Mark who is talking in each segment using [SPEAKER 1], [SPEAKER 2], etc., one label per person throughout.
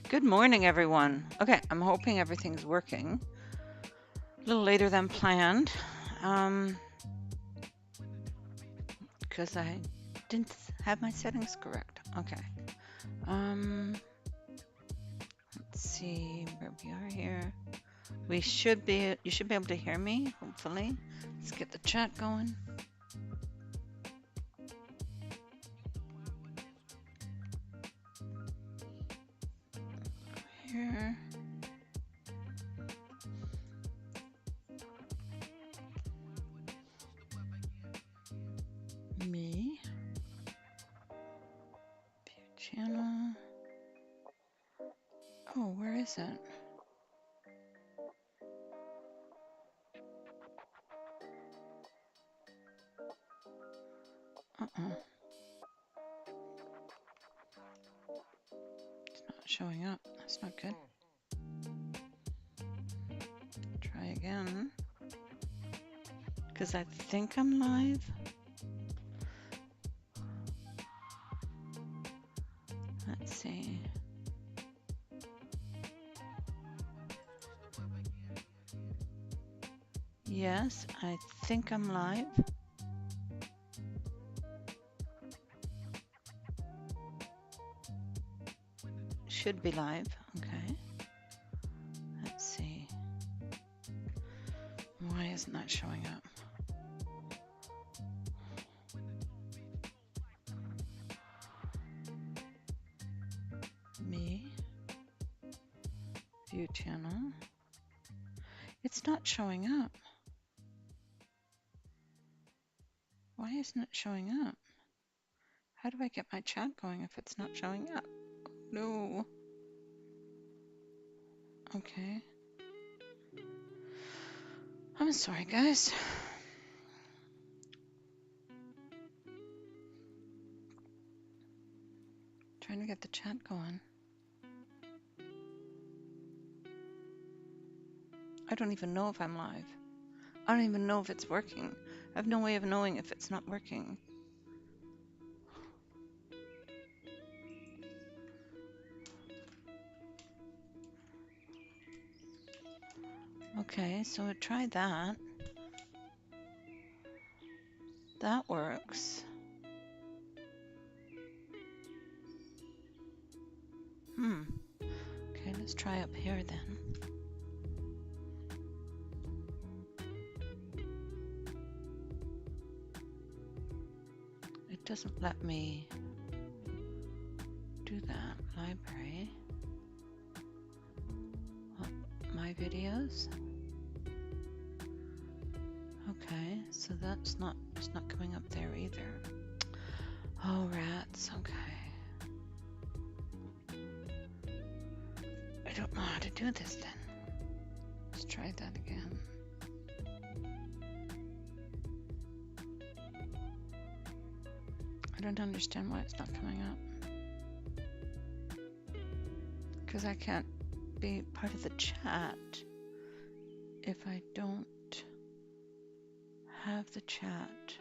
[SPEAKER 1] Good morning, everyone. Okay, I'm hoping everything's working. A little later than planned, because I didn't have my settings correct. Okay. Um, let's see where we are here. You should be able to hear me, hopefully. Let's get the chat going. Here. Me. View channel. Oh, where is it? Uh-oh. It's not showing up. That's not good. Try again. Because I think I'm live. Let's see. Yes, I think I'm live. Should be live. Okay. Let's see. Why isn't that showing up? Me. View channel. It's not showing up. Why isn't it showing up? How do I get my chat going if it's not showing up? No. Okay. I'm sorry, guys. Trying to get the chat going. I don't even know if I'm live. I don't even know if it's working. I have no way of knowing if it's not working. Okay, so I tried that. That works. Okay, let's try up here then. It doesn't let me do that. Library. Oh, my videos. Okay, so it's not coming up there either. Oh, rats. Okay. I don't know how to do this then. Let's try that again. I don't understand why it's not coming up. Because I can't be part of the chat if I don't have the chat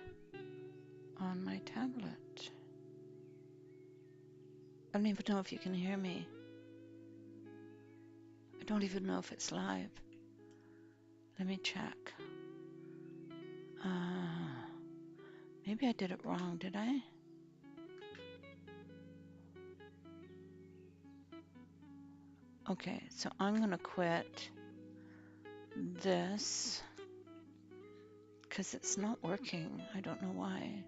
[SPEAKER 1] on my tablet. I don't even know if you can hear me. I don't even know if it's live. Let me check. Maybe I did it wrong, did I? Okay, so I'm gonna quit this because it's not working. I don't know why.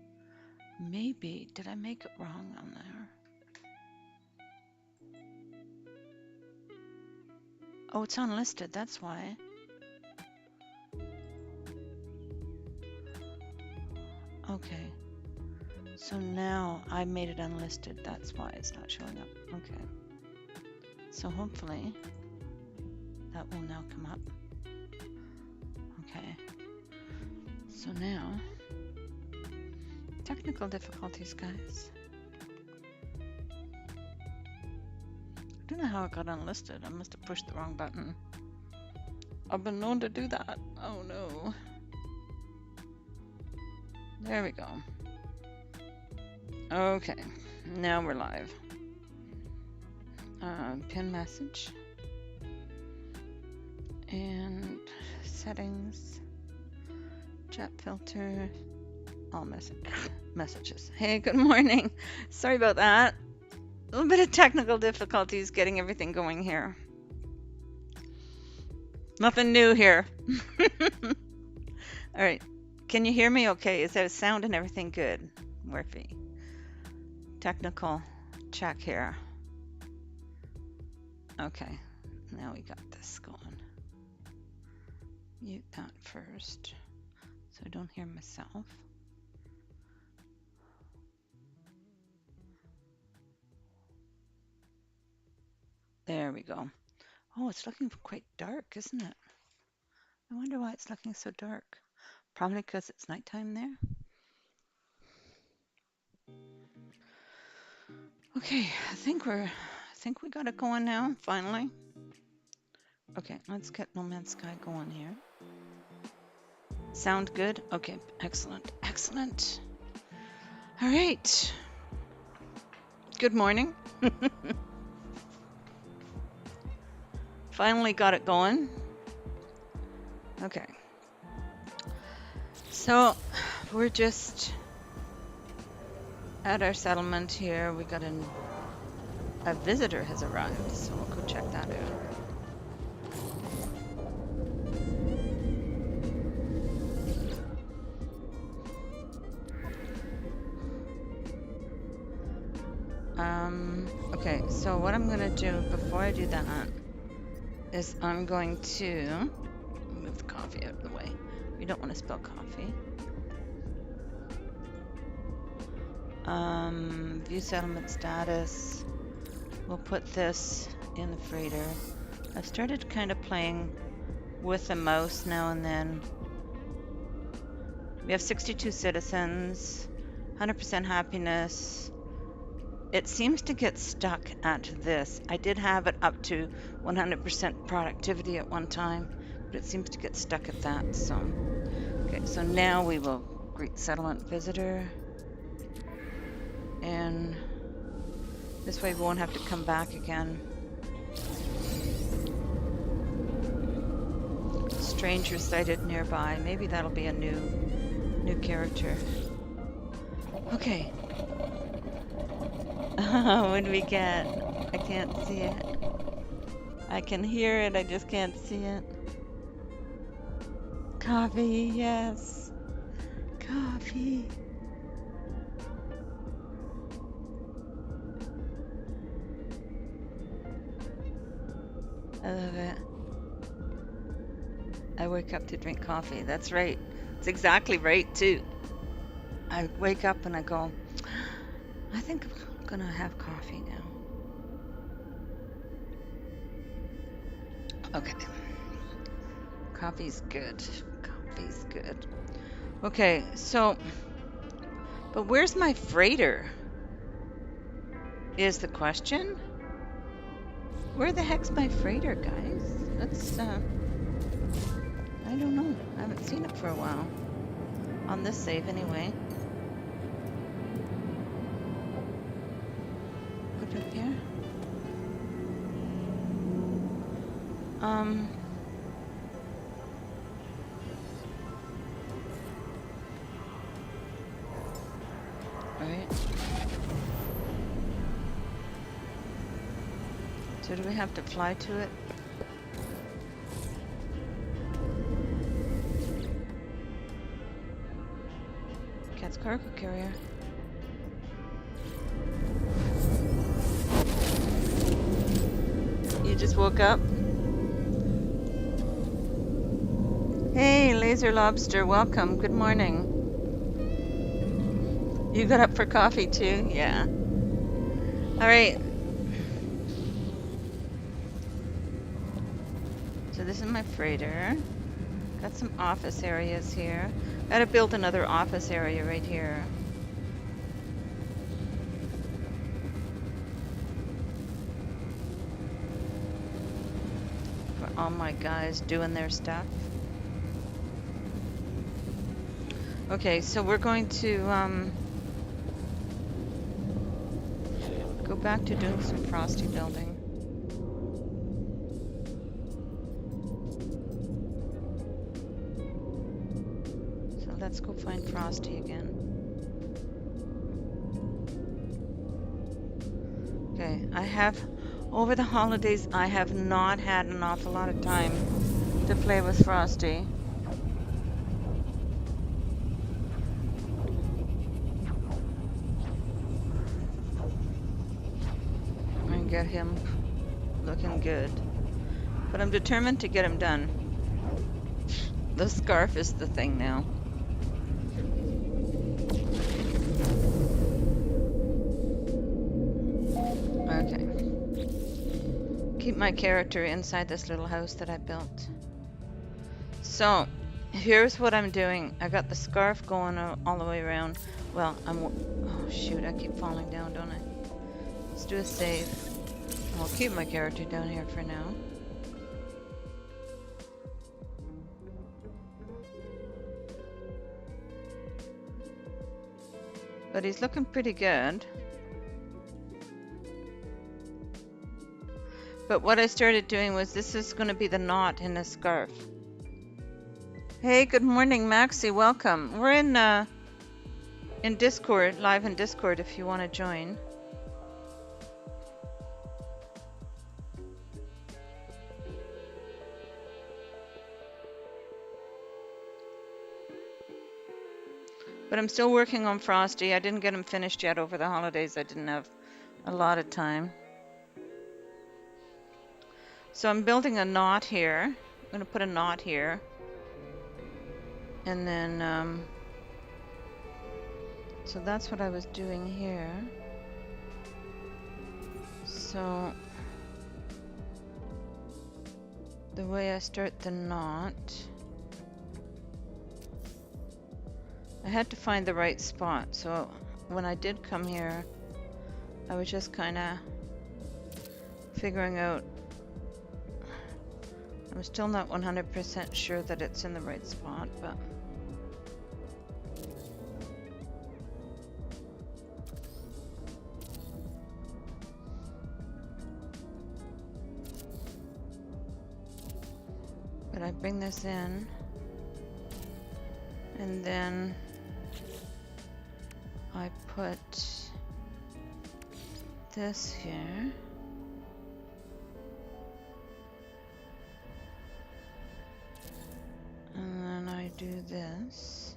[SPEAKER 1] Maybe, did I make it wrong on there? Oh, it's unlisted, that's why. Okay, so now I made it unlisted. That's why it's not showing up. Okay, so hopefully that will now come up. Okay, so now, technical difficulties, guys. I don't know how it got unlisted. I must have pushed the wrong button. I've been known to do that. Oh no. There we go. Okay, now we're live. Pin message. And settings. Chat filter. All messages. Hey, good morning. Sorry about that. A little bit of technical difficulties getting everything going here. Nothing new here. All right. Can you hear me okay? Is that sound and everything good? Murphy. Technical check here. Okay. Now we got this going. Mute that first so I don't hear myself. There we go. Oh, it's looking quite dark, isn't it? I wonder why it's looking so dark. Probably because it's nighttime there. Okay, I think we got it going now, finally. Okay, let's get No Man's Sky going here. Sound good? Okay, excellent, excellent. All right. Good morning. Finally got it going. Okay. So we're just at our settlement here. We got a visitor has arrived, so we'll go check that out. Okay, so what I'm gonna do before I do that is I'm going to move the coffee out of the way. We don't want to spill coffee. View settlement status. We'll put this in the freighter. I've started kind of playing with the mouse now and then. We have 62 citizens, 100% happiness. It seems to get stuck at this. I did have it up to 100% productivity at one time, but it seems to get stuck at that. So, okay, so now we will greet settlement visitor. And this way we won't have to come back again. Stranger sighted nearby. Maybe that'll be a new character. Okay. What do we get? I can't see it. I can hear it, I just can't see it. Coffee, yes. Coffee. I love it. I wake up to drink coffee. That's right. It's exactly right, too. I wake up and I go, I think I'm gonna have coffee now. Okay. Coffee's good. Coffee's good. Okay, so, but where's my freighter? Is the question. Where the heck's my freighter, guys? That's, I don't know. I haven't seen it for a while. On this save, anyway. Put it here. Right. So do we have to fly to it? Cat's cargo carrier. You just woke up? Hey, Laser Lobster, welcome. Good morning. You got up for coffee too? Yeah. All right. So this is my freighter. Got some office areas here. Gotta build another office area right here. For all my guys doing their stuff. Okay, so we're going to go back to doing some frosty building. find Frosty again. Okay, over the holidays, I have not had an awful lot of time to play with Frosty. And get him looking good. But I'm determined to get him done. The scarf is the thing now. Okay. Keep my character inside this little house that I built. So, here's what I'm doing. I got the scarf going all the way around. Well, oh shoot, I keep falling down, don't I? Let's do a save. I'll keep my character down here for now. But he's looking pretty good. But what I started doing was, this is going to be the knot in the scarf. Hey, good morning, Maxie. Welcome. We're in Discord, live in Discord if you want to join. But I'm still working on Frosty. I didn't get him finished yet over the holidays. I didn't have a lot of time. So I'm building a knot here. I'm going to put a knot here. And then, so that's what I was doing here. So the way I start the knot, I had to find the right spot. So when I did come here, I was just kind of figuring out. I'm still not 100% sure that it's in the right spot, but I bring this in, and then I put this here. And then I do this,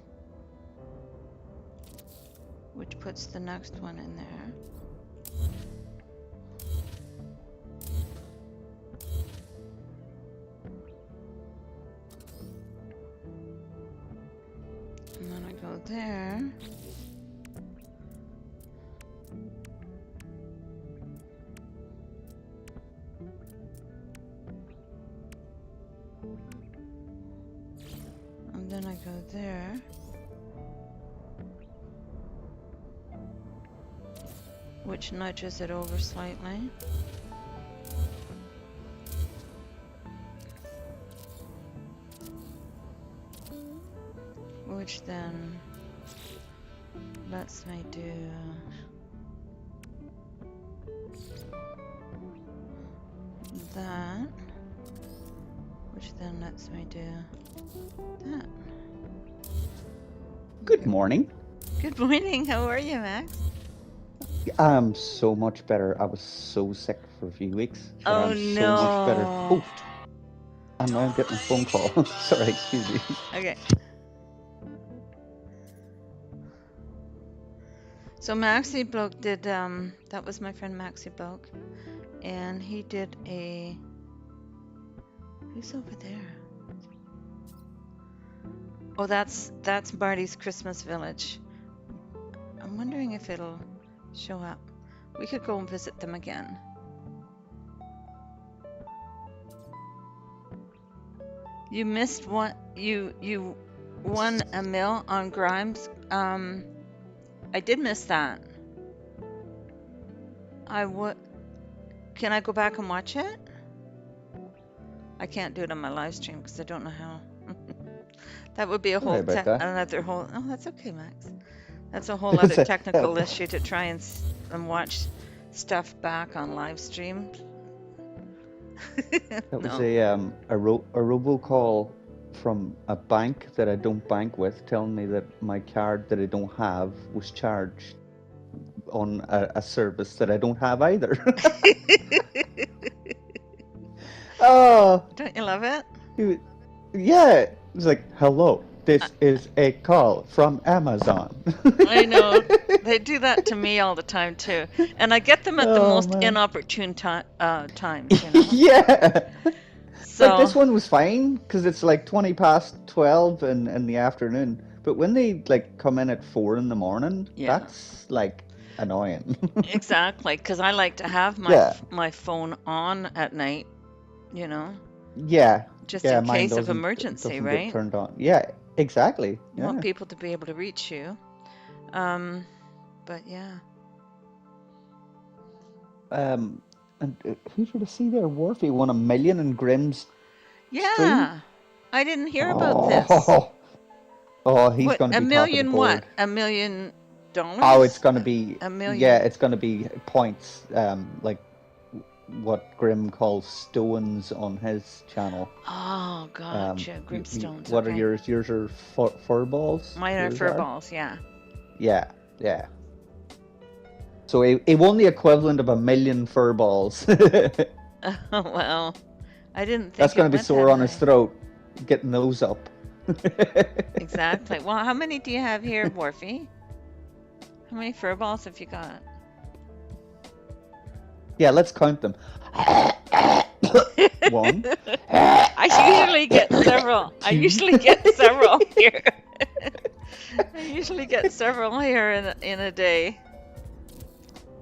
[SPEAKER 1] which puts the next one in there. And then I go there. And then I go there. Which nudges it over slightly. Which then lets me do that. Which then lets me do that.
[SPEAKER 2] Good morning.
[SPEAKER 1] Good morning. How are you, Max?
[SPEAKER 2] I'm so much better. I was so sick for a few weeks. But
[SPEAKER 1] Oh,
[SPEAKER 2] I'm
[SPEAKER 1] no.
[SPEAKER 2] so much better. Oh, and now I'm getting a phone call. Sorry, excuse me.
[SPEAKER 1] Okay. So Maxie Bloke did, that was my friend Maxie Bloke, and he did a, who's over there? Oh, that's Marty's Christmas Village. I'm wondering if it'll show up. We could go and visit them again. You missed one, you won a mill on Grimes. I did miss that. Can I go back and watch it? I can't do it on my live stream because I don't know how. That would be a whole another whole. Oh, that's okay, Max. That's a whole other technical issue to try and watch stuff back on live stream.
[SPEAKER 2] That was a robocall from a bank that I don't bank with telling me that my card that I don't have was charged on a service that I don't have either. Oh,
[SPEAKER 1] Don't you love it?
[SPEAKER 2] he- yeah. It's like, hello, this is a call from Amazon.
[SPEAKER 1] I know. They do that to me all the time too. And I get them at the
[SPEAKER 2] Oh
[SPEAKER 1] most
[SPEAKER 2] man.
[SPEAKER 1] inopportune times, you know?
[SPEAKER 2] Yeah. Like
[SPEAKER 1] So,
[SPEAKER 2] this one was fine because it's like 20 past 12 in the afternoon. But when they like come in at 4 in the morning,
[SPEAKER 1] yeah,
[SPEAKER 2] that's like annoying.
[SPEAKER 1] exactly. Because I like to have
[SPEAKER 2] Yeah.
[SPEAKER 1] my phone on at night, you know,
[SPEAKER 2] Yeah.
[SPEAKER 1] just
[SPEAKER 2] Yeah,
[SPEAKER 1] in
[SPEAKER 2] mine
[SPEAKER 1] case of
[SPEAKER 2] doesn't
[SPEAKER 1] emergency,
[SPEAKER 2] doesn't get
[SPEAKER 1] right?
[SPEAKER 2] turned on. Yeah, exactly.
[SPEAKER 1] You want
[SPEAKER 2] Yeah.
[SPEAKER 1] people to be able to reach you. Um, but yeah.
[SPEAKER 2] And who did I see there? Worthy won 1 million in Grimm's stream.
[SPEAKER 1] Yeah. I didn't hear about this.
[SPEAKER 2] Oh, oh, he's
[SPEAKER 1] What,
[SPEAKER 2] going to
[SPEAKER 1] a
[SPEAKER 2] be top of the
[SPEAKER 1] million what?
[SPEAKER 2] board. Oh, it's
[SPEAKER 1] $1 million?
[SPEAKER 2] going to be,
[SPEAKER 1] A
[SPEAKER 2] yeah,
[SPEAKER 1] million.
[SPEAKER 2] it's going to be points, like what Grimm calls stones on his channel.
[SPEAKER 1] Oh, gotcha. Grimstones.
[SPEAKER 2] What are
[SPEAKER 1] Okay.
[SPEAKER 2] yours? Yours are fur balls?
[SPEAKER 1] Mine are
[SPEAKER 2] Yours
[SPEAKER 1] fur
[SPEAKER 2] are?
[SPEAKER 1] balls, yeah.
[SPEAKER 2] Yeah, yeah. So he won the equivalent of 1 million fur balls.
[SPEAKER 1] Oh, well, I didn't
[SPEAKER 2] That's
[SPEAKER 1] think
[SPEAKER 2] going
[SPEAKER 1] it
[SPEAKER 2] to be
[SPEAKER 1] went that
[SPEAKER 2] sore on his
[SPEAKER 1] high.
[SPEAKER 2] throat, getting those up.
[SPEAKER 1] Exactly. Well, how many do you have here, Morphe? How many fur balls have you got?
[SPEAKER 2] Yeah, let's count them. One.
[SPEAKER 1] I usually get several. I
[SPEAKER 2] Two.
[SPEAKER 1] usually get several here. I usually get several here in a day.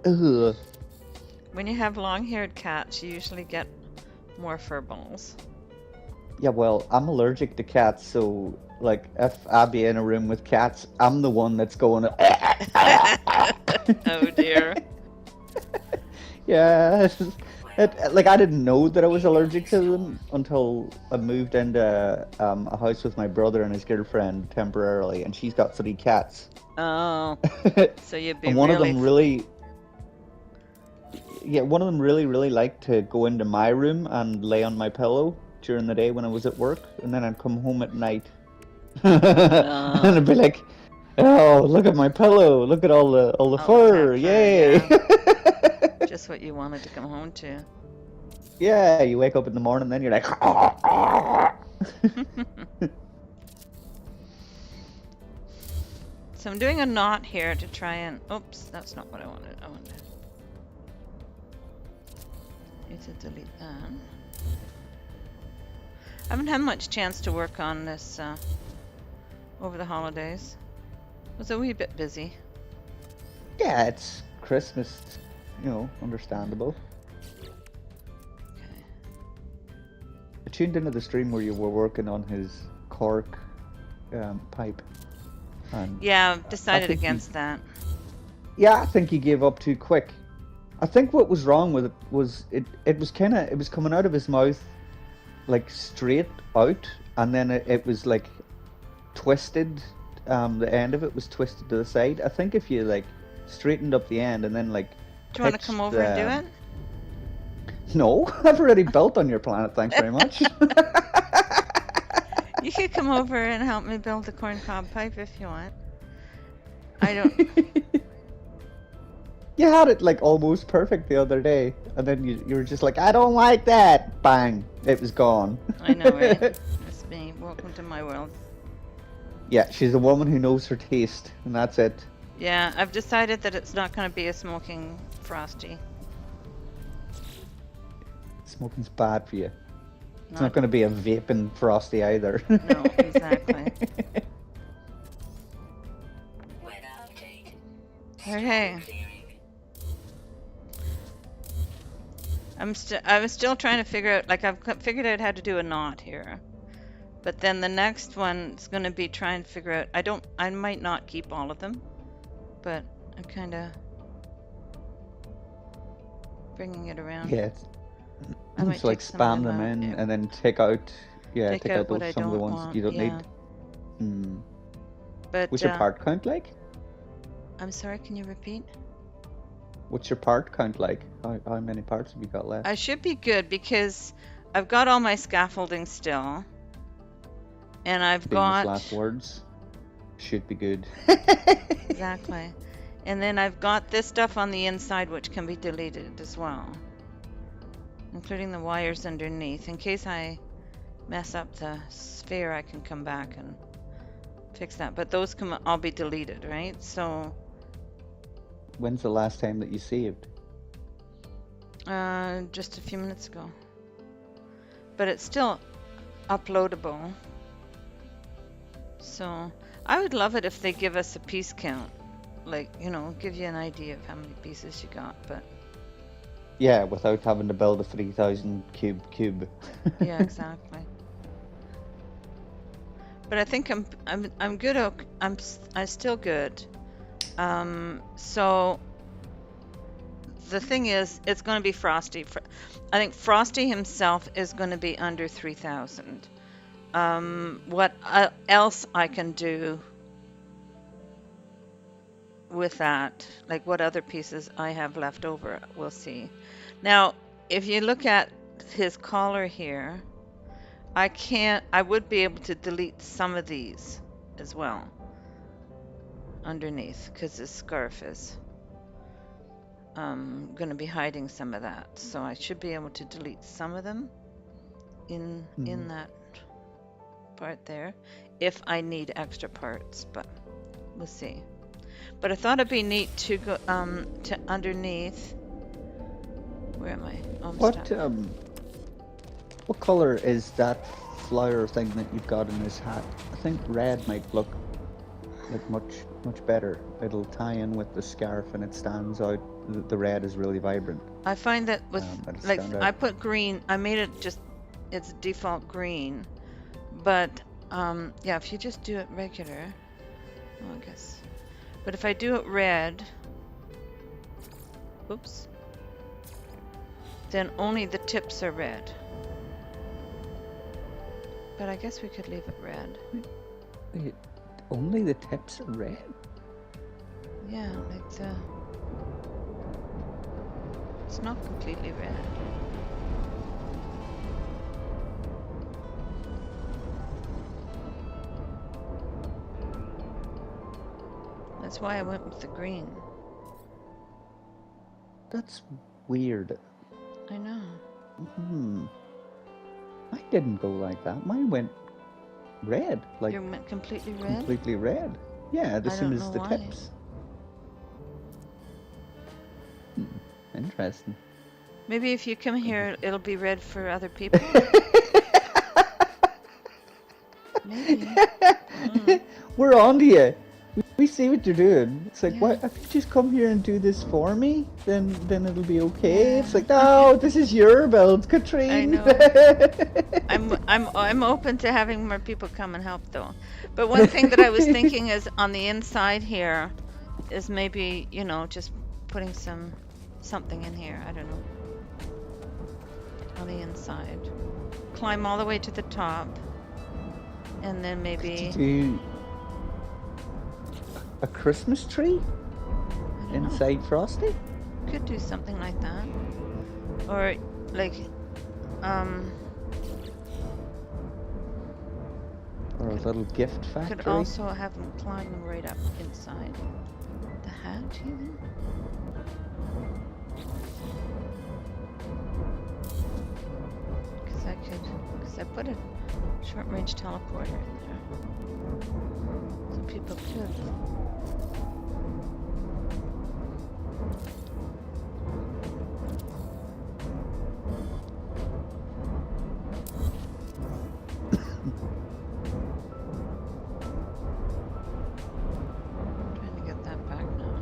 [SPEAKER 2] Ugh.
[SPEAKER 1] When you have long-haired cats, you usually get more fur balls.
[SPEAKER 2] Yeah, well, I'm allergic to cats, so like if I be in a room with cats, I'm the one that's going.
[SPEAKER 1] Oh dear.
[SPEAKER 2] Yeah, like I didn't know that I was allergic to them until I moved into a house with my brother and his girlfriend temporarily, and she's got 3 cats.
[SPEAKER 1] Oh, so you'd be
[SPEAKER 2] And one of
[SPEAKER 1] really
[SPEAKER 2] them really, yeah, one of them really liked to go into my room and lay on my pillow during the day when I was at work, and then I'd come home at night, and I'd be like, "Oh, look at my pillow! Look at all the
[SPEAKER 1] all the
[SPEAKER 2] fur!
[SPEAKER 1] cat fur,
[SPEAKER 2] Yay!"
[SPEAKER 1] yeah. Just what you wanted to come home to.
[SPEAKER 2] Yeah, you wake up in the morning, then you're like,
[SPEAKER 1] So I'm doing a knot here to try and, oops, that's not what I wanted. I wanted to delete that. I haven't had much chance to work on this over the holidays. Was a wee bit busy.
[SPEAKER 2] yeah, it's Christmas, understandable.
[SPEAKER 1] Okay.
[SPEAKER 2] I tuned into the stream where you were working on his cork pipe. And
[SPEAKER 1] Yeah, I've
[SPEAKER 2] I
[SPEAKER 1] decided
[SPEAKER 2] think
[SPEAKER 1] against that.
[SPEAKER 2] yeah, I think he gave up too quick. I think what was wrong with it was it was coming out of his mouth like straight out, and then it was like twisted. The end of it was twisted to the side. I think if you like straightened up the end and then like
[SPEAKER 1] Do you want to come over and do it?
[SPEAKER 2] No, I've already built on your planet. Thanks very much.
[SPEAKER 1] You could come over and help me build the corncob pipe if you want. I don't.
[SPEAKER 2] You had it like almost perfect the other day, and then you were just like, I don't like that. Bang! It was gone.
[SPEAKER 1] I know, right? That's me. Welcome to my world.
[SPEAKER 2] Yeah, she's a woman who knows her taste, and that's it.
[SPEAKER 1] Yeah, I've decided that it's not going to be a smoking frosty.
[SPEAKER 2] Smoking's bad for you. It's not going to be a vaping frosty either.
[SPEAKER 1] No, exactly. Okay. I was still trying to figure out, like I've figured out how to do a knot here. But then the next one's going to be trying to figure out, I might not keep all of them, but I'm kind of bringing it around.
[SPEAKER 2] Yeah,
[SPEAKER 1] it's
[SPEAKER 2] like spam them in and then take out, take out
[SPEAKER 1] what
[SPEAKER 2] some of the ones that you don't need.
[SPEAKER 1] But
[SPEAKER 2] what's your part count like?
[SPEAKER 1] I'm sorry, can you repeat?
[SPEAKER 2] What's your part count like? How many parts have you got left?
[SPEAKER 1] I should be good because I've got all my scaffolding still. And I've
[SPEAKER 2] Famous
[SPEAKER 1] got
[SPEAKER 2] last words. Should be good.
[SPEAKER 1] exactly. And then I've got this stuff on the inside which can be deleted as well, including the wires underneath. In case I mess up the sphere, I can come back and fix that. But those can all be deleted, right? So
[SPEAKER 2] When's the last time that you saved?
[SPEAKER 1] just a few minutes ago. But it's still uploadable. So I would love it if they give us a piece count. Like, you know, give you an idea of how many pieces you got, but
[SPEAKER 2] Yeah, without having to build a 3,000 cube.
[SPEAKER 1] yeah, exactly. But I think I'm good. I'm still good. So the thing is, it's going to be Frosty. I think Frosty himself is going to be under 3,000. What else I can do with that, like what other pieces I have left over, we'll see. Now, if you look at his collar here, I would be able to delete some of these as well underneath, because this scarf is going to be hiding some of that. So I should be able to delete some of them in that part there if I need extra parts, but we'll see. But I thought it'd be neat to go to underneath. Where am I? Oh,
[SPEAKER 2] What color is that flower thing that you've got in this hat? I think red might look like much better. It'll tie in with the scarf and it stands out. The red is really vibrant.
[SPEAKER 1] I find that with like I put green. I made it just its default green, but yeah, if you just do it regular, well, I guess. But if I do it red, oops, then only the tips are red. But I guess we could leave it red.
[SPEAKER 2] Wait, only the tips are red?
[SPEAKER 1] Yeah, like the... It's not completely red. That's why I went with the green.
[SPEAKER 2] That's weird.
[SPEAKER 1] I know.
[SPEAKER 2] Mine didn't go like that. Mine went red. Like
[SPEAKER 1] you went completely red?
[SPEAKER 2] Completely red. Yeah, the same as the
[SPEAKER 1] why.
[SPEAKER 2] tips. Interesting.
[SPEAKER 1] Maybe if you come here, it'll be red for other people. Maybe.
[SPEAKER 2] We're on to you. We see what you're doing. It's like, what? If you just come here and do this for me, then it'll be okay. Yeah. It's like, no, this is your build, Catrien.
[SPEAKER 1] I know. I'm open to having more people come and help, though. But one thing that I was thinking is on the inside here, is maybe just putting something in here. I don't know. On the inside, climb all the way to the top, and then maybe.
[SPEAKER 2] A Christmas tree inside Frosty?
[SPEAKER 1] Could do something like that, or like
[SPEAKER 2] or a little gift factory.
[SPEAKER 1] Could also have them climb right up inside the hat, even. Because I put a short-range teleporter in there, so people could. Trying to get that back now.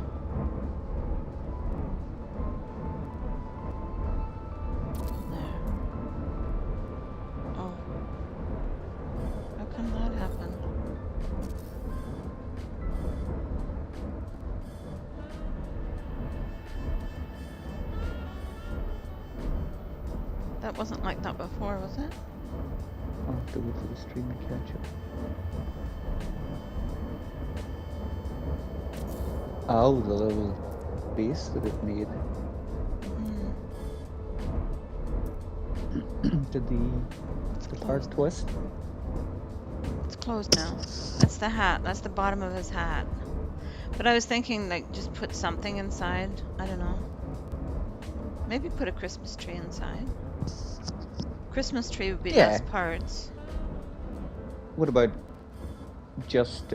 [SPEAKER 1] There. Oh. How come that happened? That wasn't like that before, was it?
[SPEAKER 2] I'll have to wait for the stream to catch up. Oh, the little base that it made. Did the part twist?
[SPEAKER 1] it's closed now. That's the hat. That's the bottom of his hat. But I was thinking, like, just put something inside. I don't know. Maybe put a Christmas tree inside. Christmas tree would be
[SPEAKER 2] Yeah.
[SPEAKER 1] less parts.
[SPEAKER 2] What about just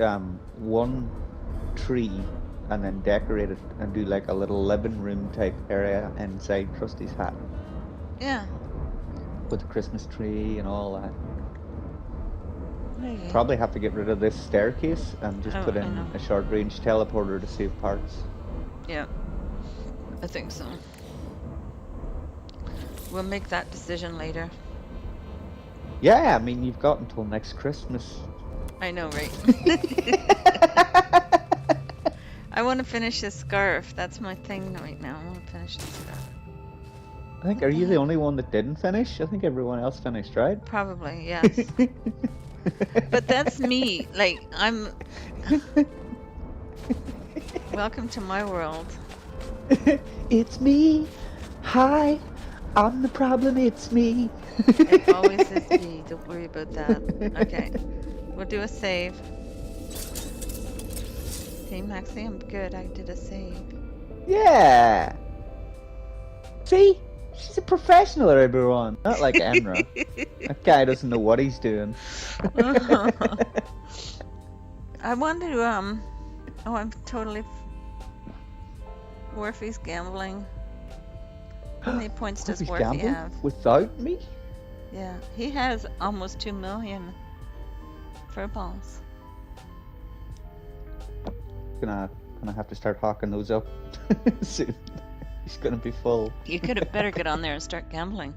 [SPEAKER 2] one tree and then decorate it and do like a little living room type area inside Krusty's hat
[SPEAKER 1] Yeah.
[SPEAKER 2] with the Christmas tree and all that?
[SPEAKER 1] Maybe.
[SPEAKER 2] Probably have to get rid of this staircase and just
[SPEAKER 1] Oh,
[SPEAKER 2] put
[SPEAKER 1] I
[SPEAKER 2] in
[SPEAKER 1] know.
[SPEAKER 2] a short range teleporter to save parts.
[SPEAKER 1] Yeah. I think so. We'll make that decision later.
[SPEAKER 2] Yeah, I mean, you've got until next Christmas.
[SPEAKER 1] I know, right? I want to finish this scarf. That's my thing right now. I want to finish this scarf.
[SPEAKER 2] I think, are you the only one that didn't finish? I think everyone else finished, right?
[SPEAKER 1] Probably, yes. But that's me. Like, I'm... Welcome to my world.
[SPEAKER 2] It's me. Hi. I'm the problem. It's me.
[SPEAKER 1] It always is me. Don't worry about that. Okay. We'll do a save. Hey, Maxie, I'm good. I did a save.
[SPEAKER 2] Yeah. See? She's a professional, everyone. Not like Emra. That guy doesn't know what he's doing.
[SPEAKER 1] I want to, oh, I'm totally... Warfy's gambling. How many points does
[SPEAKER 2] He's
[SPEAKER 1] Warfy
[SPEAKER 2] gambling
[SPEAKER 1] have?
[SPEAKER 2] without me?
[SPEAKER 1] Yeah, he has almost 2 million furballs.
[SPEAKER 2] Gonna have to start hawking those up soon. He's gonna be full.
[SPEAKER 1] You could have better get on there and start gambling.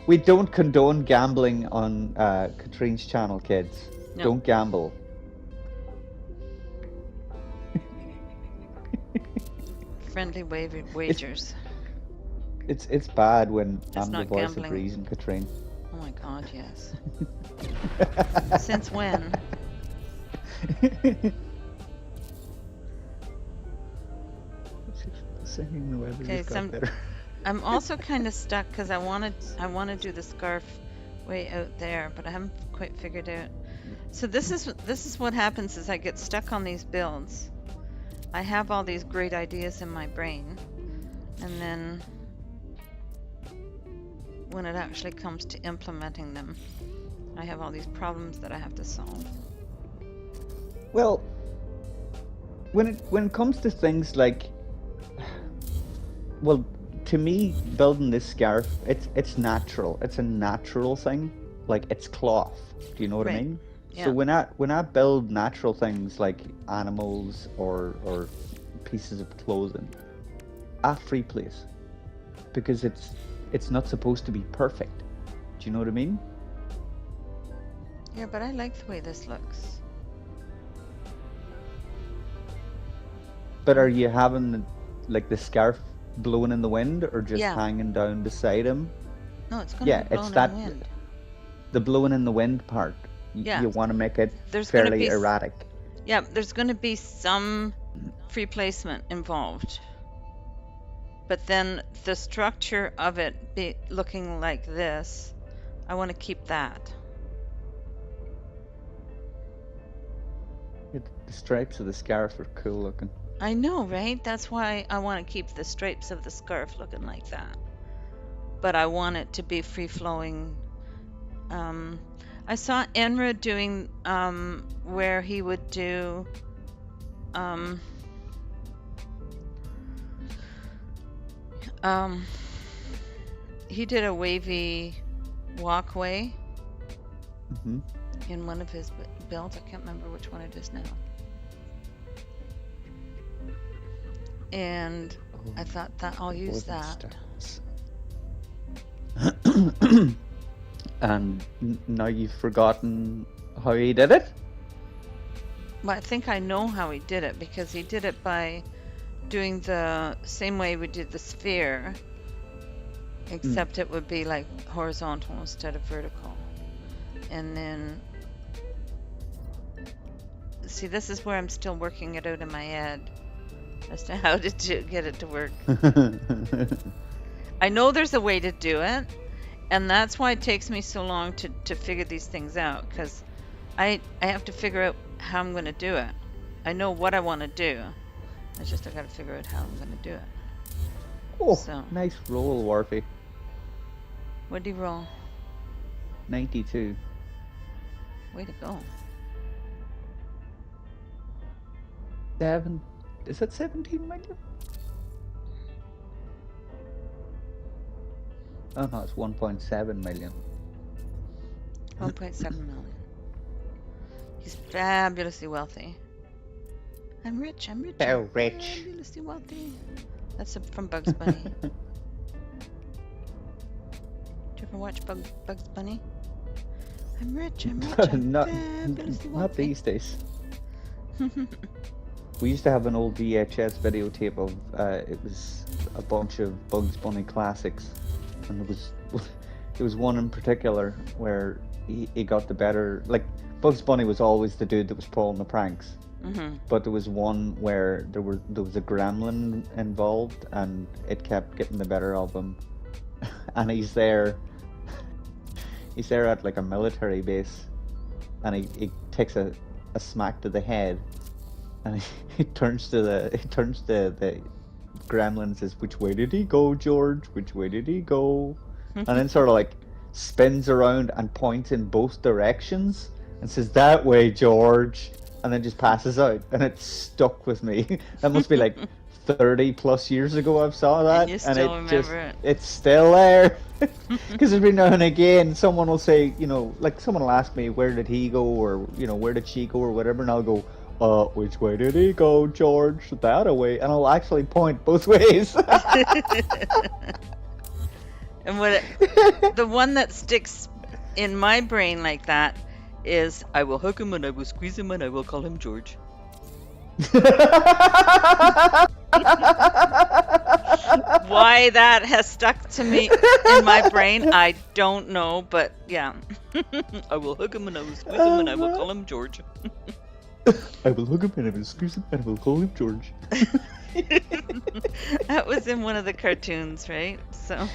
[SPEAKER 2] We don't condone gambling on Catrien's channel, kids.
[SPEAKER 1] No.
[SPEAKER 2] Don't gamble.
[SPEAKER 1] Friendly wagers.
[SPEAKER 2] It's bad when
[SPEAKER 1] It's
[SPEAKER 2] I'm the
[SPEAKER 1] not
[SPEAKER 2] voice
[SPEAKER 1] gambling.
[SPEAKER 2] of reason, Catrien.
[SPEAKER 1] Oh my god, yes. Since when?
[SPEAKER 2] Singing the weather
[SPEAKER 1] Okay,
[SPEAKER 2] just
[SPEAKER 1] so
[SPEAKER 2] got better.
[SPEAKER 1] I'm also kind of stuck because I want to do the scarf way out there, but I haven't quite figured out. So this is what happens is I get stuck on these builds. I have all these great ideas in my brain, and then when it actually comes to implementing them, I have all these problems that I have to solve.
[SPEAKER 2] Well, when it comes to things like, well, to me, building this scarf, it's natural. It's a natural thing. Like, it's cloth. Do you know what I
[SPEAKER 1] Right.
[SPEAKER 2] mean?
[SPEAKER 1] Yeah.
[SPEAKER 2] So when I build natural things like animals or pieces of clothing, I free place because it's not supposed to be perfect. Do you know what I mean?
[SPEAKER 1] Yeah, but I like the way this looks.
[SPEAKER 2] But are you having like the scarf blowing in the wind or just
[SPEAKER 1] Yeah.
[SPEAKER 2] hanging down beside him?
[SPEAKER 1] No, it's going to
[SPEAKER 2] Yeah,
[SPEAKER 1] be blown
[SPEAKER 2] it's
[SPEAKER 1] in
[SPEAKER 2] that
[SPEAKER 1] the wind.
[SPEAKER 2] the blowing in the wind part.
[SPEAKER 1] Yeah.
[SPEAKER 2] You want to make it
[SPEAKER 1] There's gonna
[SPEAKER 2] fairly
[SPEAKER 1] be
[SPEAKER 2] erratic.
[SPEAKER 1] Yeah, there's going to be some free placement involved. But then the structure of it be looking like this, I want to keep that.
[SPEAKER 2] The stripes of the scarf are cool looking.
[SPEAKER 1] I know, right? That's why I want to keep the stripes of the scarf looking like that. But I want it to be free flowing. I saw Enra doing where he would do he did a wavy walkway
[SPEAKER 2] hmm
[SPEAKER 1] in one of his builds. I can't remember which one it is now. And I thought that I'll use that.
[SPEAKER 2] And now you've forgotten how he did it?
[SPEAKER 1] Well, I think I know how he did it because he did it by doing the same way we did the sphere, except it would be like horizontal instead of vertical. And then, see, this is where I'm still working it out in my head as to how to get it to work. I know there's a way to do it, And that's why it takes me so long to figure these things out, because I have to figure out how I'm going to do it. I know what I want to do. It's just I got to figure out how I'm going to do it.
[SPEAKER 2] Oh,
[SPEAKER 1] So,
[SPEAKER 2] nice roll, Warfy.
[SPEAKER 1] what did he roll?
[SPEAKER 2] 92.
[SPEAKER 1] Way to go.
[SPEAKER 2] 7. Is that 17 million? Oh no, it's 1.7 million.
[SPEAKER 1] 1.7 million. He's fabulously wealthy. I'm rich. I'm rich.
[SPEAKER 2] So
[SPEAKER 1] I'm
[SPEAKER 2] rich.
[SPEAKER 1] fabulously wealthy. That's from Bugs Bunny. Do you ever watch Bugs Bunny? I'm rich. I'm rich. I'm
[SPEAKER 2] not,
[SPEAKER 1] fabulously wealthy.
[SPEAKER 2] not these days. We used to have an old VHS videotape of it was a bunch of Bugs Bunny classics, and there was one in particular where he got the better. Like Bugs Bunny was always the dude that was pulling the pranks, but there was one where there was a gremlin involved, and it kept getting the better of him, and he's there at like a military base, and he takes a smack to the head. And he turns to the gremlin and says, "Which way did he go, George? Which way did he go?" And then sort of like spins around and points in both directions and says, "That way, George." And then just passes out. And it stuck with me. That must be like 30 plus years ago I saw that.
[SPEAKER 1] And you still remember it.
[SPEAKER 2] It's still there. Because every now and again someone will say, like someone will ask me, where did he go? Or, where did she go? Or whatever. And I'll go, which way did he go, George? That way. And I'll actually point both ways.
[SPEAKER 1] And the one that sticks in my brain like that is, I will hook him and I will squeeze him and I will call him George. Why that has stuck to me in my brain, I don't know, but yeah. I will hook him and I will squeeze him and I will call him George.
[SPEAKER 2] I will hook him and I will squeeze him and I will call him George.
[SPEAKER 1] That was in one of the cartoons, right? So.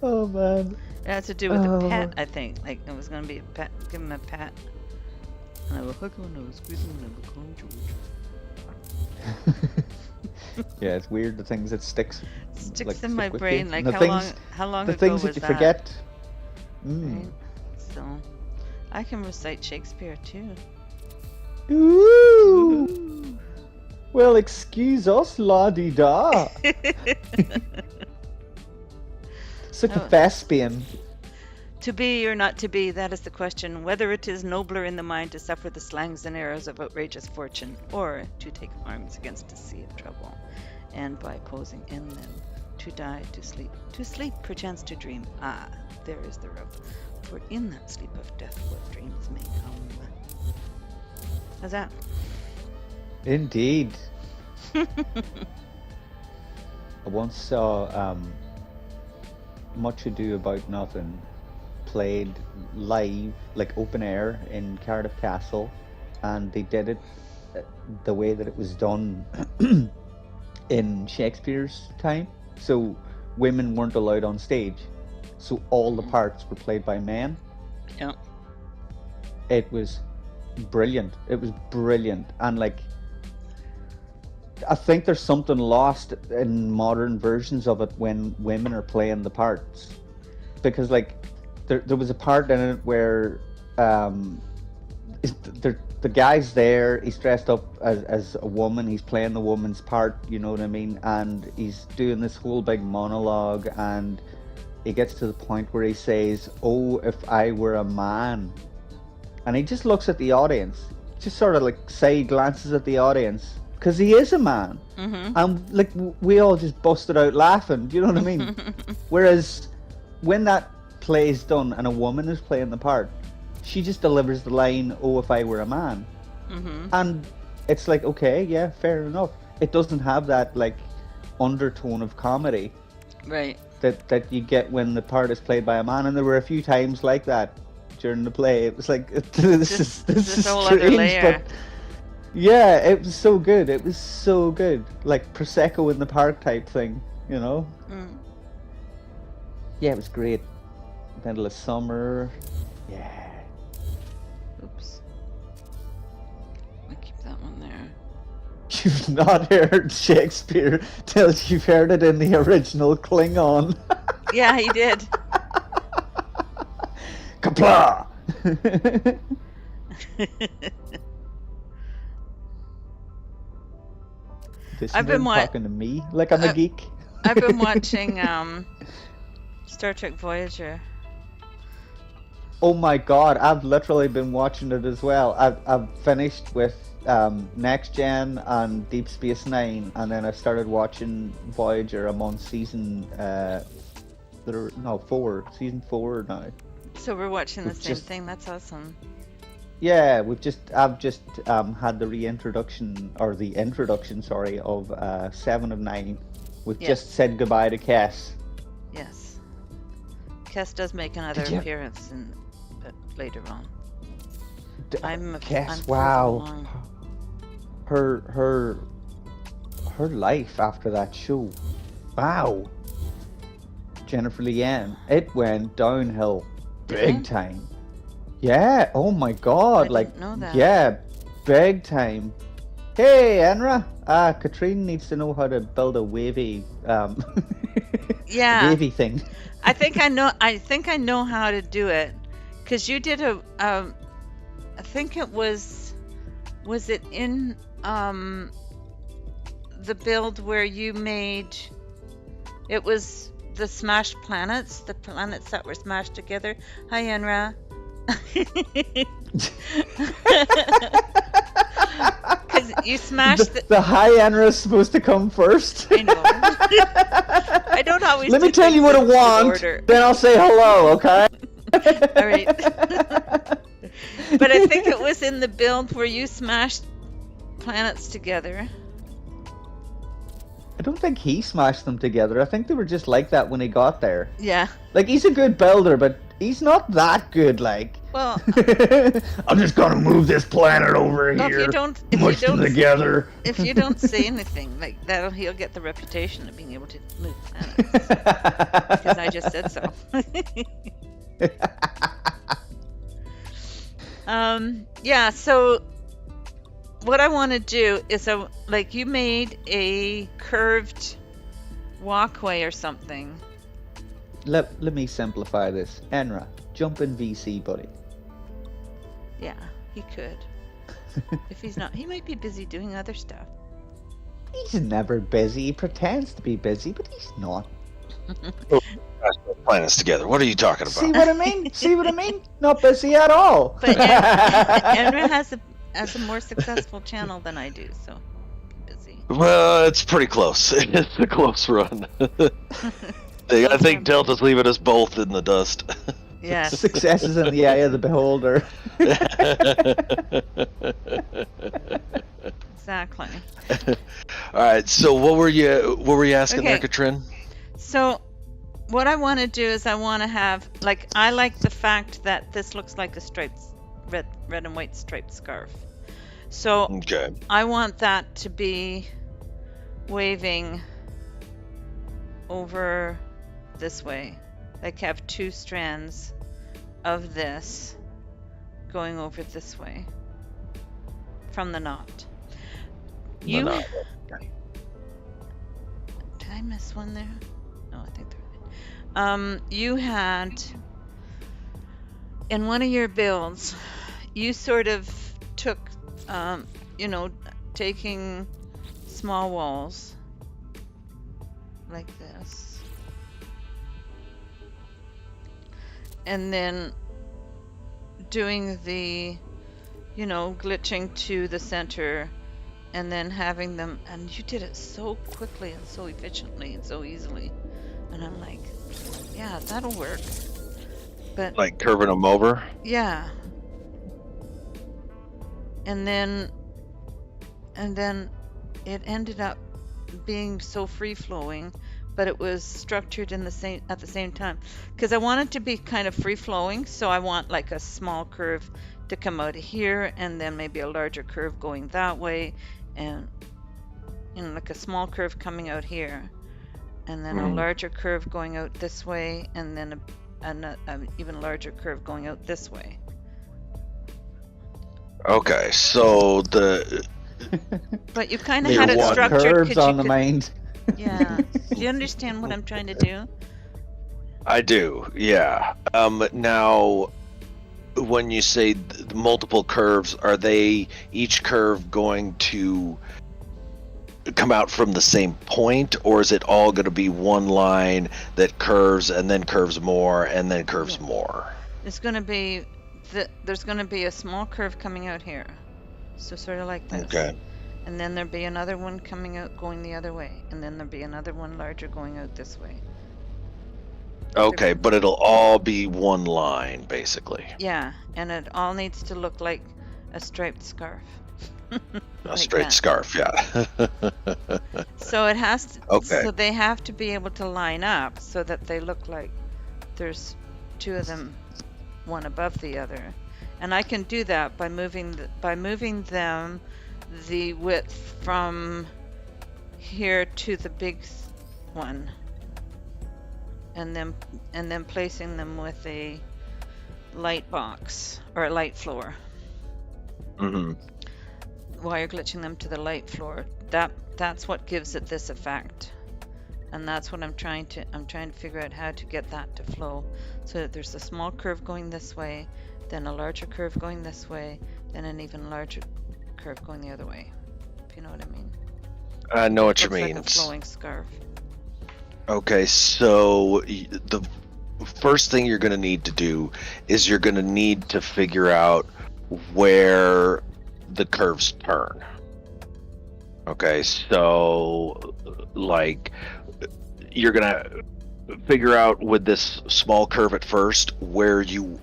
[SPEAKER 2] Oh man.
[SPEAKER 1] It has to do with a pet, I think. Like it was gonna be a pet. Give him a pet. And I will hook him and I will squeeze him and I will call him George.
[SPEAKER 2] Yeah, it's weird the things that sticks
[SPEAKER 1] in my brain.
[SPEAKER 2] You.
[SPEAKER 1] Like how long
[SPEAKER 2] the
[SPEAKER 1] ago
[SPEAKER 2] things
[SPEAKER 1] was
[SPEAKER 2] that you forget.
[SPEAKER 1] Right? So I can recite Shakespeare too.
[SPEAKER 2] Ooh. Well, excuse us, la-di-da. It's like a thespian.
[SPEAKER 1] To be or not to be, that is the question. Whether it is nobler in the mind to suffer the slangs and errors of outrageous fortune, or to take arms against a sea of trouble, and by posing in them, to die, to sleep, perchance to dream. Ah, there is the rub. For in that sleep of death, what dreams may come. How's that?
[SPEAKER 2] Indeed. I once saw Much Ado About Nothing played live, like open air in Cardiff Castle, and they did it the way that it was done in Shakespeare's time. So women weren't allowed on stage, so all the parts were played by men.
[SPEAKER 1] Yeah.
[SPEAKER 2] It was brilliant. And like, I think there's something lost in modern versions of it when women are playing the parts, because like there was a part in it where the guy's there, he's dressed up as a woman, he's playing the woman's part, you know what I mean, and he's doing this whole big monologue, and he gets to the point where he says, "Oh, if I were a man," and he just looks at the audience, just sort of like side glances at the audience, because he is a man. And like we all just busted out laughing, do you know what I mean? Whereas when that play's done and a woman is playing the part, she just delivers the line, "Oh, if I were a man." And it's like, okay, yeah, fair enough. It doesn't have that like undertone of comedy,
[SPEAKER 1] right,
[SPEAKER 2] that you get when the part is played by a man. And there were a few times like that during the play. It was like, this is strange, but yeah, it was so good. Like Prosecco in the park type thing, you know. Yeah, it was great. Middle of summer. Yeah.
[SPEAKER 1] Oops. I keep that one there.
[SPEAKER 2] You've not heard Shakespeare till you've heard it in the original Klingon.
[SPEAKER 1] Yeah, he did.
[SPEAKER 2] Kapla! This
[SPEAKER 1] I've been
[SPEAKER 2] nerd talking to me like I'm a geek.
[SPEAKER 1] I've been watching Star Trek Voyager.
[SPEAKER 2] Oh my god, I've literally been watching it as well. I've finished with Next Gen and Deep Space Nine, and then I started watching Voyager. I'm on season 4, season 4 now.
[SPEAKER 1] So we're watching the same thing. That's awesome.
[SPEAKER 2] Yeah, I've just had the reintroduction, or the introduction, sorry, of 7 of 9. We've just said goodbye to Kes.
[SPEAKER 1] Yes. Kes does make another appearance later on.
[SPEAKER 2] Kes, wow. Her life after that show. Wow. Jennifer Leanne, it went downhill big time. Yeah, oh my god,
[SPEAKER 1] I didn't know that.
[SPEAKER 2] Yeah, big time. Hey, Enra, Catrien needs to know how to build a wavy wavy thing.
[SPEAKER 1] I think I know how to do it, because you did I think it was it in the build where you made, it was the smashed planets, the planets that were smashed together. Hi, Enra. Because you smashed
[SPEAKER 2] the high Enra is supposed to come first.
[SPEAKER 1] I know. I don't always.
[SPEAKER 2] Let me tell you what I want, then I'll say hello, okay?
[SPEAKER 1] All right. But I think it was in the build where you smashed planets together.
[SPEAKER 2] I don't think he smashed them together. I think they were just like that when he got there.
[SPEAKER 1] Yeah.
[SPEAKER 2] Like, he's a good builder, but he's not that good, like.
[SPEAKER 1] Well,
[SPEAKER 2] I'm just gonna move this planet over here.
[SPEAKER 1] If you don't
[SPEAKER 2] together.
[SPEAKER 1] If you don't say anything like that, he'll get the reputation of being able to move planets. Because I just said so. Yeah. So what I want to do is, like, you made a curved walkway or something.
[SPEAKER 2] Let me simplify this. Enra, jump in VC, buddy.
[SPEAKER 1] Yeah, he could. If he's not, he might be busy doing other stuff.
[SPEAKER 2] He's never busy. He pretends to be busy, but he's not.
[SPEAKER 3] Planets together. What are you talking about?
[SPEAKER 2] See what I mean? See what I mean? Not busy at all.
[SPEAKER 1] But Enra has a more successful channel than I do, so busy.
[SPEAKER 3] Well, it's pretty close. It's a close run. I think Delta's leaving us both in the dust.
[SPEAKER 1] Yeah.
[SPEAKER 2] Success is in the eye of the beholder.
[SPEAKER 1] Exactly.
[SPEAKER 3] All right. So what were you asking there, Catrien?
[SPEAKER 1] So what I want to do is I want to have, like, I like the fact that this looks like a striped red and white striped scarf. So I want that to be waving over this way. Like, have 2 strands of this going over this way from the knot. Did I miss one there? No, I think they're right. You had, in one of your builds, you sort of took, taking small walls like this, and then doing the, glitching to the center, and then having them, and you did it so quickly and so efficiently and so easily, and I'm like, yeah, that'll work. But
[SPEAKER 3] like curving them over?
[SPEAKER 1] Yeah. And then it ended up being so free-flowing, but it was structured at the same time, because I want it to be kind of free-flowing. So I want like a small curve to come out of here, and then maybe a larger curve going that way, and like a small curve coming out here, and then a larger curve going out this way, and then an even larger curve going out this way.
[SPEAKER 3] Okay, so
[SPEAKER 1] But you kind of
[SPEAKER 3] You're
[SPEAKER 1] had it
[SPEAKER 3] wanting
[SPEAKER 1] structured
[SPEAKER 2] Curves
[SPEAKER 1] because you
[SPEAKER 2] on the
[SPEAKER 1] could.
[SPEAKER 2] mind.
[SPEAKER 1] Yeah. Do you understand what I'm trying to do?
[SPEAKER 3] I do, yeah. Now, when you say multiple curves, are they each curve going to come out from the same point, or is it all going to be one line that curves and then curves more and then curves
[SPEAKER 1] Yeah.
[SPEAKER 3] more?
[SPEAKER 1] It's going to be there's going to be a small curve coming out here, so sort of like this.
[SPEAKER 3] Okay.
[SPEAKER 1] And then there'll be another one coming out going the other way, and then there'll be another one larger going out this way.
[SPEAKER 3] Okay, but it'll all be one line, basically.
[SPEAKER 1] Yeah, and it all needs to look like a striped scarf.
[SPEAKER 3] A straight scarf, yeah.
[SPEAKER 1] So it has to.
[SPEAKER 3] Okay.
[SPEAKER 1] So they have to be able to line up so that they look like there's two of them, one above the other, and I can do that by moving them the width from here to the big one, and then placing them with a light box or a light floor.
[SPEAKER 3] Mm-hmm.
[SPEAKER 1] Wire glitching them to the light floor. That's what gives it this effect, and that's what I'm trying to figure out how to get that to flow, so that there's a small curve going this way, then a larger curve going this way, then an even larger curve going the other way. If you know what I mean.
[SPEAKER 3] I know what you
[SPEAKER 1] Looks
[SPEAKER 3] mean.
[SPEAKER 1] like a flowing scarf.
[SPEAKER 3] Okay, so the first thing you're going to need to do is you're going to need to figure out where the curves turn. Okay, so like you're going to figure out with this small curve at first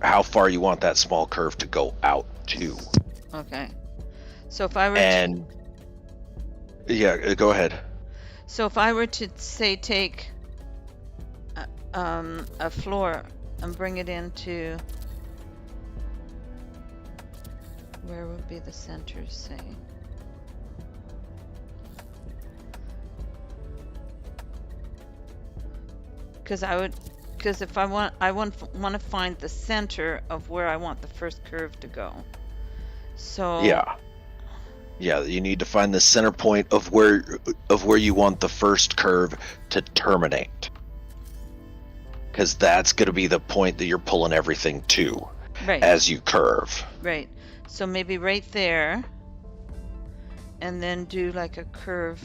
[SPEAKER 3] how far you want that small curve to go out to.
[SPEAKER 1] Okay. So if I were
[SPEAKER 3] yeah, go ahead.
[SPEAKER 1] So if I were to say take a floor and bring it into, where would be the centers, say? Because if I want to find the center of where I want the first curve to go. So
[SPEAKER 3] Yeah, you need to find the center point of where you want the first curve to terminate, because that's going to be the point that you're pulling everything to
[SPEAKER 1] right.
[SPEAKER 3] as you curve.
[SPEAKER 1] Right. So maybe right there, and then do like a curve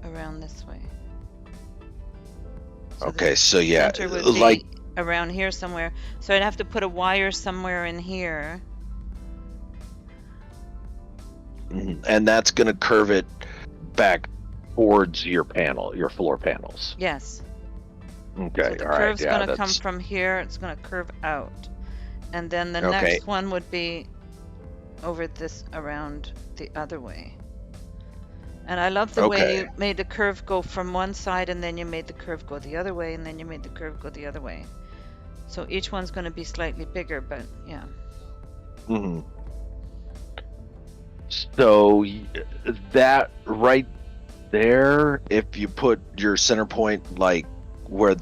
[SPEAKER 1] around this way. So
[SPEAKER 3] Okay, so yeah,
[SPEAKER 1] center would
[SPEAKER 3] like
[SPEAKER 1] be around here somewhere. So I'd have to put a wire somewhere in here.
[SPEAKER 3] and that's going to curve it back towards your floor panels.
[SPEAKER 1] Yes.
[SPEAKER 3] Okay,
[SPEAKER 1] So the
[SPEAKER 3] all right,
[SPEAKER 1] curve's
[SPEAKER 3] yeah,
[SPEAKER 1] going to come
[SPEAKER 3] that's
[SPEAKER 1] from here. It's going to curve out, and then the
[SPEAKER 3] Okay.
[SPEAKER 1] next one would be over this around the other way. And I love the way
[SPEAKER 3] Okay.
[SPEAKER 1] you made the curve go from one side, and then you made the curve go the other way, and then you made the curve go the other way. So each one's going to be slightly bigger, but yeah.
[SPEAKER 3] hmm So that right there, if you put your center point, like where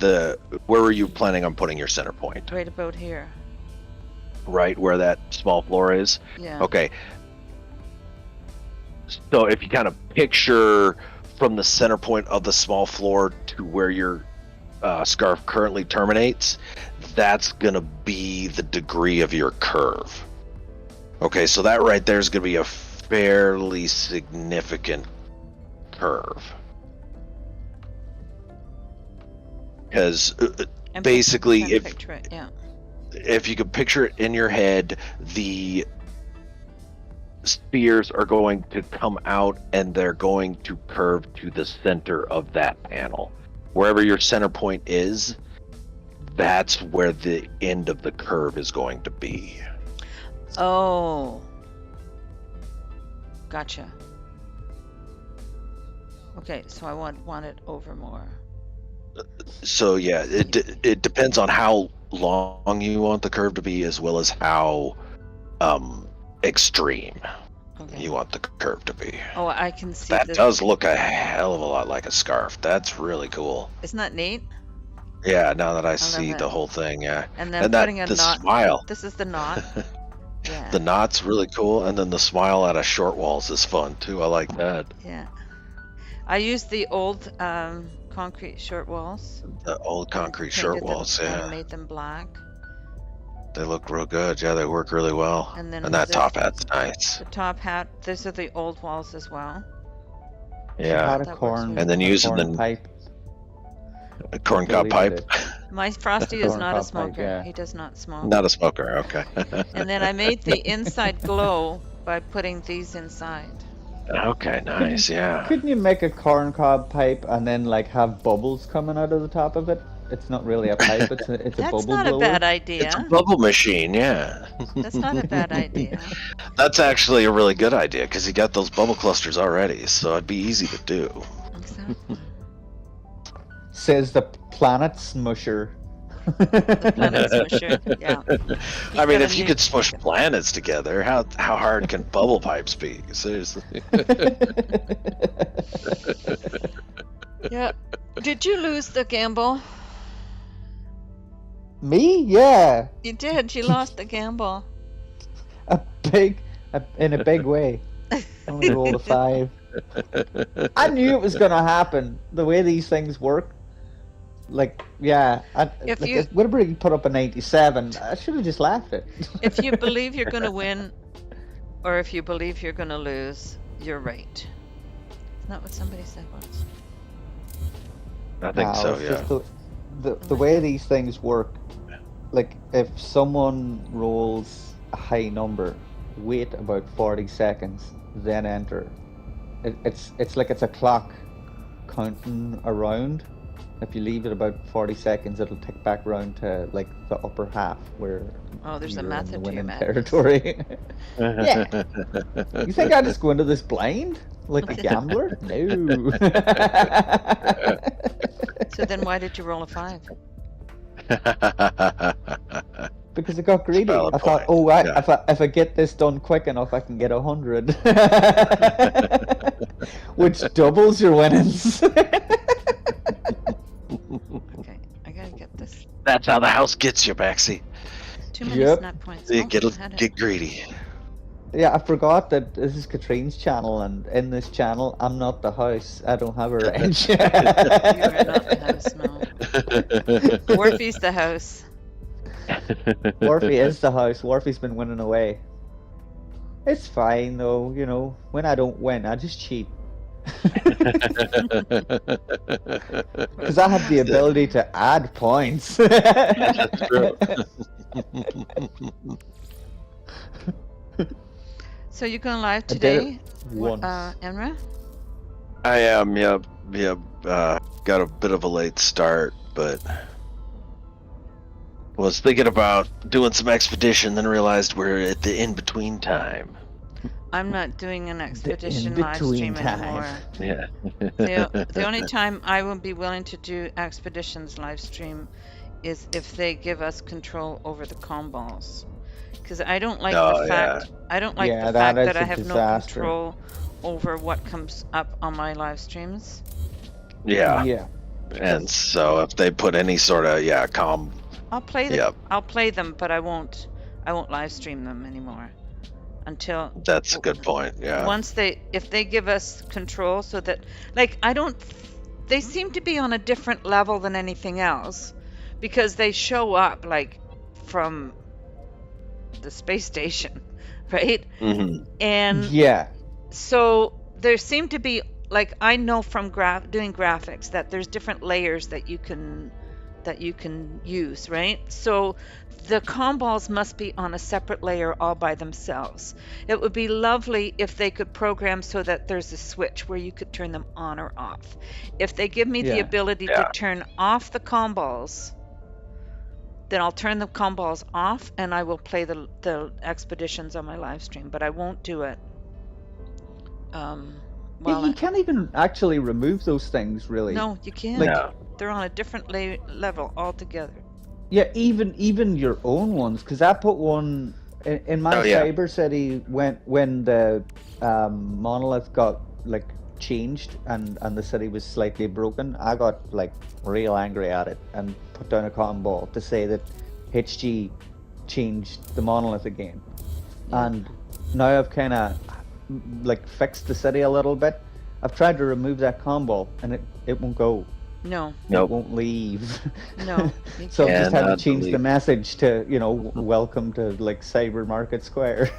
[SPEAKER 3] were you planning on putting your center point?
[SPEAKER 1] Right about here.
[SPEAKER 3] Right where that small floor is?
[SPEAKER 1] Yeah.
[SPEAKER 3] Okay. So if you kind of picture from the center point of the small floor to where your scarf currently terminates, that's going to be the degree of your curve. Okay, so that right there is going to be a fairly significant curve. Because basically,
[SPEAKER 1] trying to picture it, yeah.
[SPEAKER 3] if you could picture it in your head, the spheres are going to come out and they're going to curve to the center of that panel. Wherever your center point is, that's where the end of the curve is going to be.
[SPEAKER 1] Oh. Gotcha. Okay, so I want it over more.
[SPEAKER 3] So yeah, it depends on how long you want the curve to be, as well as how extreme.
[SPEAKER 1] Okay.
[SPEAKER 3] you want the curve to be.
[SPEAKER 1] Oh, I can see
[SPEAKER 3] That
[SPEAKER 1] this.
[SPEAKER 3] does look a hell of a lot like a scarf. That's really cool.
[SPEAKER 1] Isn't that neat?
[SPEAKER 3] Yeah, now that I
[SPEAKER 1] love
[SPEAKER 3] see the
[SPEAKER 1] it.
[SPEAKER 3] whole thing, yeah.
[SPEAKER 1] And then
[SPEAKER 3] And
[SPEAKER 1] putting a
[SPEAKER 3] the
[SPEAKER 1] knot.
[SPEAKER 3] smile.
[SPEAKER 1] This is the knot. Yeah.
[SPEAKER 3] The knot's really cool, and then the smile out of short walls is fun too. I like that.
[SPEAKER 1] Yeah. I used the old concrete short walls.
[SPEAKER 3] The old
[SPEAKER 1] and
[SPEAKER 3] concrete short
[SPEAKER 1] painted them
[SPEAKER 3] walls,
[SPEAKER 1] And
[SPEAKER 3] yeah.
[SPEAKER 1] made them black.
[SPEAKER 3] They look real good. Yeah, they work really well.
[SPEAKER 1] And then
[SPEAKER 3] that
[SPEAKER 1] this-
[SPEAKER 3] top hat's nice.
[SPEAKER 1] The top hat. These are the old walls as well.
[SPEAKER 3] Yeah.
[SPEAKER 2] Had a
[SPEAKER 1] That works
[SPEAKER 2] corn,
[SPEAKER 1] really
[SPEAKER 3] And then
[SPEAKER 2] a
[SPEAKER 3] using
[SPEAKER 2] corn
[SPEAKER 3] the
[SPEAKER 2] pipe.
[SPEAKER 3] A corncob
[SPEAKER 2] Deleted
[SPEAKER 3] pipe.
[SPEAKER 2] it.
[SPEAKER 1] My Frosty is
[SPEAKER 2] Corn
[SPEAKER 1] not a
[SPEAKER 2] cob pipe,
[SPEAKER 1] smoker.
[SPEAKER 2] yeah.
[SPEAKER 1] He does not smoke.
[SPEAKER 3] Not a smoker, okay.
[SPEAKER 1] And then I made the inside glow by putting these inside.
[SPEAKER 3] Okay, nice, yeah.
[SPEAKER 2] Couldn't you make a corncob pipe and then like have bubbles coming out of the top of it? It's not really a pipe. It's a
[SPEAKER 1] That's
[SPEAKER 2] bubble
[SPEAKER 1] not
[SPEAKER 2] blower.
[SPEAKER 1] a bad idea.
[SPEAKER 3] It's a bubble machine, yeah.
[SPEAKER 1] That's not a bad idea.
[SPEAKER 3] That's actually a really good idea because you got those bubble clusters already, so it'd be easy to do.
[SPEAKER 1] Exactly.
[SPEAKER 2] Says the planet smusher.
[SPEAKER 1] The planet smusher. Yeah.
[SPEAKER 3] I mean,
[SPEAKER 1] got a
[SPEAKER 3] if you
[SPEAKER 1] new-
[SPEAKER 3] could smush planets together, how hard can bubble pipes be? Seriously.
[SPEAKER 1] Yeah. Did you lose the gamble?
[SPEAKER 2] Me? Yeah.
[SPEAKER 1] You did. You lost the gamble.
[SPEAKER 2] In a big way. Only rolled a 5. I knew it was gonna happen. The way these things work. Like, yeah.
[SPEAKER 1] If
[SPEAKER 2] like,
[SPEAKER 1] you-
[SPEAKER 2] whenever you put up a 97, I should have just laughed it.
[SPEAKER 1] If you believe you're going to win, or if you believe you're going to lose, you're right. Isn't that what somebody said once?
[SPEAKER 3] I think
[SPEAKER 2] No,
[SPEAKER 3] so,
[SPEAKER 2] it's
[SPEAKER 3] yeah.
[SPEAKER 2] just the way these things work. Like, if someone rolls a high number, wait about 40 seconds, then enter. It's like it's a clock counting around. If you leave it about 40 seconds, it'll tick back round to like the upper half where
[SPEAKER 1] Oh, there's a
[SPEAKER 2] you're in
[SPEAKER 1] method
[SPEAKER 2] the
[SPEAKER 1] to your
[SPEAKER 2] winning
[SPEAKER 1] madness.
[SPEAKER 2] territory. Yeah. You think I just go into this blind like a gambler? No.
[SPEAKER 1] So then why did you roll a 5?
[SPEAKER 2] Because I got greedy.
[SPEAKER 3] Valid
[SPEAKER 2] I thought,
[SPEAKER 3] point, yeah.
[SPEAKER 2] if I get this done quick enough, I can get 100, which doubles your winnings.
[SPEAKER 1] Okay, I gotta get this.
[SPEAKER 3] That's how the house gets you, Maxie.
[SPEAKER 1] Too many
[SPEAKER 2] Yep.
[SPEAKER 1] snap points.
[SPEAKER 3] You
[SPEAKER 1] Oh,
[SPEAKER 3] get
[SPEAKER 1] I had it.
[SPEAKER 3] get greedy.
[SPEAKER 2] Yeah, I forgot that this is Catrien's channel, and in this channel, I'm not the house. I don't have a wrench.
[SPEAKER 1] You are not the house, no. Warfy's the house.
[SPEAKER 2] Warfy is the house. Warfy's been winning away. It's fine though, you know. When I don't win, I just cheat. Because I have the ability to add points.
[SPEAKER 3] That's true.
[SPEAKER 1] So you're going live
[SPEAKER 2] I did
[SPEAKER 1] today,
[SPEAKER 2] Once.
[SPEAKER 1] Enra?
[SPEAKER 3] I am, yep. Got a bit of a late start, but was thinking about doing some expedition, then realized we're at the in-between time.
[SPEAKER 1] I'm not doing an expedition live
[SPEAKER 2] in-between
[SPEAKER 1] stream
[SPEAKER 2] time.
[SPEAKER 1] anymore.
[SPEAKER 3] Yeah.
[SPEAKER 1] The only time I will be willing to do expeditions live stream is if they give us control over the comm balls. Because I don't like
[SPEAKER 3] Oh,
[SPEAKER 1] the fact I don't like
[SPEAKER 2] Yeah,
[SPEAKER 1] the
[SPEAKER 2] that
[SPEAKER 1] fact
[SPEAKER 2] is
[SPEAKER 1] that I
[SPEAKER 2] a
[SPEAKER 1] have
[SPEAKER 2] disaster.
[SPEAKER 1] no control over what comes up on my live streams.
[SPEAKER 3] Yeah.
[SPEAKER 2] Yeah.
[SPEAKER 3] And so if they put any sort of calm,
[SPEAKER 1] I'll play them.
[SPEAKER 3] Yep.
[SPEAKER 1] I'll play them, but I won't live stream them anymore until
[SPEAKER 3] that's a good point. Yeah.
[SPEAKER 1] once if they give us control so that like they seem to be on a different level than anything else because they show up like from the space station, right?
[SPEAKER 3] hmm
[SPEAKER 1] And
[SPEAKER 2] Yeah.
[SPEAKER 1] so there seem to be like I know from doing graphics that there's different layers that you can use, right? So the comm balls must be on a separate layer all by themselves. It would be lovely if they could program so that there's a switch where you could turn them on or off. If they give me the
[SPEAKER 2] Yeah.
[SPEAKER 1] ability
[SPEAKER 3] Yeah.
[SPEAKER 1] to turn off the comm balls, then I'll turn the comm balls off and I will play the expeditions on my live stream, but I won't do it. Well,
[SPEAKER 2] You can't even actually remove those things, really.
[SPEAKER 1] no, you can't.
[SPEAKER 2] Like-
[SPEAKER 3] No.
[SPEAKER 1] They're on a different level altogether.
[SPEAKER 2] Yeah, even your own ones, because I put one In my
[SPEAKER 3] Oh, yeah.
[SPEAKER 2] cyber city, when the monolith got like changed and the city was slightly broken, I got like real angry at it and put down a comm ball to say that HG changed the monolith again.
[SPEAKER 1] Yeah.
[SPEAKER 2] And now I've kind of like fixed the city a little bit. I've tried to remove that comm ball and it won't go.
[SPEAKER 1] No.
[SPEAKER 2] It
[SPEAKER 3] Nope.
[SPEAKER 2] won't leave.
[SPEAKER 1] No.
[SPEAKER 2] So I've just had to
[SPEAKER 3] Cannot
[SPEAKER 2] change the
[SPEAKER 3] believe.
[SPEAKER 2] message to, welcome to like Cyber Market Square.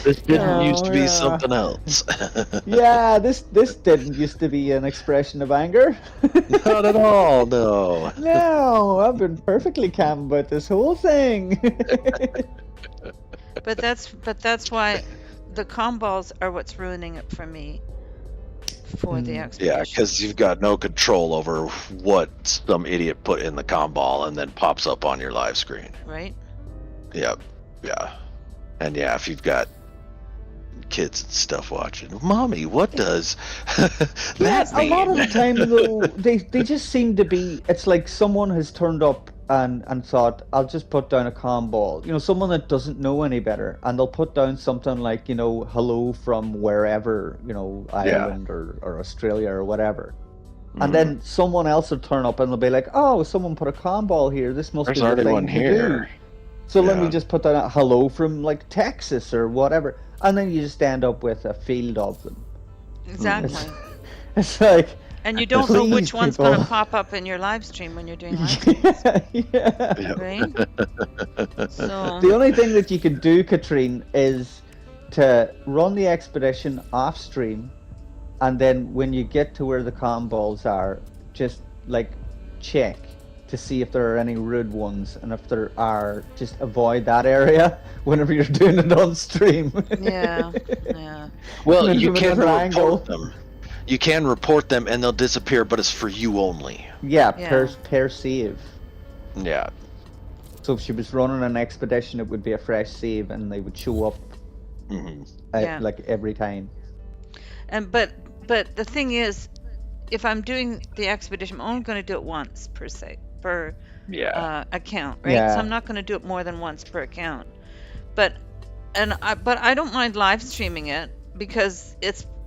[SPEAKER 3] This didn't used
[SPEAKER 2] Oh
[SPEAKER 3] to be
[SPEAKER 2] yeah.
[SPEAKER 3] something else.
[SPEAKER 2] Yeah, this didn't used to be an expression of anger.
[SPEAKER 3] Not at all, no.
[SPEAKER 2] No, I've been perfectly calm about this whole thing.
[SPEAKER 1] But that's why the comm balls are what's ruining it for me for the
[SPEAKER 2] Mm.
[SPEAKER 3] Yeah,
[SPEAKER 1] expedition.
[SPEAKER 3] because you've got no control over what some idiot put in the comm ball and then pops up on your live screen.
[SPEAKER 1] Right?
[SPEAKER 3] Yep. Yeah. And yeah, if you've got kids and stuff watching, Mommy, what does
[SPEAKER 2] Yeah,
[SPEAKER 3] that
[SPEAKER 2] a lot of
[SPEAKER 3] mean?
[SPEAKER 2] the time though, they just seem to be. It's like someone has turned up and thought, I'll just put down a comm ball. Someone that doesn't know any better, and they'll put down something like, hello from wherever, Ireland or Australia or whatever. And
[SPEAKER 3] Mhm.
[SPEAKER 2] then someone else will turn up and they'll be like, oh, someone put a comm ball here. This must
[SPEAKER 3] There's
[SPEAKER 2] be the
[SPEAKER 3] already one
[SPEAKER 2] thing to do.
[SPEAKER 3] here.
[SPEAKER 2] So let me
[SPEAKER 3] Yeah.
[SPEAKER 2] just put down a hello from like Texas or whatever. And then you just end up with a field of them.
[SPEAKER 1] Exactly.
[SPEAKER 2] It's like,
[SPEAKER 1] And you don't know
[SPEAKER 2] please,
[SPEAKER 1] which one's going to
[SPEAKER 2] people.
[SPEAKER 1] pop up in your live stream when you're doing live streams,
[SPEAKER 2] Yeah.
[SPEAKER 3] Yep.
[SPEAKER 1] right? So
[SPEAKER 2] The only thing that you can do, Catrien, is to run the expedition off stream, and then when you get to where the comm balls are, just like check to see if there are any rude ones, and if there are, just avoid that area whenever you're doing it on stream.
[SPEAKER 1] yeah, yeah.
[SPEAKER 3] Well,
[SPEAKER 2] And
[SPEAKER 3] you
[SPEAKER 2] from a
[SPEAKER 3] can
[SPEAKER 2] different angle.
[SPEAKER 3] report them. You can report them and they'll disappear, but it's for you only.
[SPEAKER 2] Yeah,
[SPEAKER 1] Yeah.
[SPEAKER 2] per save.
[SPEAKER 3] Yeah.
[SPEAKER 2] So if she was running an expedition, it would be a fresh save, and they would show up
[SPEAKER 3] Hmm.
[SPEAKER 1] Yeah.
[SPEAKER 2] like every time.
[SPEAKER 1] And but the thing is, if I'm doing the expedition, I'm only going to do it once per
[SPEAKER 3] Yeah.
[SPEAKER 1] account, right?
[SPEAKER 2] Yeah.
[SPEAKER 1] So I'm not going to do it more than once per account. But I don't mind live streaming it because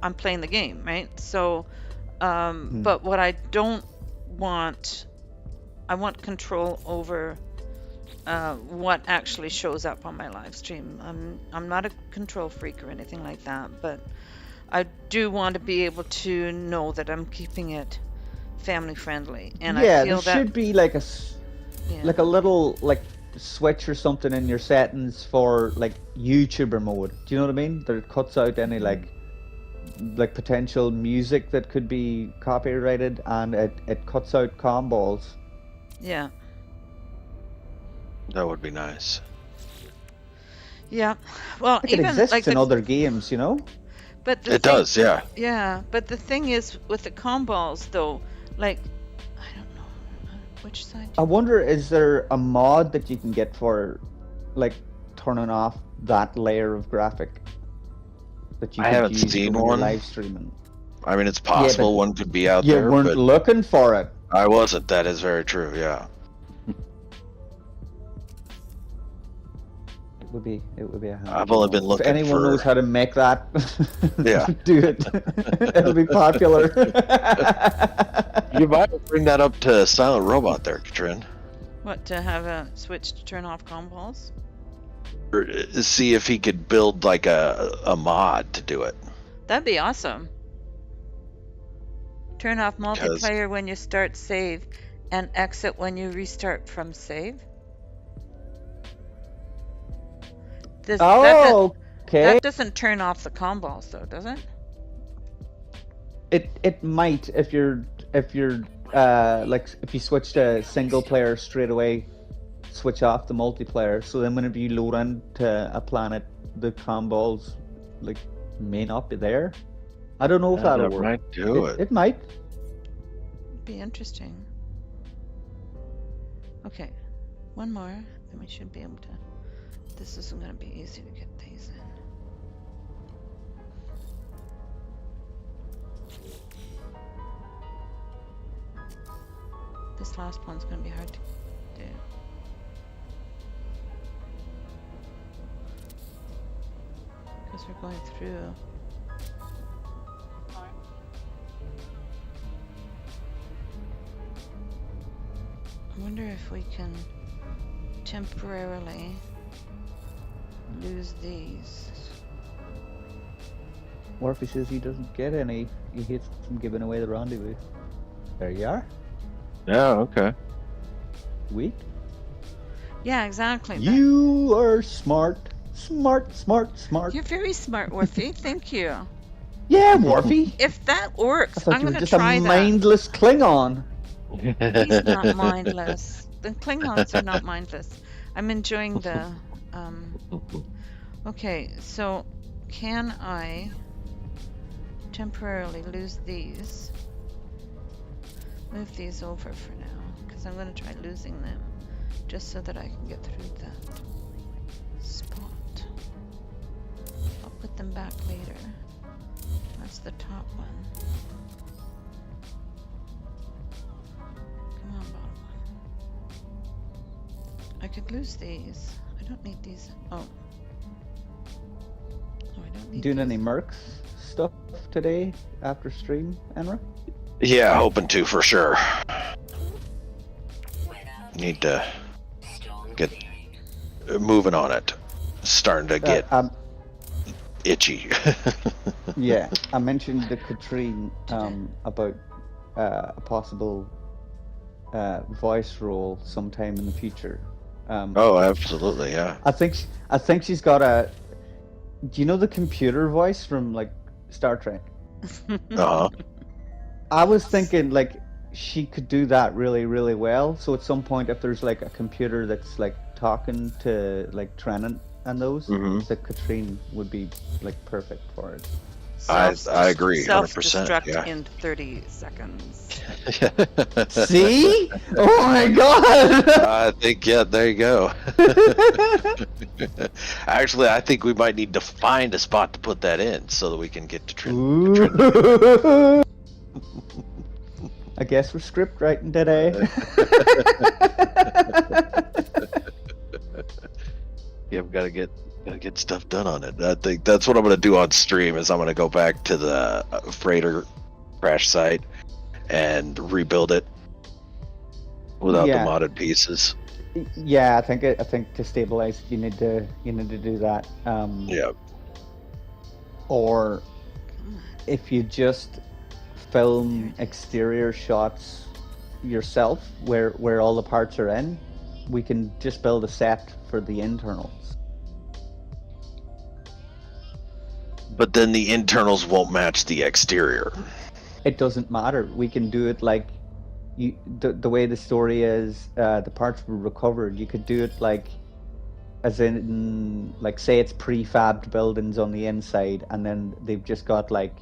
[SPEAKER 1] I'm playing the game, right? So but what I don't want, I want control over what actually shows up on my live stream. I'm not a control freak or anything like that, but I do want to be able to know that I'm keeping it family friendly, and
[SPEAKER 2] Yeah,
[SPEAKER 1] I feel
[SPEAKER 2] there
[SPEAKER 1] that
[SPEAKER 2] should be like
[SPEAKER 1] yeah,
[SPEAKER 2] like a little like switch or something in your settings for like YouTuber mode. Do you know what I mean? That it cuts out any like potential music that could be copyrighted, and it cuts out comm balls.
[SPEAKER 1] yeah,
[SPEAKER 3] That would be nice.
[SPEAKER 1] yeah. Well,
[SPEAKER 2] Like it
[SPEAKER 1] even
[SPEAKER 2] exists
[SPEAKER 1] like
[SPEAKER 2] in other games,
[SPEAKER 1] but the
[SPEAKER 3] It
[SPEAKER 1] thing,
[SPEAKER 3] does, yeah.
[SPEAKER 1] yeah. But the thing is with the comm balls, though, like I don't know which side.
[SPEAKER 2] I wonder, is there a mod that you can get for like turning off that layer of graphic that you
[SPEAKER 3] I
[SPEAKER 2] could
[SPEAKER 3] haven't
[SPEAKER 2] use
[SPEAKER 3] seen
[SPEAKER 2] when you're
[SPEAKER 3] one.
[SPEAKER 2] live streaming?
[SPEAKER 3] I mean, it's possible one could be out
[SPEAKER 2] You
[SPEAKER 3] there,
[SPEAKER 2] weren't
[SPEAKER 3] but
[SPEAKER 2] looking for it.
[SPEAKER 3] I wasn't. That is very true, yeah.
[SPEAKER 2] It would be a handy
[SPEAKER 3] I've only
[SPEAKER 2] mod.
[SPEAKER 3] been looking
[SPEAKER 2] If anyone knows
[SPEAKER 3] for-
[SPEAKER 2] how to make that,
[SPEAKER 3] Yeah.
[SPEAKER 2] do it. It'll be popular.
[SPEAKER 3] You might bring that up to Silent Robot there, Catrien.
[SPEAKER 1] What, to have a switch to turn off comm balls?
[SPEAKER 3] Or see if he could build like a mod to do it.
[SPEAKER 1] That'd be awesome. Turn off
[SPEAKER 3] 'Cause-
[SPEAKER 1] multiplayer when you start save and exit when you restart from save.
[SPEAKER 2] Oh, okay.
[SPEAKER 1] That doesn't turn off the comm balls though, does it?
[SPEAKER 2] It might if you're like if you switch to single player straight away, switch off the multiplayer. So then whenever you load into a planet, the comm balls like may not be there. I don't know if that'll
[SPEAKER 3] that
[SPEAKER 2] work.
[SPEAKER 3] might do it.
[SPEAKER 2] It might.
[SPEAKER 1] Be interesting. Okay, one more, then we should be able to. This isn't going to be easy to get these in. This last one's going to be hard to do. As we're going through. I wonder if we can temporarily lose these.
[SPEAKER 2] Murphy says he doesn't get any. He hates from giving away the rendezvous. There you are.
[SPEAKER 3] Yeah, okay.
[SPEAKER 2] Weak.
[SPEAKER 1] Yeah, exactly.
[SPEAKER 2] You are smart. Smart, smart, smart.
[SPEAKER 1] You're very smart, Worthy. Thank you.
[SPEAKER 2] Yeah, Morphy.
[SPEAKER 1] If that
[SPEAKER 2] I
[SPEAKER 1] works,
[SPEAKER 2] thought
[SPEAKER 1] I'm
[SPEAKER 2] you were
[SPEAKER 1] going to
[SPEAKER 2] just a
[SPEAKER 1] try that.
[SPEAKER 2] mindless Klingon.
[SPEAKER 1] He's not mindless. The Klingons are not mindless. I'm enjoying the. Okay, so can I temporarily lose these? Move these over for now, because I'm going to try losing them, just so that I can get through that spot. I'll put them back later. That's the top one. Come on, bottom one. I could lose these. I don't need these. Oh. Oh, I don't need
[SPEAKER 2] Doing
[SPEAKER 1] these.
[SPEAKER 2] any mercs stuff today after stream, Enra?
[SPEAKER 3] Yeah, hoping to for sure. Need to get moving on it. Starting to get itchy.
[SPEAKER 2] Yeah, I mentioned to Catrien about a possible voice role sometime in the future.
[SPEAKER 3] Oh, absolutely, yeah.
[SPEAKER 2] I think she's got a. Do you know the computer voice from like Star Trek?
[SPEAKER 3] Uh-huh.
[SPEAKER 2] I was thinking like she could do that really, really well. So at some point, if there's like a computer that's like talking to like Trennan and those, that Catrien would be like perfect for it.
[SPEAKER 3] I agree, 100%.
[SPEAKER 1] Self-destruct
[SPEAKER 3] Yeah.
[SPEAKER 1] in 30 seconds.
[SPEAKER 2] See? Oh my god!
[SPEAKER 3] I think, yeah, there you go. Actually, I think we might need to find a spot to put that in so that we can get to Trinity.
[SPEAKER 2] Ooh. I guess we're script writing today.
[SPEAKER 3] Yeah, we gotta get stuff done on it. I think that's what I'm gonna do on stream. Is I'm gonna go back to the freighter crash site and rebuild it without the modded pieces.
[SPEAKER 2] Yeah, I think to stabilize you need to do that.
[SPEAKER 3] Yeah.
[SPEAKER 2] Or if you just film exterior shots yourself where all the parts are in, we can just build a set for the internals.
[SPEAKER 3] But then the internals won't match the exterior.
[SPEAKER 2] It doesn't matter. We can do it like the way the story is. The parts were recovered. You could do it like, as in, like, say it's prefabbed buildings on the inside, and then they've just got like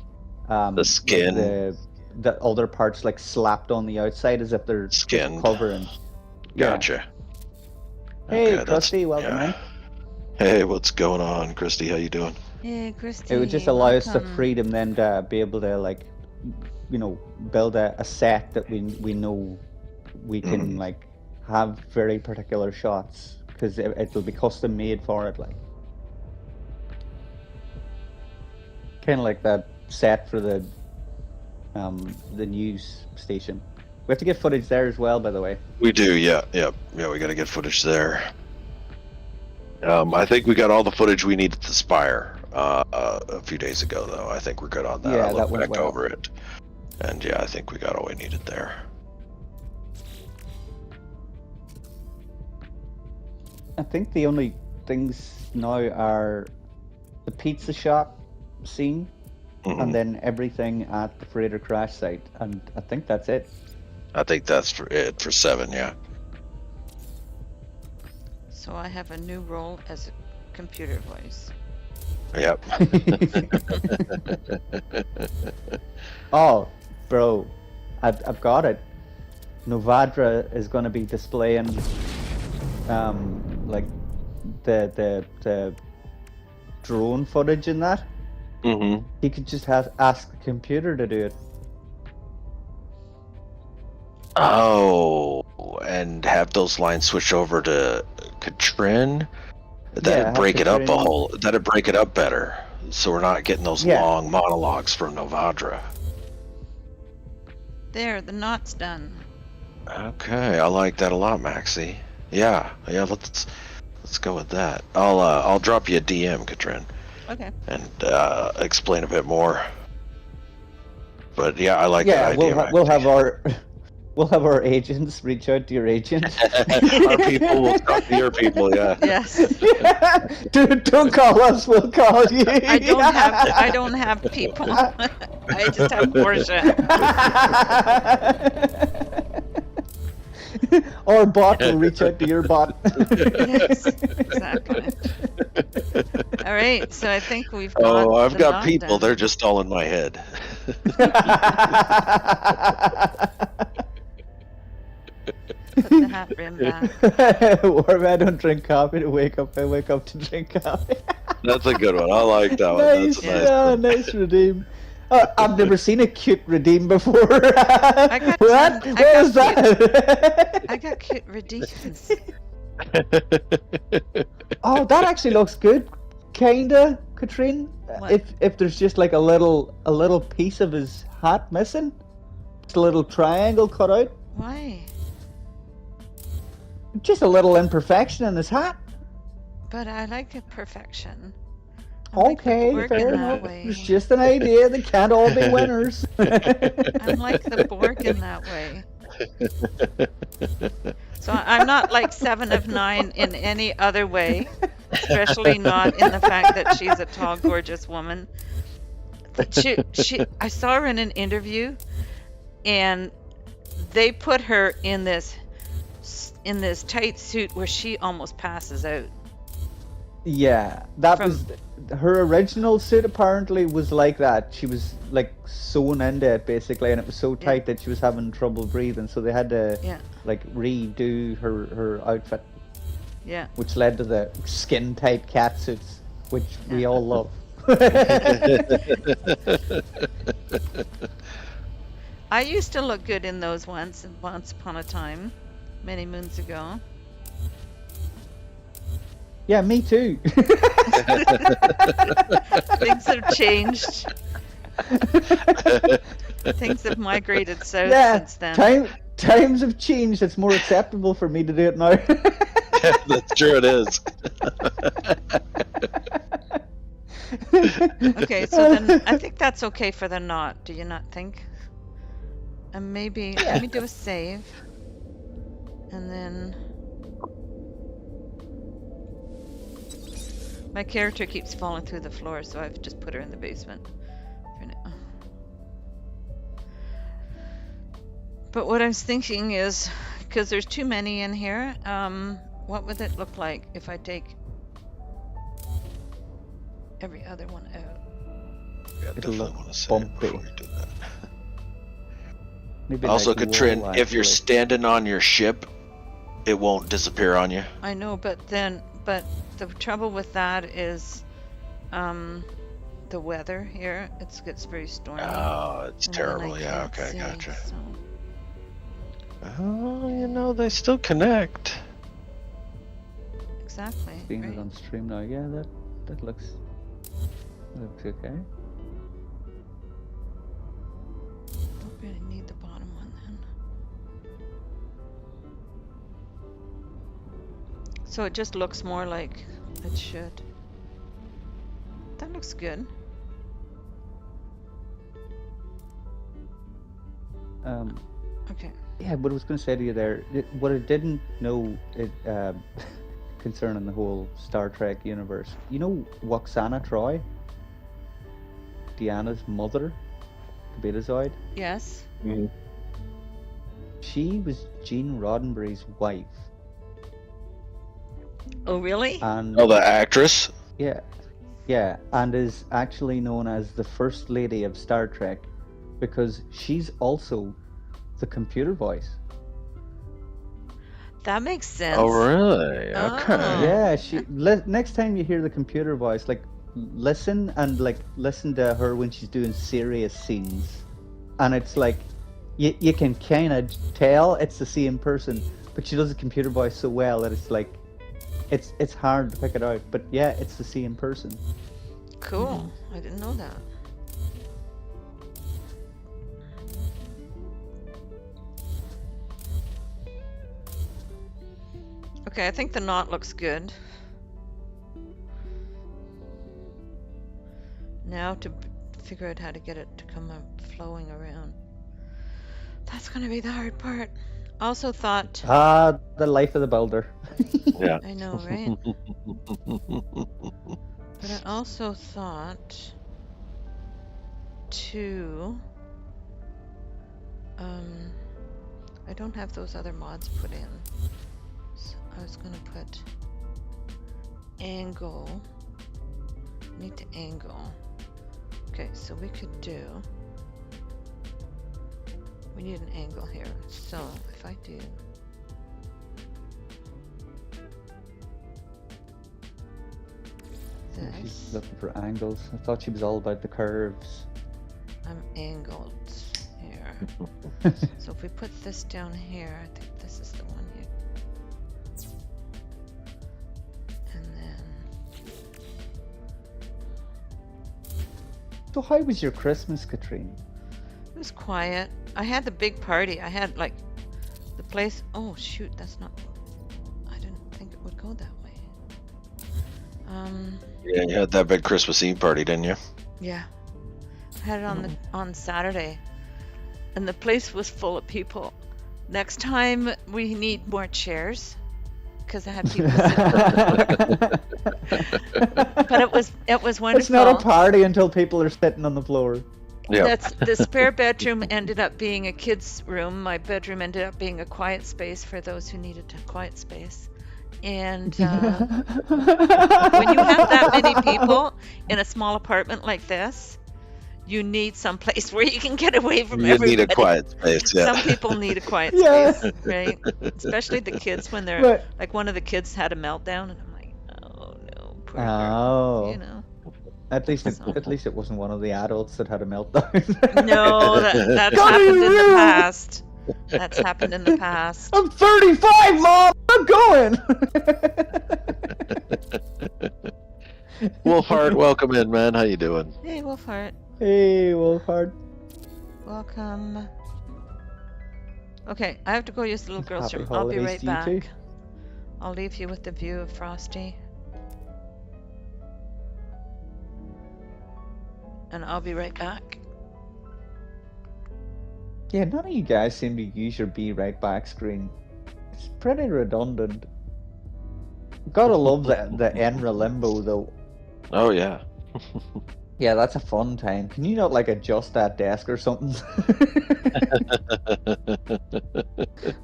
[SPEAKER 3] the skin,
[SPEAKER 2] the other parts like slapped on the outside as if they're
[SPEAKER 3] skinned.
[SPEAKER 2] covering.
[SPEAKER 3] Gotcha.
[SPEAKER 2] Hey,
[SPEAKER 3] Okay,
[SPEAKER 2] Krusty, welcome in.
[SPEAKER 3] Hey, what's going on, Christy? How you doing?
[SPEAKER 1] Hey, Christy.
[SPEAKER 2] It would just allow us the
[SPEAKER 1] welcome.
[SPEAKER 2] freedom then to be able to, like, you know, build a set that we know we can like have very particular shots, because it'll be custom made for it, like kind of like that set for the news station. We have to get footage there as well, by the way.
[SPEAKER 3] We do, yeah. We got to get footage there. I think we got all the footage we need at the Spire a few days ago, though. I think we're good on that.
[SPEAKER 2] Yeah,
[SPEAKER 3] I
[SPEAKER 2] that
[SPEAKER 3] looked
[SPEAKER 2] went
[SPEAKER 3] back
[SPEAKER 2] well.
[SPEAKER 3] over it, and yeah, I think we got all we needed there.
[SPEAKER 2] I think the only things now are the pizza shop scene, and then everything at the freighter crash site, and I think that's it.
[SPEAKER 3] I think that's it for 7, yeah.
[SPEAKER 1] So I have a new role as a computer voice.
[SPEAKER 3] Yep.
[SPEAKER 2] Oh, bro, I've got it. Novadra is going to be displaying, like the drone footage in that. He could just ask the computer to do it.
[SPEAKER 3] Oh, and have those lines switch over to Catrien? That'd break it up a whole. That'd break it up better. so we're not getting those
[SPEAKER 2] Yeah.
[SPEAKER 3] long monologues from Novadra.
[SPEAKER 1] There, the knot's done.
[SPEAKER 3] Okay, I like that a lot, Maxie. Yeah, let's go with that. I'll drop you a DM, Catrien,
[SPEAKER 1] Okay.
[SPEAKER 3] and explain a bit more. But yeah, I like
[SPEAKER 2] Yeah,
[SPEAKER 3] that idea.
[SPEAKER 2] we'll have our agents reach out to your agent.
[SPEAKER 3] Our people will talk to your people. Yeah.
[SPEAKER 1] Yes.
[SPEAKER 2] Yeah. Don't call us. We'll call you.
[SPEAKER 1] I don't have people. I just have Portia.
[SPEAKER 2] Our bot will reach out to your bot.
[SPEAKER 1] Yes, exactly. All right, so I think we've got.
[SPEAKER 3] Oh, I've
[SPEAKER 1] the
[SPEAKER 3] got
[SPEAKER 1] knot
[SPEAKER 3] people.
[SPEAKER 1] done.
[SPEAKER 3] They're just all in my head.
[SPEAKER 1] Put the hat rim back.
[SPEAKER 2] Or I don't drink coffee to wake up. I wake up to drink coffee.
[SPEAKER 3] That's a good one. I like that one.
[SPEAKER 2] Nice,
[SPEAKER 3] That's a nice one.
[SPEAKER 2] nice redeem. I've never seen a cute redeem before.
[SPEAKER 1] got
[SPEAKER 2] What?
[SPEAKER 1] some- I
[SPEAKER 2] What
[SPEAKER 1] got
[SPEAKER 2] is that?
[SPEAKER 1] I got cute redeems.
[SPEAKER 2] Oh, that actually looks good. Kinda, Catrien.
[SPEAKER 1] What?
[SPEAKER 2] If there's just like a little piece of his hat missing, just a little triangle cut out,
[SPEAKER 1] Why?
[SPEAKER 2] just a little imperfection in his hat.
[SPEAKER 1] But I like it perfection. I like the
[SPEAKER 2] Okay,
[SPEAKER 1] Borg
[SPEAKER 2] fair
[SPEAKER 1] in that
[SPEAKER 2] enough.
[SPEAKER 1] way.
[SPEAKER 2] It's just an idea. They can't all be winners.
[SPEAKER 1] I'm like the Borg in that way. So I'm not like 7 of 9 in any other way, especially not in the fact that she's a tall, gorgeous woman. I saw her in an interview, and they put her in this tight suit where she almost passes out.
[SPEAKER 2] Yeah, that
[SPEAKER 1] From-
[SPEAKER 2] was her original suit. Apparently, was like that. She was like sewn into it basically, and it was so tight that she was having trouble breathing. So they had to
[SPEAKER 1] Yeah,
[SPEAKER 2] like redo her outfit,
[SPEAKER 1] yeah.
[SPEAKER 2] which led to the skin tight cat suits, which we
[SPEAKER 1] Yeah.
[SPEAKER 2] all love.
[SPEAKER 1] I used to look good in those once upon a time, many moons ago.
[SPEAKER 2] Yeah, me too.
[SPEAKER 1] Things have changed. Things have migrated south
[SPEAKER 2] Yeah,
[SPEAKER 1] since then.
[SPEAKER 2] times have changed. It's more acceptable for me to do it now.
[SPEAKER 3] That's true. It is.
[SPEAKER 1] Okay, so then I think that's okay for the knot. Do you not think? And maybe let me do a save, and then my character keeps falling through the floor, so I've just put her in the basement for now. But what I was thinking is, because there's too many in here, what would it look like if I take every other one out?
[SPEAKER 3] Yeah,
[SPEAKER 2] It'll
[SPEAKER 3] definitely
[SPEAKER 2] look
[SPEAKER 3] want to say it
[SPEAKER 2] bumpy.
[SPEAKER 3] before you do that.
[SPEAKER 2] Maybe
[SPEAKER 3] Also,
[SPEAKER 2] like
[SPEAKER 3] Catrien,
[SPEAKER 2] wool,
[SPEAKER 3] if you're
[SPEAKER 2] actually.
[SPEAKER 3] standing on your ship, it won't disappear on you.
[SPEAKER 1] I know, but the trouble with that is, the weather here. It gets very stormy.
[SPEAKER 3] Oh, it's
[SPEAKER 1] and then I
[SPEAKER 3] terrible. Yeah,
[SPEAKER 1] can't
[SPEAKER 3] okay,
[SPEAKER 1] see,
[SPEAKER 3] gotcha.
[SPEAKER 1] so-
[SPEAKER 3] Oh, they still connect.
[SPEAKER 1] Exactly.
[SPEAKER 2] Seeing it
[SPEAKER 1] Right.
[SPEAKER 2] on stream now. Yeah, that looks okay.
[SPEAKER 1] Don't really need the bottom one then. So it just looks more like it should. That looks good. Okay.
[SPEAKER 2] Yeah, what I was going to say to you there, what I didn't know concerning the whole Star Trek universe, you know Waxana Troy, Deanna's mother, the Betazoid,
[SPEAKER 1] Yes.
[SPEAKER 2] she was Gene Roddenberry's wife,
[SPEAKER 1] Oh, really?
[SPEAKER 2] and
[SPEAKER 3] Oh, the actress?
[SPEAKER 2] yeah, and is actually known as the First Lady of Star Trek because she's also the computer voice.
[SPEAKER 1] That makes sense.
[SPEAKER 3] Oh, really?
[SPEAKER 1] Oh.
[SPEAKER 3] Okay.
[SPEAKER 2] Yeah, next time you hear the computer voice, like listen to her when she's doing serious scenes, and it's like you can kind of tell it's the same person, but she does the computer voice so well that it's like it's hard to pick it out. But yeah, it's the same person.
[SPEAKER 1] cool. I didn't know that. Okay, I think the knot looks good. Now to figure out how to get it to come up flowing around. That's gonna be the hard part. Also thought,
[SPEAKER 2] Ah, the life of the builder.
[SPEAKER 3] Yeah.
[SPEAKER 1] I know, right? But I also thought to, I don't have those other mods put in. So I was gonna put angle, need to angle. Okay, so we could do, we need an angle here. So if I do,
[SPEAKER 2] She's
[SPEAKER 1] this,
[SPEAKER 2] looking for angles. I thought she was all about the curves.
[SPEAKER 1] I'm angled here. So if we put this down here, I think this is the one here. And then,
[SPEAKER 2] So how was your Christmas, Catrien?
[SPEAKER 1] it was quiet. I had the big party. I had like the place. Oh shoot, that's not. I didn't think it would go that way.
[SPEAKER 3] Yeah, you had that big Christmas Eve party, didn't you?
[SPEAKER 1] Yeah, I had it on Saturday, and the place was full of people. Next time we need more chairs, because I had people sitting. But it was wonderful.
[SPEAKER 2] It's not a party until people are sitting on the floor.
[SPEAKER 3] Yeah.
[SPEAKER 1] That's the spare bedroom ended up being a kid's room. My bedroom ended up being a quiet space for those who needed a quiet space. And when you have that many people in a small apartment like this, you need some place where you can get away from
[SPEAKER 3] You
[SPEAKER 1] everybody.
[SPEAKER 3] need a quiet space, yeah.
[SPEAKER 1] Some people need a quiet
[SPEAKER 2] Yeah.
[SPEAKER 1] space, right? Especially the kids when they're
[SPEAKER 2] But-
[SPEAKER 1] like, one of the kids had a meltdown, and I'm like, oh no, poor girl,
[SPEAKER 2] Oh.
[SPEAKER 1] you know.
[SPEAKER 2] At least
[SPEAKER 1] So-
[SPEAKER 2] it wasn't one of the adults that had a meltdown.
[SPEAKER 1] No, that's
[SPEAKER 2] Go to
[SPEAKER 1] happened in
[SPEAKER 2] your
[SPEAKER 1] the
[SPEAKER 2] room!
[SPEAKER 1] past. That's happened in the past.
[SPEAKER 2] I'm 35, Mom! I'm going!
[SPEAKER 3] Wolfhard, welcome in, man. How you doing?
[SPEAKER 1] Hey, Wolfheart,
[SPEAKER 2] Hey, Wolfhard.
[SPEAKER 1] welcome. Okay, I have to go use the little girl's
[SPEAKER 2] Happy
[SPEAKER 1] room. I'll be
[SPEAKER 2] holidays
[SPEAKER 1] right
[SPEAKER 2] to you
[SPEAKER 1] back.
[SPEAKER 2] too.
[SPEAKER 1] I'll leave you with the view of Frosty. And I'll be right back.
[SPEAKER 2] Yeah, none of you guys seem to use your Be Right Back screen. It's pretty redundant. Gotta love the Enra limbo though.
[SPEAKER 3] Oh, yeah.
[SPEAKER 2] Yeah, that's a fun time. Can you not like adjust that desk or something?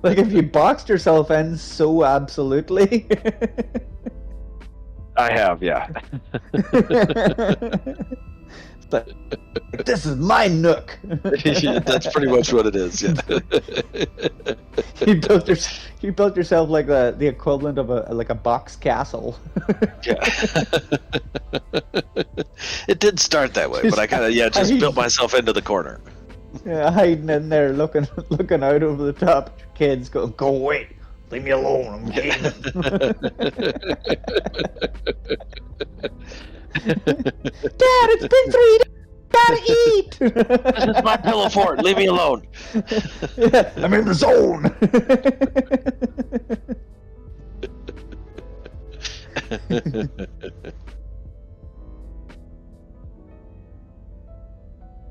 [SPEAKER 2] Like if you boxed yourself in so absolutely.
[SPEAKER 3] I have, yeah.
[SPEAKER 2] But this is my nook.
[SPEAKER 3] That's pretty much what it is, yeah.
[SPEAKER 2] You built yourself like the equivalent of a box castle.
[SPEAKER 3] Yeah. It did start that way, but I kind of just built myself into the corner.
[SPEAKER 2] Yeah, hiding in there, looking out over the top at your kids, going, "Go away, leave me alone, I'm gaming." Dad, it's been 3 days. Gotta eat.
[SPEAKER 3] This is my pillow fort. Leave me alone.
[SPEAKER 2] Yeah, I'm in the zone.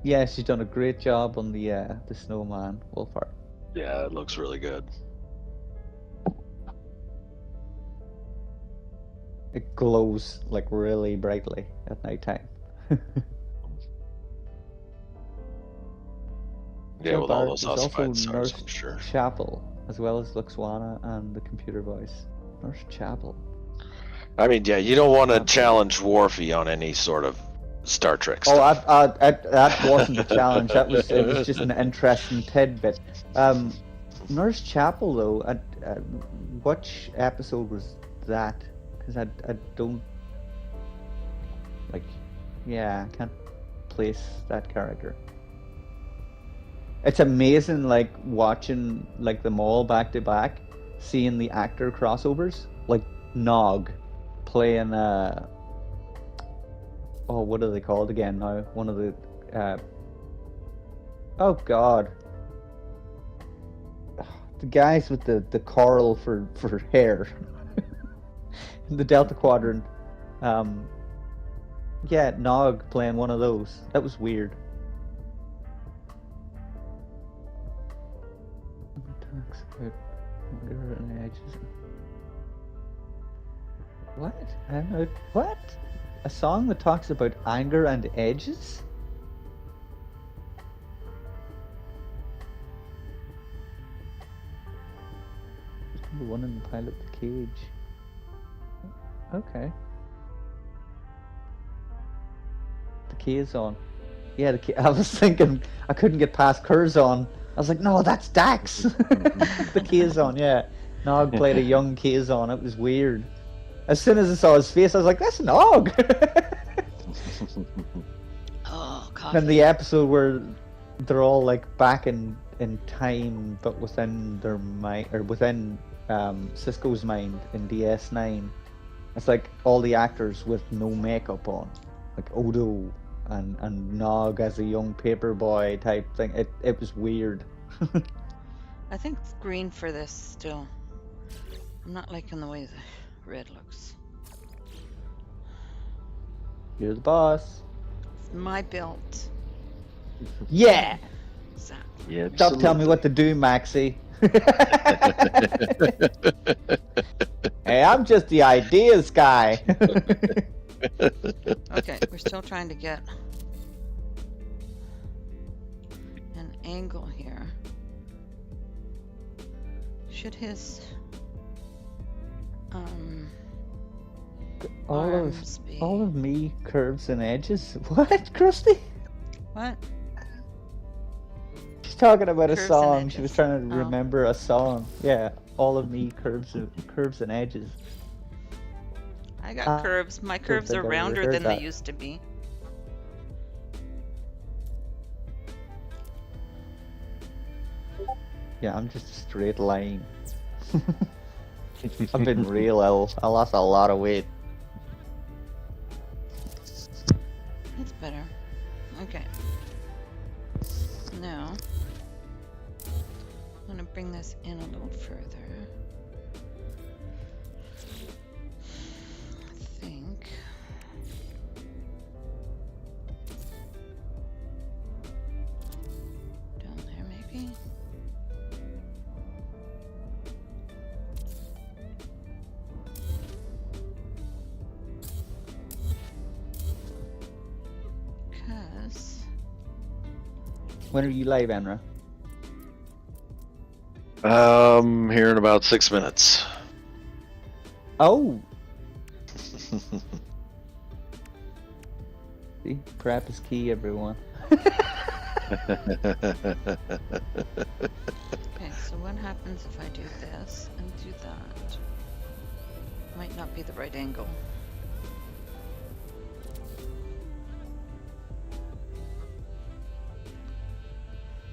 [SPEAKER 2] Yeah, she's done a great job on the snowman, Wolfhard.
[SPEAKER 3] Yeah, it looks really good.
[SPEAKER 2] It glows like really brightly at night time.
[SPEAKER 3] Yeah, with all those
[SPEAKER 2] There's
[SPEAKER 3] ossified
[SPEAKER 2] also
[SPEAKER 3] stars,
[SPEAKER 2] Nurse
[SPEAKER 3] I'm sure.
[SPEAKER 2] Chapel, as well as Luxwana and the computer voice. Nurse Chapel.
[SPEAKER 3] I mean, yeah, you don't want to challenge Worfy on any sort of Star Trek stuff.
[SPEAKER 2] That wasn't a challenge. It was just an interesting tidbit. Nurse Chapel, though, which episode was that? Because I don't I can't place that character. It's amazing, like watching them all back to back, seeing the actor crossovers, like Nog playing oh, what are they called again now? One of the oh god, the guys with the coral for hair in the Delta Quadrant. Yeah, Nog playing one of those. That was weird. Talks about anger and edges. What? I don't know. What? A song that talks about anger and edges? The one in the pilot, the cage. Okay. The key is on. Yeah, I was thinking I couldn't get past Curzon. I was like, no, that's Dax. The key is on, yeah. Nog played a young Kazon. It was weird. As soon as I saw his face, I was like, that's Nog.
[SPEAKER 1] Oh,
[SPEAKER 2] And
[SPEAKER 1] coffee.
[SPEAKER 2] the episode where they're all like back in time, but within their mind, or within Cisco's mind in DS9. It's like all the actors with no makeup on, like Odo and Nog as a young paperboy type thing. It was weird.
[SPEAKER 1] I think it's green for this still. I'm not liking the way the red looks.
[SPEAKER 2] You're the boss.
[SPEAKER 1] It's my belt.
[SPEAKER 2] Yeah.
[SPEAKER 1] Exactly.
[SPEAKER 3] Yeah,
[SPEAKER 2] Stop telling me what to do, Maxie. Hey, I'm just the ideas guy.
[SPEAKER 1] Okay, we're still trying to get an angle here. Should his arms be...
[SPEAKER 2] all of me curves and edges. What, Krusty?
[SPEAKER 1] What?
[SPEAKER 2] She's talking about a
[SPEAKER 1] Curves and
[SPEAKER 2] song. She was
[SPEAKER 1] edges.
[SPEAKER 2] trying to
[SPEAKER 1] Oh.
[SPEAKER 2] remember a song. Yeah, all of me curves and edges.
[SPEAKER 1] I got curves. My curves
[SPEAKER 2] think
[SPEAKER 1] are
[SPEAKER 2] I ever
[SPEAKER 1] rounder
[SPEAKER 2] heard
[SPEAKER 1] than
[SPEAKER 2] that.
[SPEAKER 1] they used to be.
[SPEAKER 2] Yeah, I'm just a straight line. I've been real ill. I lost a lot of weight.
[SPEAKER 1] That's better. Okay. Now, I'm gonna bring this in a little further. I think. Down there, maybe? Because...
[SPEAKER 2] When are you live, Enra?
[SPEAKER 3] Here in about 6 minutes.
[SPEAKER 2] Oh, see, prep is key, everyone.
[SPEAKER 1] Okay, so what happens if I do this and do that? Might not be the right angle.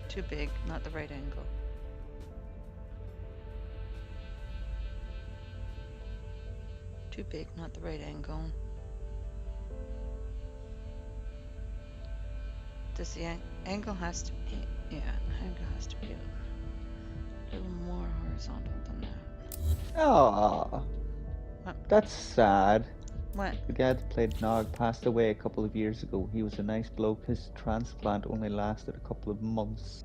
[SPEAKER 1] Too big, not the right angle. Too big, not the right angle. Does the angle has to be, yeah, angle has to be a little more horizontal than that.
[SPEAKER 2] Oh,
[SPEAKER 1] What?
[SPEAKER 2] that's sad.
[SPEAKER 1] What?
[SPEAKER 2] The guy that played Nog passed away a couple of years ago. He was a nice bloke. His transplant only lasted a couple of months.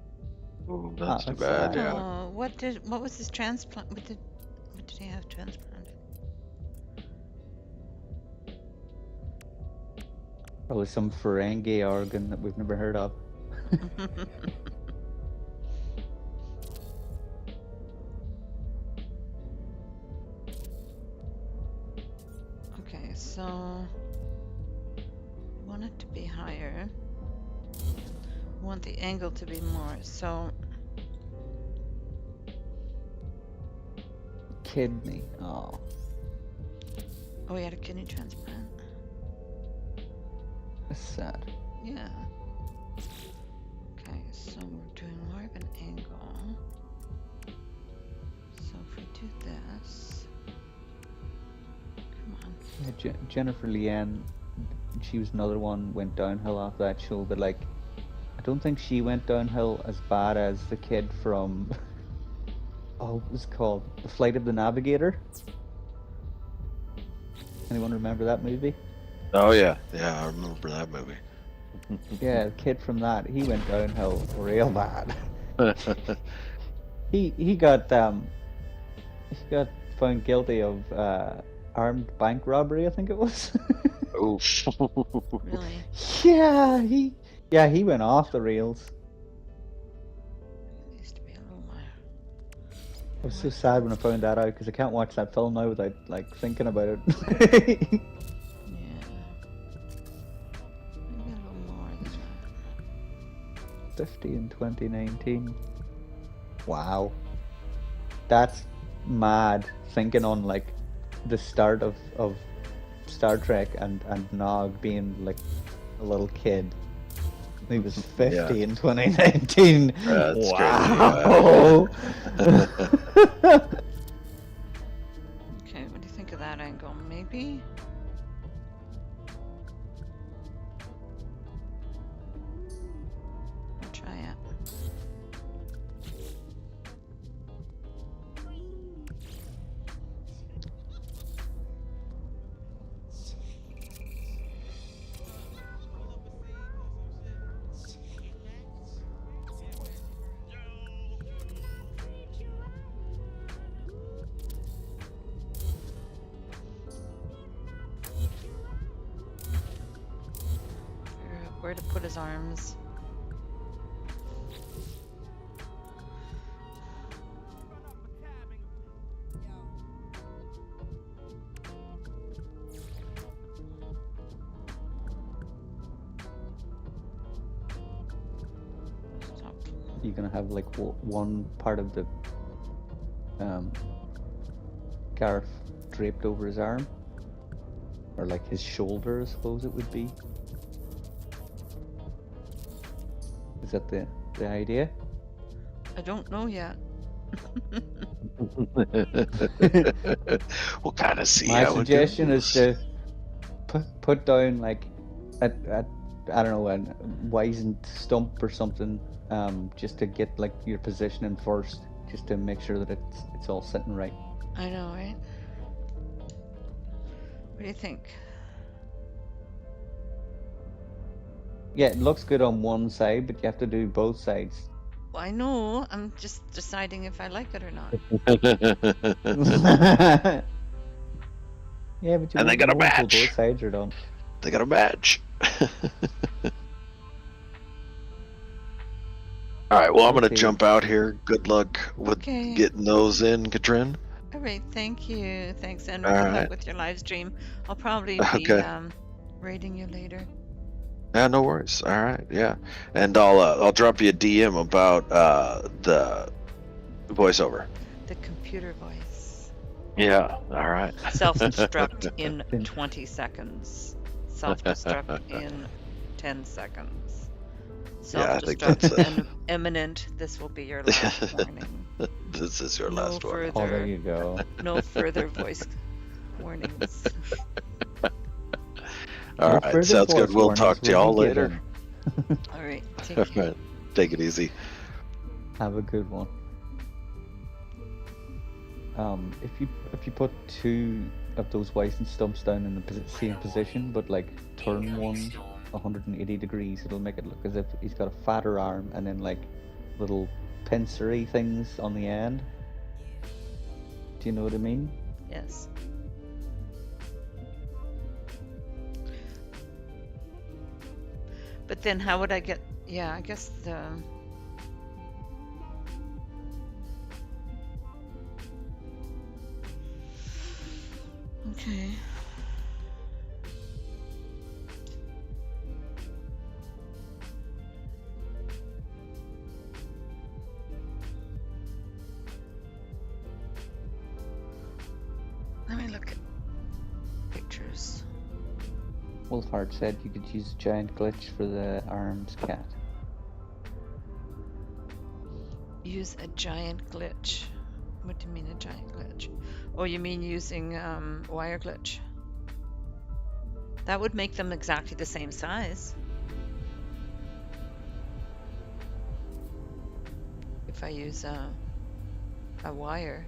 [SPEAKER 3] Ooh, that's too
[SPEAKER 2] that's
[SPEAKER 3] bad,
[SPEAKER 2] sad.
[SPEAKER 3] yeah.
[SPEAKER 1] Oh, what was his transplant? What did he have transplanted?
[SPEAKER 2] Probably some Ferengi organ that we've never heard of.
[SPEAKER 1] Okay, so I want it to be higher. I want the angle to be more. So
[SPEAKER 2] Kidney. Oh,
[SPEAKER 1] we had a kidney transplant.
[SPEAKER 2] that's sad.
[SPEAKER 1] Yeah. Okay, so we're doing more of an angle. So if we do this, come on.
[SPEAKER 2] Yeah, Jennifer Leanne she was another one went downhill after that show, but like I don't think she went downhill as bad as the kid from what was it called? The Flight of the Navigator. Anyone remember that movie?
[SPEAKER 3] Oh yeah, I remember that movie.
[SPEAKER 2] Yeah, the kid from that, he went downhill real bad. He got found guilty of armed bank robbery, I think it was.
[SPEAKER 3] Oof.
[SPEAKER 1] Really?
[SPEAKER 2] Yeah, he went off the rails.
[SPEAKER 1] It used to be a little more.
[SPEAKER 2] I was so sad when I found that out because I can't watch that film now without like thinking about it.
[SPEAKER 1] Yeah. Maybe a little more than that.
[SPEAKER 2] 50 in 2019. Wow. That's mad thinking on like the start of Star Trek and Nog being like a little kid. He was 50 in 2019.
[SPEAKER 3] That's
[SPEAKER 2] wow.
[SPEAKER 1] Okay, what do you think of that angle? Maybe? I'll try it. Where to put his arms. Stop.
[SPEAKER 2] You're gonna have like one part of the scarf draped over his arm, or like his shoulder, I suppose it would be. Is that the idea?
[SPEAKER 1] I don't know yet.
[SPEAKER 3] We'll kind of see
[SPEAKER 2] My
[SPEAKER 3] how
[SPEAKER 2] suggestion
[SPEAKER 3] it
[SPEAKER 2] is
[SPEAKER 3] goes.
[SPEAKER 2] to put down like a I don't know, a wizened stump or something, just to get like your positioning first, just to make sure that it's all sitting right.
[SPEAKER 1] I know, right? What do you think?
[SPEAKER 2] Yeah, it looks good on one side, but you have to do both sides.
[SPEAKER 1] Well, I know. I'm just deciding if I like it or not.
[SPEAKER 2] Yeah, but you
[SPEAKER 3] And they
[SPEAKER 2] won't
[SPEAKER 3] got a
[SPEAKER 2] know until
[SPEAKER 3] match.
[SPEAKER 2] both sides are done.
[SPEAKER 3] They got a match. All right, well, I'm going to
[SPEAKER 2] Okay.
[SPEAKER 3] jump out here. Good luck with
[SPEAKER 1] Okay.
[SPEAKER 3] getting those in, Catrien.
[SPEAKER 1] All right, thank you. Thanks, and
[SPEAKER 3] All
[SPEAKER 1] good
[SPEAKER 3] right.
[SPEAKER 1] luck with your live stream. I'll probably be
[SPEAKER 3] Okay.
[SPEAKER 1] rating you later.
[SPEAKER 3] Yeah, no worries. All right, yeah. And I'll drop you a DM about the voiceover.
[SPEAKER 1] The computer voice.
[SPEAKER 3] Yeah, all right.
[SPEAKER 1] Self-destruct in 20 seconds. Self-destruct in 10 seconds.
[SPEAKER 3] Yeah, I think
[SPEAKER 1] Self-destruct
[SPEAKER 3] that's
[SPEAKER 1] imminent. This will be your last warning.
[SPEAKER 3] This is your
[SPEAKER 1] No
[SPEAKER 3] last one.
[SPEAKER 2] Oh, there
[SPEAKER 1] further,
[SPEAKER 2] you go.
[SPEAKER 1] no further voice warnings.
[SPEAKER 3] All
[SPEAKER 2] No
[SPEAKER 3] right,
[SPEAKER 2] further
[SPEAKER 3] sounds good.
[SPEAKER 2] voice
[SPEAKER 3] We'll
[SPEAKER 2] warnings
[SPEAKER 3] talk to
[SPEAKER 2] will
[SPEAKER 3] y'all
[SPEAKER 2] be
[SPEAKER 3] later.
[SPEAKER 2] given.
[SPEAKER 1] All right, take
[SPEAKER 3] All
[SPEAKER 1] care.
[SPEAKER 3] right, take it easy.
[SPEAKER 2] Have a good one. If you put two of those wizened stumps down in the same position, but like turn one 180 degrees, it'll make it look as if he's got a fatter arm and then like little pincery things on the end. Do you know what I mean?
[SPEAKER 1] Yes. But then how would I get, yeah, I guess the, okay. Let me look at pictures.
[SPEAKER 2] Wolfhard said you could use a giant glitch for the arms cat.
[SPEAKER 1] Use a giant glitch. What do you mean a giant glitch? Oh, you mean using wire glitch? That would make them exactly the same size. If I use a wire.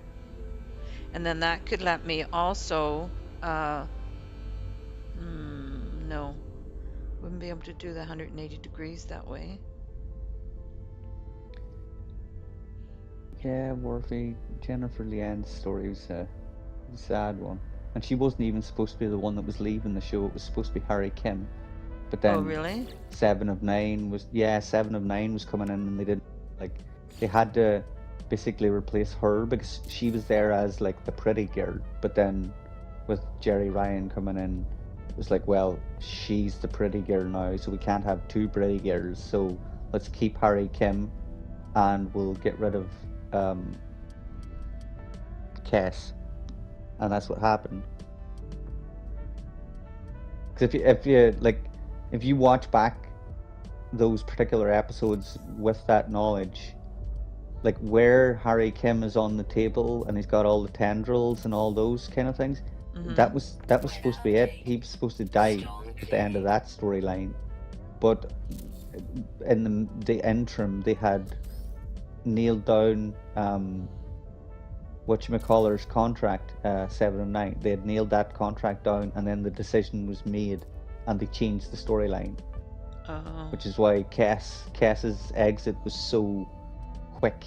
[SPEAKER 1] And then that could let me also, no, wouldn't be able to do the 180 degrees that way.
[SPEAKER 2] Yeah, Worthy. Jennifer Leanne's story was a sad one. And she wasn't even supposed to be the one that was leaving the show. It was supposed to be Harry Kim. But then
[SPEAKER 1] Oh, really?
[SPEAKER 2] 7 of 9 was coming in, and they didn't, like, they had to basically replace her because she was there as like the pretty girl. But then with Jerry Ryan coming in, it was like, well, she's the pretty girl now, so we can't have two pretty girls. So let's keep Harry Kim, and we'll get rid of Cass, and that's what happened. Because if you watch back those particular episodes with that knowledge, like where Harry Kim is on the table and he's got all the tendrils and all those kind of things, that was supposed to be it. He was supposed to die at the end of that storyline, but in the interim they had nailed down whatchamacaller's contract, 7 of 9. They had nailed that contract down, and then the decision was made, and they changed the storyline.
[SPEAKER 1] Oh.
[SPEAKER 2] Which is why Cass's exit was so quick.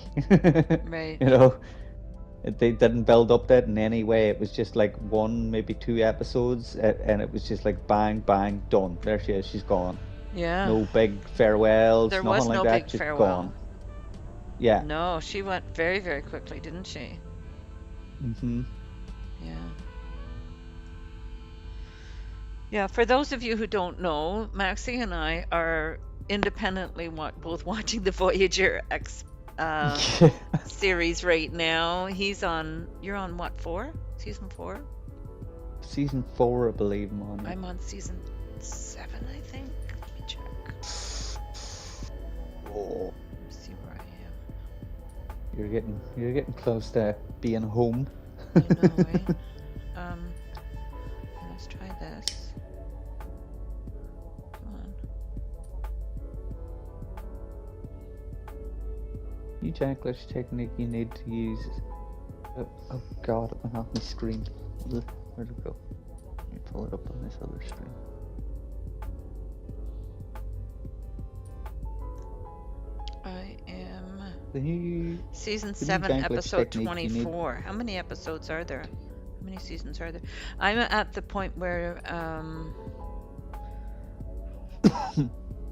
[SPEAKER 1] Right.
[SPEAKER 2] You know, they didn't build up that in any way. It was just like 1, maybe 2 episodes, and it was just like bang, bang, done. There she is. She's gone.
[SPEAKER 1] Yeah.
[SPEAKER 2] No big farewells.
[SPEAKER 1] There
[SPEAKER 2] nothing
[SPEAKER 1] was
[SPEAKER 2] like
[SPEAKER 1] no
[SPEAKER 2] that.
[SPEAKER 1] big
[SPEAKER 2] Just
[SPEAKER 1] farewell.
[SPEAKER 2] gone. Yeah.
[SPEAKER 1] No, she went very, very quickly, didn't she?
[SPEAKER 2] Mm-hmm.
[SPEAKER 1] Yeah. Yeah, for those of you who don't know, Maxie and I are independently both watching the Voyager X series right now. You're on what, 4? Season 4?
[SPEAKER 2] Season 4, I believe I'm on.
[SPEAKER 1] I'm on season 7, I think. Let me check.
[SPEAKER 2] Oh.
[SPEAKER 1] Let's see where I am.
[SPEAKER 2] You're getting close to being home.
[SPEAKER 1] I know, right? Let's try this. Come on.
[SPEAKER 2] New English technique you need to use. Oh god, it went off my screen. Where'd it go? Let me pull it up on this other screen.
[SPEAKER 1] I am
[SPEAKER 2] The new
[SPEAKER 1] season
[SPEAKER 2] the new
[SPEAKER 1] 7,
[SPEAKER 2] English
[SPEAKER 1] episode
[SPEAKER 2] technique you need-
[SPEAKER 1] 24. How many episodes are there? How many seasons are there? I'm at the point where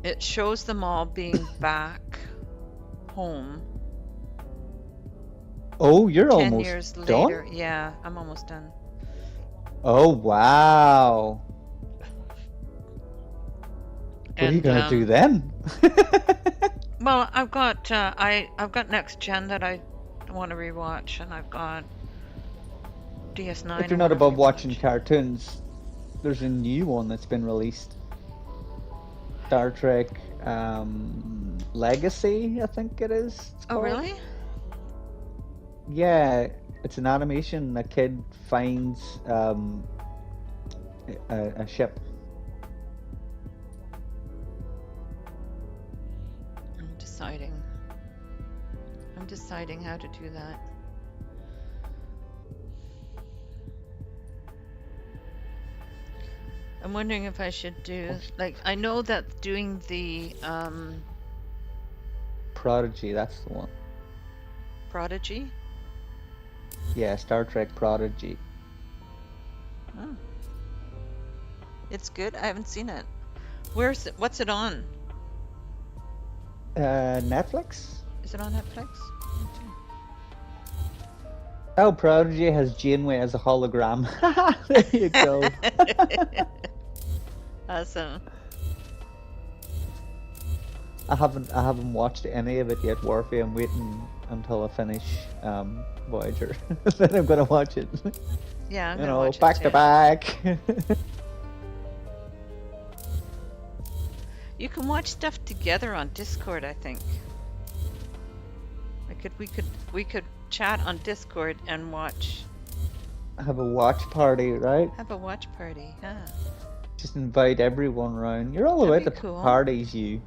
[SPEAKER 1] it shows them all being back home
[SPEAKER 2] Oh, you're
[SPEAKER 1] 10
[SPEAKER 2] almost
[SPEAKER 1] years
[SPEAKER 2] done?
[SPEAKER 1] later. Yeah, I'm almost done.
[SPEAKER 2] Oh wow. What are you
[SPEAKER 1] And,
[SPEAKER 2] gonna do then?
[SPEAKER 1] Well, I've got I've got Next Gen that I want to rewatch, and I've got DS9.
[SPEAKER 2] If you're
[SPEAKER 1] I
[SPEAKER 2] not
[SPEAKER 1] wanna
[SPEAKER 2] above watching
[SPEAKER 1] rewatch.
[SPEAKER 2] cartoons, there's a new one that's been released. Star Trek Legacy, I think it is. It's
[SPEAKER 1] Oh,
[SPEAKER 2] called.
[SPEAKER 1] really?
[SPEAKER 2] Yeah, it's an animation. A kid finds a ship.
[SPEAKER 1] I'm deciding how to do that. I'm wondering if I should do, like, I know that doing the
[SPEAKER 2] Prodigy, that's the one.
[SPEAKER 1] Prodigy.
[SPEAKER 2] Yeah, Star Trek Prodigy.
[SPEAKER 1] Oh. It's good. I haven't seen it. Where's it? What's it on?
[SPEAKER 2] Netflix?
[SPEAKER 1] Is it on Netflix?
[SPEAKER 2] Oh, Prodigy has Janeway as a hologram. There you go.
[SPEAKER 1] Awesome.
[SPEAKER 2] I haven't watched any of it yet, Warfy. I'm waiting until I finish Voyager. Then I'm gonna watch it.
[SPEAKER 1] Yeah, I'm
[SPEAKER 2] You
[SPEAKER 1] gonna
[SPEAKER 2] know,
[SPEAKER 1] watch
[SPEAKER 2] back
[SPEAKER 1] it
[SPEAKER 2] to
[SPEAKER 1] too.
[SPEAKER 2] back.
[SPEAKER 1] You can watch stuff together on Discord, I think. We could chat on Discord and watch.
[SPEAKER 2] Have a watch party, right?
[SPEAKER 1] Have a watch party. Yeah.
[SPEAKER 2] Just invite everyone round. You're all
[SPEAKER 1] That'd
[SPEAKER 2] about
[SPEAKER 1] be
[SPEAKER 2] the
[SPEAKER 1] cool.
[SPEAKER 2] parties, you.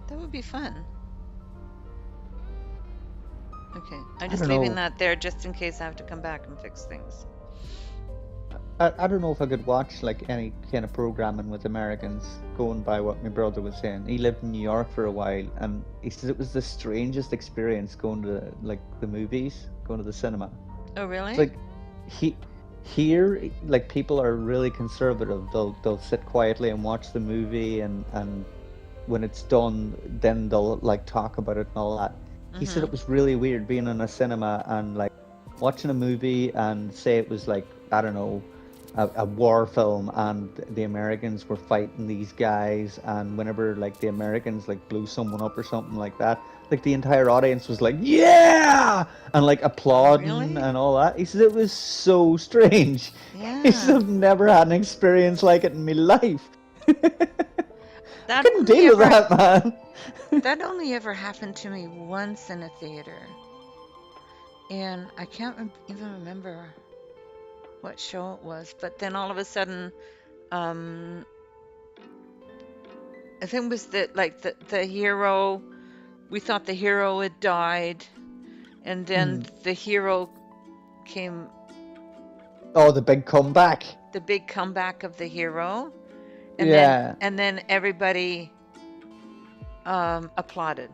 [SPEAKER 1] That would be fun. Okay, I'm
[SPEAKER 2] I
[SPEAKER 1] just
[SPEAKER 2] don't
[SPEAKER 1] leaving
[SPEAKER 2] know.
[SPEAKER 1] that there just in case I have to come back and fix things.
[SPEAKER 2] I don't know if I could watch like any kind of programming with Americans, going by what my brother was saying. He lived in New York for a while, and he said it was the strangest experience going to like the movies, going to the cinema.
[SPEAKER 1] Oh, really?
[SPEAKER 2] It's like here, like people are really conservative. They'll sit quietly and watch the movie, and when it's done, then they'll like talk about it and all that. He said it was really weird being in a cinema and like watching a movie and say it was like, I don't know, a war film, and the Americans were fighting these guys, and whenever like the Americans like blew someone up or something like that, like the entire audience was like, yeah, and like applauding
[SPEAKER 1] Really?
[SPEAKER 2] and all that. He said it was so strange. He said
[SPEAKER 1] Yeah.
[SPEAKER 2] I've never had an experience like it in my life.
[SPEAKER 1] That
[SPEAKER 2] Couldn't
[SPEAKER 1] only
[SPEAKER 2] deal with
[SPEAKER 1] ever
[SPEAKER 2] that, man.
[SPEAKER 1] that only ever happened to me once in a theater, and I can't even remember what show it was. But then all of a sudden, I think it was the hero. We thought the hero had died, and then the hero came.
[SPEAKER 2] Oh, the big comeback.
[SPEAKER 1] The big comeback of the hero, and
[SPEAKER 2] Yeah.
[SPEAKER 1] then everybody applauded.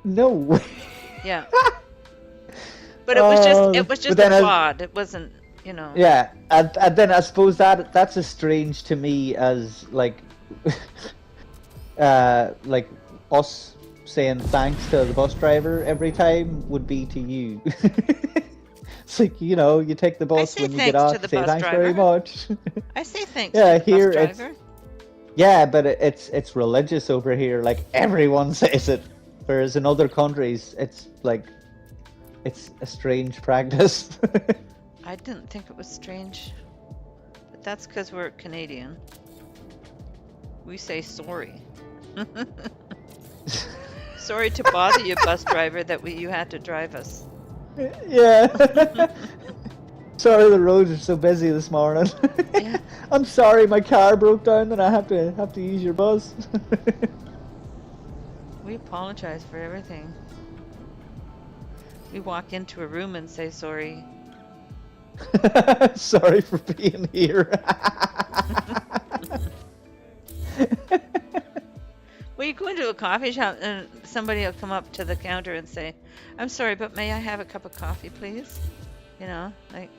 [SPEAKER 2] No way.
[SPEAKER 1] Yeah. But it was just
[SPEAKER 2] But
[SPEAKER 1] a
[SPEAKER 2] then
[SPEAKER 1] applaud. It wasn't, you know.
[SPEAKER 2] Yeah, and then I suppose that's as strange to me as like like us saying thanks to the bus driver every time would be to you. It's like, you know, you take the bus
[SPEAKER 1] say
[SPEAKER 2] when you
[SPEAKER 1] thanks
[SPEAKER 2] get off,
[SPEAKER 1] to the
[SPEAKER 2] say
[SPEAKER 1] bus
[SPEAKER 2] thanks very
[SPEAKER 1] driver.
[SPEAKER 2] much.
[SPEAKER 1] I say thanks
[SPEAKER 2] Yeah,
[SPEAKER 1] to the
[SPEAKER 2] here
[SPEAKER 1] bus
[SPEAKER 2] it's
[SPEAKER 1] driver.
[SPEAKER 2] yeah, but it's religious over here. Like everyone says it, whereas in other countries it's like it's a strange practice.
[SPEAKER 1] I didn't think it was strange, but that's because we're Canadian. We say sorry. Sorry to bother you, bus driver, that you had to drive us.
[SPEAKER 2] Yeah. Sorry, the roads are so busy this morning.
[SPEAKER 1] Yeah.
[SPEAKER 2] I'm sorry, my car broke down and I have to use your bus.
[SPEAKER 1] We apologize for everything. We walk into a room and say sorry.
[SPEAKER 2] Sorry for being here.
[SPEAKER 1] Well, you go into a coffee shop and somebody will come up to the counter and say, "I'm sorry, but may I have a cup of coffee, please?" You know, like.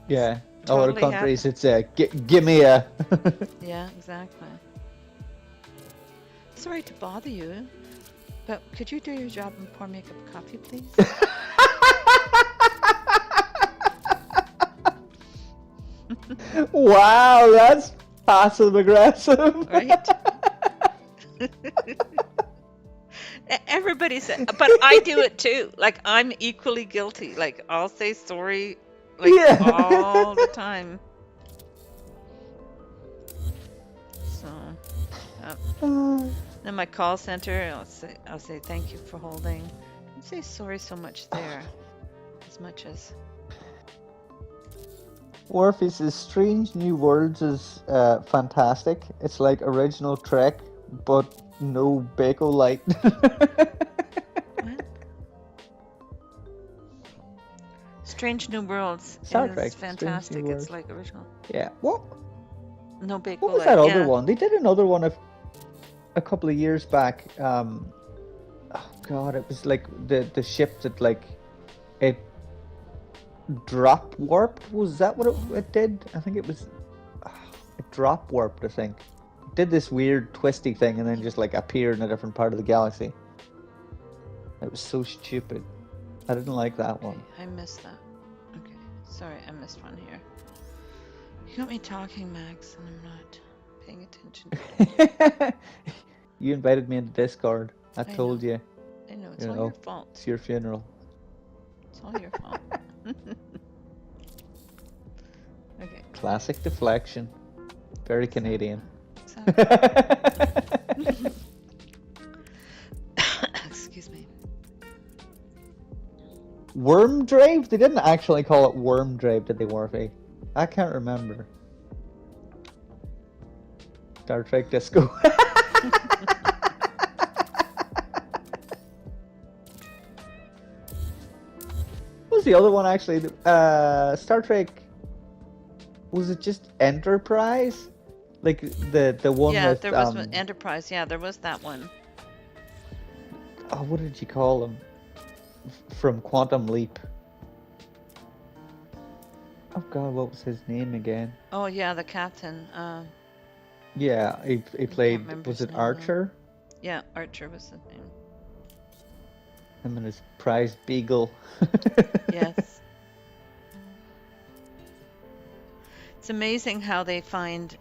[SPEAKER 2] Yeah.
[SPEAKER 1] Totally
[SPEAKER 2] Other countries, it's give me a.
[SPEAKER 1] Yeah, exactly. Sorry to bother you, but could you do your job and pour me a cup of coffee, please?
[SPEAKER 2] Wow, that's passive aggressive.
[SPEAKER 1] Right? Everybody said, but I do it too. Like, I'm equally guilty. Like, I'll say sorry, like, all the time. So, then my call center, I'll say thank you for holding. I say sorry so much there, as much as.
[SPEAKER 2] Warfy says Strange New Worlds is fantastic. It's like original Trek, but no Baco light.
[SPEAKER 1] What? Strange New Worlds
[SPEAKER 2] Star
[SPEAKER 1] is
[SPEAKER 2] Trek,
[SPEAKER 1] fantastic.
[SPEAKER 2] Strange New
[SPEAKER 1] It's
[SPEAKER 2] Worlds.
[SPEAKER 1] like original.
[SPEAKER 2] Yeah. What?
[SPEAKER 1] No big
[SPEAKER 2] What was that other one? They did another one a couple of years back. Oh God, it was like the ship that like it drop warped. Was that what it did? I think it was. It drop warped. I think it did this weird twisty thing and then just like appeared in a different part of the galaxy. It was so stupid. I didn't like that one.
[SPEAKER 1] I missed that. Okay, sorry, I missed one here. You got me talking, Max, and I'm not paying attention.
[SPEAKER 2] You invited me into Discord. I
[SPEAKER 1] know.
[SPEAKER 2] told you.
[SPEAKER 1] I know, it's
[SPEAKER 2] You
[SPEAKER 1] all
[SPEAKER 2] know,
[SPEAKER 1] your fault.
[SPEAKER 2] It's your funeral.
[SPEAKER 1] It's all your fault. Okay.
[SPEAKER 2] Classic deflection. Very Canadian.
[SPEAKER 1] Exactly. Excuse me.
[SPEAKER 2] Worm Drive? They didn't actually call it Worm Drive, did they, Warfy? I can't remember. Star Trek Disco. What was the other one actually? Star Trek. Was it just Enterprise? Like the one
[SPEAKER 1] Yeah,
[SPEAKER 2] with
[SPEAKER 1] there was Enterprise. Yeah, there was that one.
[SPEAKER 2] oh, what did you call him? From Quantum Leap. Oh God, what was his name again?
[SPEAKER 1] Oh yeah, the captain.
[SPEAKER 2] Yeah, he played.
[SPEAKER 1] remember
[SPEAKER 2] Was
[SPEAKER 1] his
[SPEAKER 2] it
[SPEAKER 1] name,
[SPEAKER 2] Archer?
[SPEAKER 1] Yeah, Archer was his name.
[SPEAKER 2] Him and his prize beagle.
[SPEAKER 1] Yes. It's amazing how they find,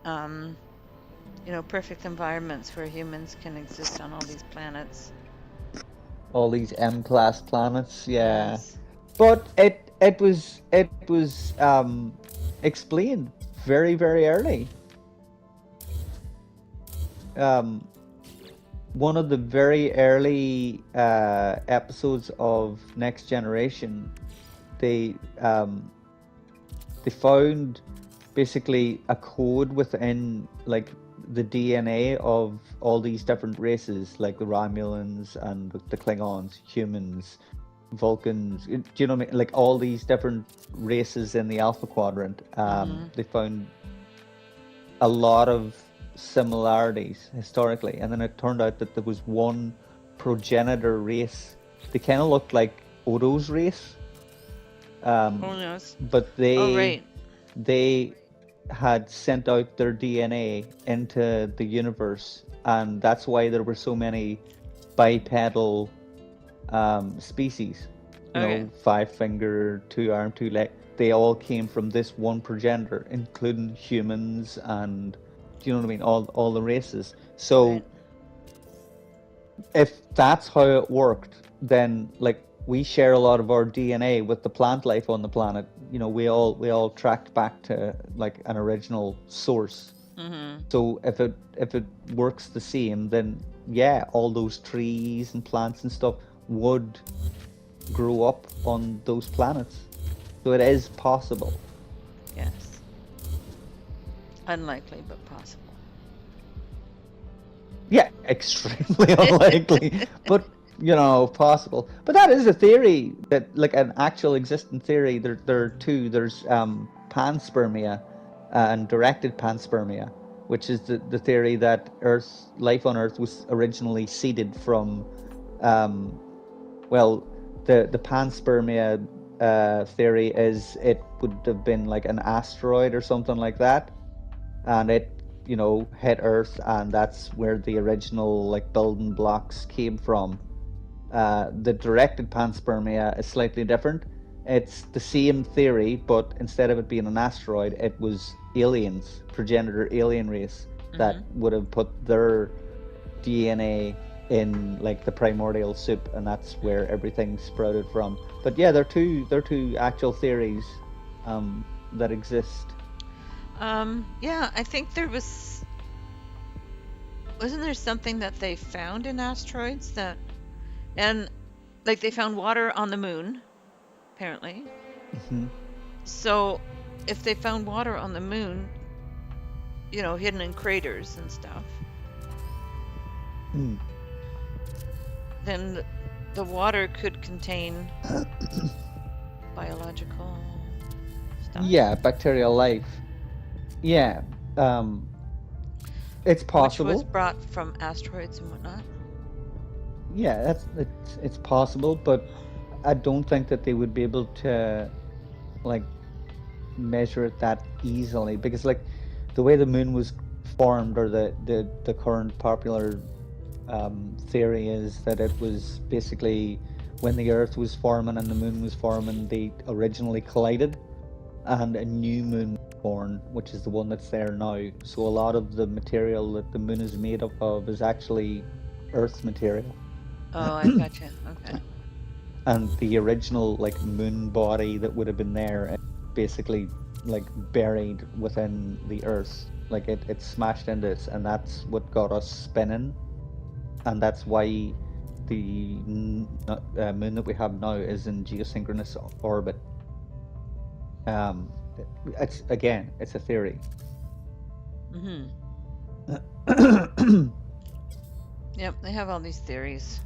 [SPEAKER 1] perfect environments where humans can exist on all these planets.
[SPEAKER 2] All these M-class planets, yeah.
[SPEAKER 1] Yes.
[SPEAKER 2] But it was explained very, very early. One of the very early episodes of Next Generation, they found basically a code within like the DNA of all these different races, like the Romulans and the Klingons, humans, Vulcans. Do you know what I mean? Like all these different races in the Alpha Quadrant. They found a lot of similarities historically, and then it turned out that there was one progenitor race. They kind of looked like Odo's race.
[SPEAKER 1] Yes.
[SPEAKER 2] But
[SPEAKER 1] right.
[SPEAKER 2] they had sent out their DNA into the universe, and that's why there were so many bipedal species. You know, 5-finger, 2-arm, 2-leg. They all came from this one progenitor, including humans and, do you know what I mean? All the races. So if that's how it worked, then like we share a lot of our DNA with the plant life on the planet. You know, we all tracked back to like an original source. So if it works the same, then yeah, all those trees and plants and stuff would grow up on those planets. So it is possible.
[SPEAKER 1] Yes. Unlikely, but possible.
[SPEAKER 2] Yeah, extremely unlikely, but you know, possible. But that is a theory, that like an actual existing theory. There are two. There's panspermia and directed panspermia, which is the theory that life on Earth was originally seeded from, well, the panspermia theory is it would have been like an asteroid or something like that, and it, you know, hit Earth, and that's where the original like building blocks came from. The directed panspermia is slightly different. It's the same theory, but instead of it being an asteroid, it was aliens, progenitor alien race that would have put their DNA in like the primordial soup, and that's where everything sprouted from. But yeah, they're two actual theories that exist.
[SPEAKER 1] Yeah, I think there wasn't there something that they found in asteroids and like they found water on the moon, apparently. So if they found water on the moon, you know, hidden in craters and stuff, then the water could contain biological stuff.
[SPEAKER 2] Yeah, bacterial life. Yeah, it's possible.
[SPEAKER 1] Which was brought from asteroids and whatnot.
[SPEAKER 2] Yeah, it's possible, but I don't think that they would be able to like measure it that easily, because like the way the moon was formed, or the current popular theory is that it was basically when the Earth was forming and the moon was forming, they originally collided, and a new moon was born, which is the one that's there now. So a lot of the material that the moon is made up of is actually Earth material.
[SPEAKER 1] Oh, I gotcha. Okay.
[SPEAKER 2] And the original like moon body that would have been there, basically like buried within the Earth. Like it smashed into us, and that's what got us spinning. And that's why the moon that we have now is in geosynchronous orbit. It's again, it's a theory.
[SPEAKER 1] Mm-hmm. Yep, they have all these theories.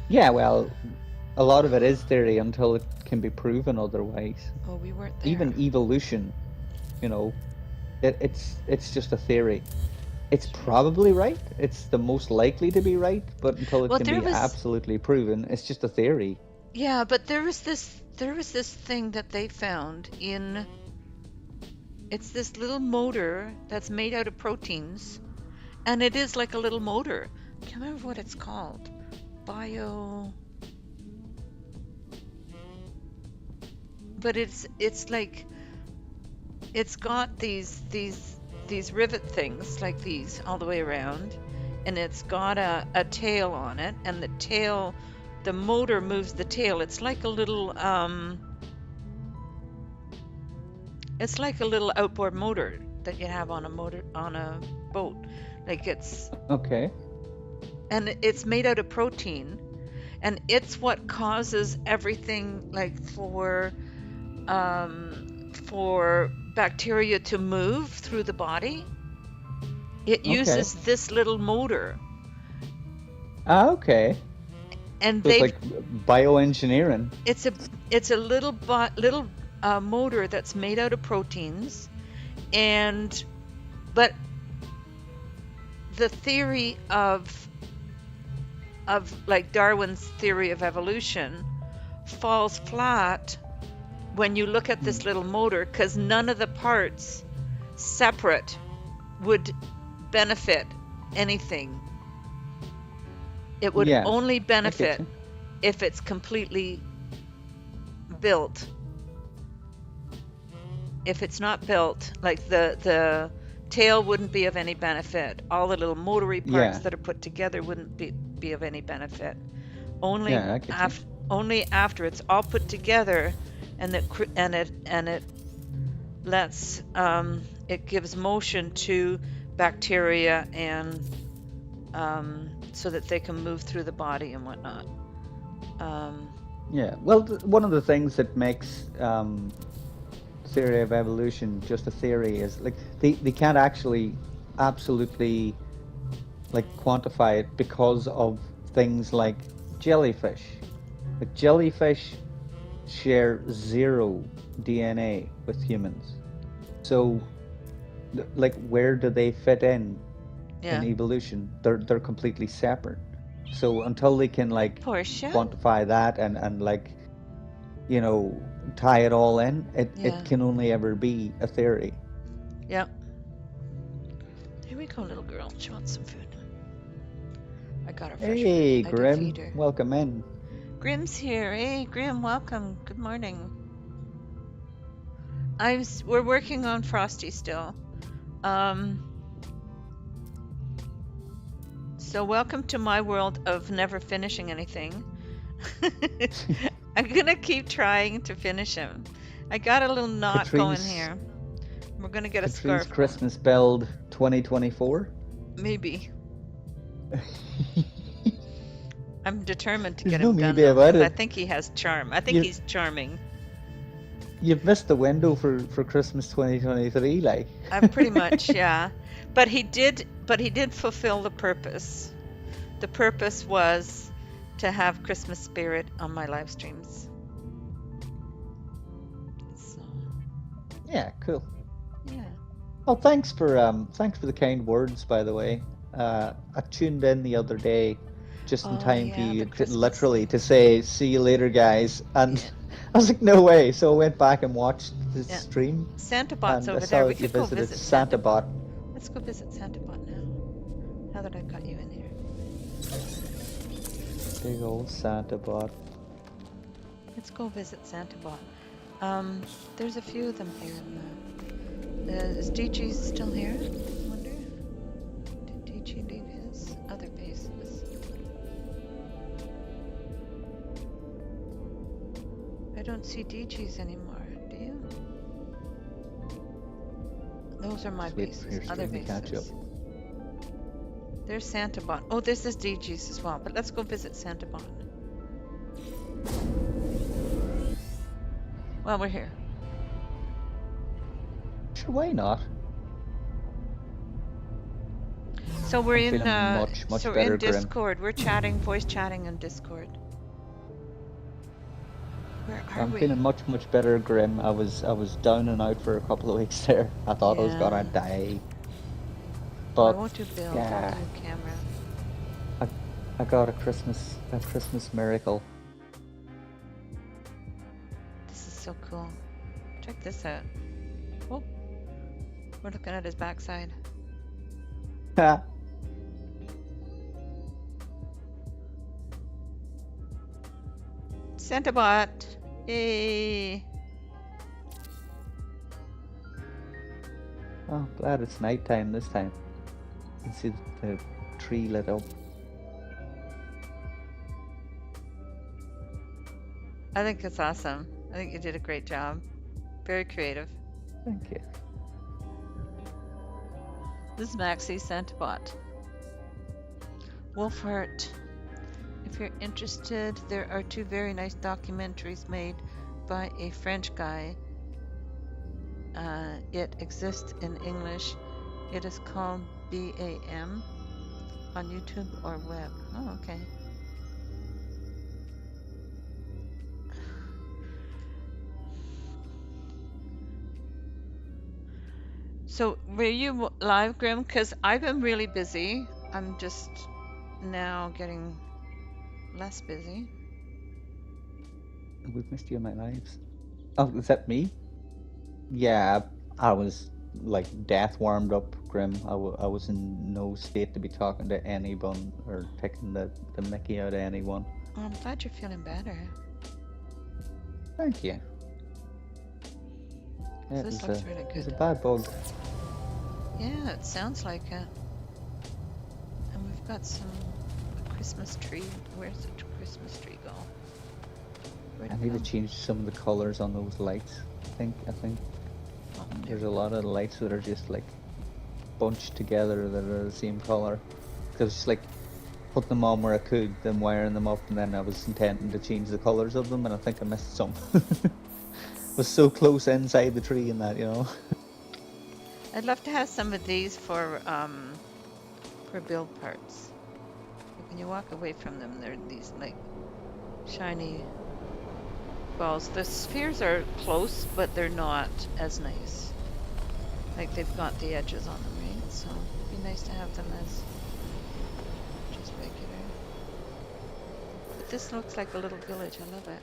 [SPEAKER 2] Yeah, well, a lot of it is theory until it can be proven otherwise.
[SPEAKER 1] Oh, we weren't there.
[SPEAKER 2] Even evolution, you know, it's just a theory. It's probably right. It's the most likely to be right, but until it
[SPEAKER 1] Well,
[SPEAKER 2] can
[SPEAKER 1] there
[SPEAKER 2] be
[SPEAKER 1] was-
[SPEAKER 2] absolutely proven, it's just a theory.
[SPEAKER 1] Yeah, but there was this thing that they found in. It's this little motor that's made out of proteins, and it is like a little motor. I can't remember what it's called. But it's like it's got these rivet things like these all the way around, and it's got a tail on it, and the motor moves the tail. It's like a little outboard motor that you have on a boat. Like
[SPEAKER 2] Okay.
[SPEAKER 1] and it's made out of protein, and it's what causes everything, like for bacteria to move through the body. It uses this little motor,
[SPEAKER 2] Okay.
[SPEAKER 1] and
[SPEAKER 2] So it's
[SPEAKER 1] they
[SPEAKER 2] like bioengineering.
[SPEAKER 1] it's a little motor that's made out of proteins, but the theory of like Darwin's theory of evolution falls flat when you look at this little motor, because none of the parts separate would benefit anything. It would
[SPEAKER 2] Yeah,
[SPEAKER 1] only
[SPEAKER 2] I get
[SPEAKER 1] benefit
[SPEAKER 2] you.
[SPEAKER 1] if it's completely built. If it's not built, like the tail wouldn't be of any benefit. All the little motory parts
[SPEAKER 2] Yeah.
[SPEAKER 1] that are put together wouldn't be of any benefit. Only
[SPEAKER 2] Yeah, I get you.
[SPEAKER 1] only after it's all put together, and it lets it gives motion to bacteria, and so that they can move through the body and whatnot.
[SPEAKER 2] Yeah. Well, one of the things that makes theory of evolution just a theory is like they can't actually absolutely like quantify it because of things like jellyfish. Like jellyfish share 0 DNA with humans. So like where do they fit in
[SPEAKER 1] Yeah.
[SPEAKER 2] evolution? They're completely separate. So until they can like
[SPEAKER 1] Portia.
[SPEAKER 2] quantify that and like, you know, tie it all in,
[SPEAKER 1] Yeah.
[SPEAKER 2] it can only ever be a theory.
[SPEAKER 1] Yep. Here we go, little girl. She wants some food. I got her fresh
[SPEAKER 2] Hey,
[SPEAKER 1] food. I do
[SPEAKER 2] Grim,
[SPEAKER 1] feed her.
[SPEAKER 2] welcome in.
[SPEAKER 1] Grim's here. Hey, Grim, welcome. Good morning. We're working on Frosty still. So welcome to my world of never finishing anything. I'm gonna keep trying to finish him. I got a little knot going
[SPEAKER 2] Catrien's-
[SPEAKER 1] here. We're gonna get a
[SPEAKER 2] Catrien's
[SPEAKER 1] scarf.
[SPEAKER 2] Christmas build 2024.
[SPEAKER 1] Maybe. I'm determined to
[SPEAKER 2] There's
[SPEAKER 1] get
[SPEAKER 2] no
[SPEAKER 1] him done.
[SPEAKER 2] maybe
[SPEAKER 1] though,
[SPEAKER 2] about
[SPEAKER 1] 'cause I
[SPEAKER 2] it.
[SPEAKER 1] think he has charm. I think
[SPEAKER 2] You-
[SPEAKER 1] he's charming.
[SPEAKER 2] You've missed the window for Christmas 2023, like.
[SPEAKER 1] Pretty much, yeah. But he did fulfill the purpose. The purpose was to have Christmas spirit on my live streams. So,
[SPEAKER 2] Yeah, cool.
[SPEAKER 1] yeah.
[SPEAKER 2] Oh, thanks for the kind words, by the way. I tuned in the other day, just in
[SPEAKER 1] Oh,
[SPEAKER 2] time
[SPEAKER 1] yeah,
[SPEAKER 2] for you
[SPEAKER 1] the
[SPEAKER 2] to
[SPEAKER 1] Christmas-
[SPEAKER 2] literally to say "see you later, guys," and
[SPEAKER 1] Yeah.
[SPEAKER 2] I was like, "No way!" So I went back and watched the
[SPEAKER 1] Yeah.
[SPEAKER 2] stream,
[SPEAKER 1] Santa Bot's
[SPEAKER 2] and I
[SPEAKER 1] over
[SPEAKER 2] saw
[SPEAKER 1] there. We
[SPEAKER 2] that you
[SPEAKER 1] could go
[SPEAKER 2] visited
[SPEAKER 1] visit
[SPEAKER 2] Santa Bot.
[SPEAKER 1] Let's go visit Santa Bot now. Now that I've got you in here.
[SPEAKER 2] Big old Santa Bot.
[SPEAKER 1] Let's go visit Santa Bot. There's a few of them here in the... is DG still here? I wonder. Did DG leave his other bases? I don't see DGs anymore, do you? Those are my
[SPEAKER 2] Just wait for
[SPEAKER 1] bases,
[SPEAKER 2] your
[SPEAKER 1] other
[SPEAKER 2] stream to catch
[SPEAKER 1] bases. There's Santa Bon. Oh, there's this DG's as well, but let's go visit Santa Bon. Well, we're here.
[SPEAKER 2] Sure, why not?
[SPEAKER 1] So we're
[SPEAKER 2] I'm
[SPEAKER 1] in
[SPEAKER 2] feeling much
[SPEAKER 1] so we're
[SPEAKER 2] better,
[SPEAKER 1] in
[SPEAKER 2] Grim.
[SPEAKER 1] Discord. We're chatting, voice chatting in Discord. Where are
[SPEAKER 2] I'm
[SPEAKER 1] we?
[SPEAKER 2] feeling much better, Grim. I was down and out for a couple of weeks there. I thought I was gonna
[SPEAKER 1] Yeah.
[SPEAKER 2] die.
[SPEAKER 1] Oh, I
[SPEAKER 2] But
[SPEAKER 1] won't do build.
[SPEAKER 2] yeah,
[SPEAKER 1] I'll do camera.
[SPEAKER 2] I got a Christmas miracle.
[SPEAKER 1] This is so cool. Check this out. Oh, we're looking at his backside. Santa Bot. Yay.
[SPEAKER 2] Oh, glad it's nighttime this time. You can see the tree lit up.
[SPEAKER 1] I think it's awesome. I think you did a great job. Very creative.
[SPEAKER 2] Thank you.
[SPEAKER 1] This is Maxie Santibot. Wolfheart. If you're interested, there are 2 very nice documentaries made by a French guy. It exists in English. It is called BAM on YouTube or web. Oh, okay. So, were you live, Grim? Because I've been really busy. I'm just now getting less busy.
[SPEAKER 2] We've missed you in my lives. Oh, is that me? Yeah, I was like death warmed up, Grim. I was in no state to be talking to anyone or taking the mickey out of anyone.
[SPEAKER 1] Oh, I'm glad you're feeling better.
[SPEAKER 2] Thank you. Yeah,
[SPEAKER 1] This looks really
[SPEAKER 2] it was
[SPEAKER 1] good.
[SPEAKER 2] a bad bug.
[SPEAKER 1] Yeah, it sounds like it. And we've got some Christmas tree. Where's the Christmas tree go? Where'd
[SPEAKER 2] I
[SPEAKER 1] it
[SPEAKER 2] need
[SPEAKER 1] go?
[SPEAKER 2] to change some of the colors on those lights. I think
[SPEAKER 1] Oh,
[SPEAKER 2] there's a lot of lights that are just like bunched together that are the same color. Because just like put them on where I could, then wiring them up, and then I was intending to change the colors of them, and I think I missed some. Was so close inside the tree and that, you know.
[SPEAKER 1] I'd love to have some of these for build parts. Like when you walk away from them, they're these like shiny balls. The spheres are close, but they're not as nice. Like they've got the edges on them, right? So it'd be nice to have them as just regular. But this looks like a little village. I love it.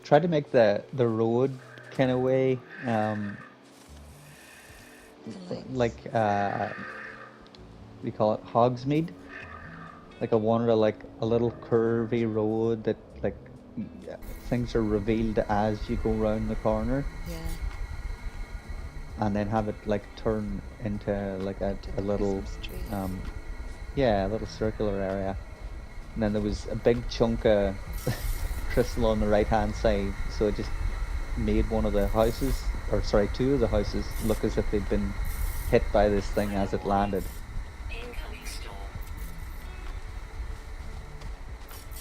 [SPEAKER 2] Try to make the road kind of way,
[SPEAKER 1] The lights.
[SPEAKER 2] like we call it Hogsmeade. Like I wanted a little curvy road that like things are revealed as you go around the corner,
[SPEAKER 1] Yeah.
[SPEAKER 2] and then have it like turn into like
[SPEAKER 1] To
[SPEAKER 2] a
[SPEAKER 1] the
[SPEAKER 2] little
[SPEAKER 1] Christmas tree.
[SPEAKER 2] yeah, a little circular area. And then there was a big chunk of crystal on the right hand side, so it just made one of the houses, or sorry, 2 of the houses look as if they'd been hit by this thing as it landed.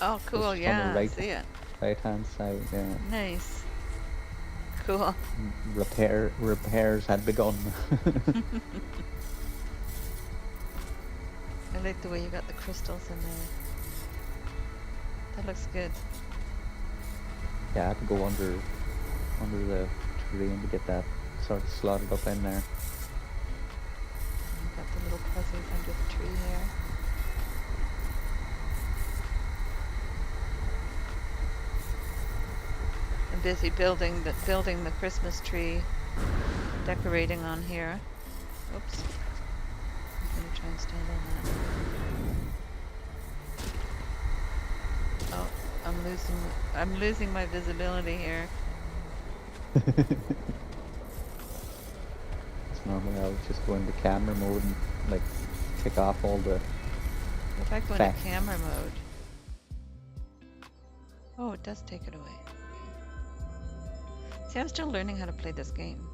[SPEAKER 1] Oh, cool.
[SPEAKER 2] Just on the
[SPEAKER 1] Yeah,
[SPEAKER 2] right-
[SPEAKER 1] see it.
[SPEAKER 2] Right hand side, yeah.
[SPEAKER 1] Nice. Cool.
[SPEAKER 2] Repairs had begun.
[SPEAKER 1] I like the way you got the crystals in there. That looks good.
[SPEAKER 2] Yeah, I had to go under the terrain to get that sort of slotted up in there.
[SPEAKER 1] You've got the little puzzles under the tree here. I'm busy building the Christmas tree, decorating on here. Oops. I'm gonna try and stand on that. Oh, I'm losing my visibility here.
[SPEAKER 2] It's normally I would just go into camera mode and like kick off all the
[SPEAKER 1] If I go into
[SPEAKER 2] Back.
[SPEAKER 1] camera mode. Oh, it does take it away. See, I'm still learning how to play this game.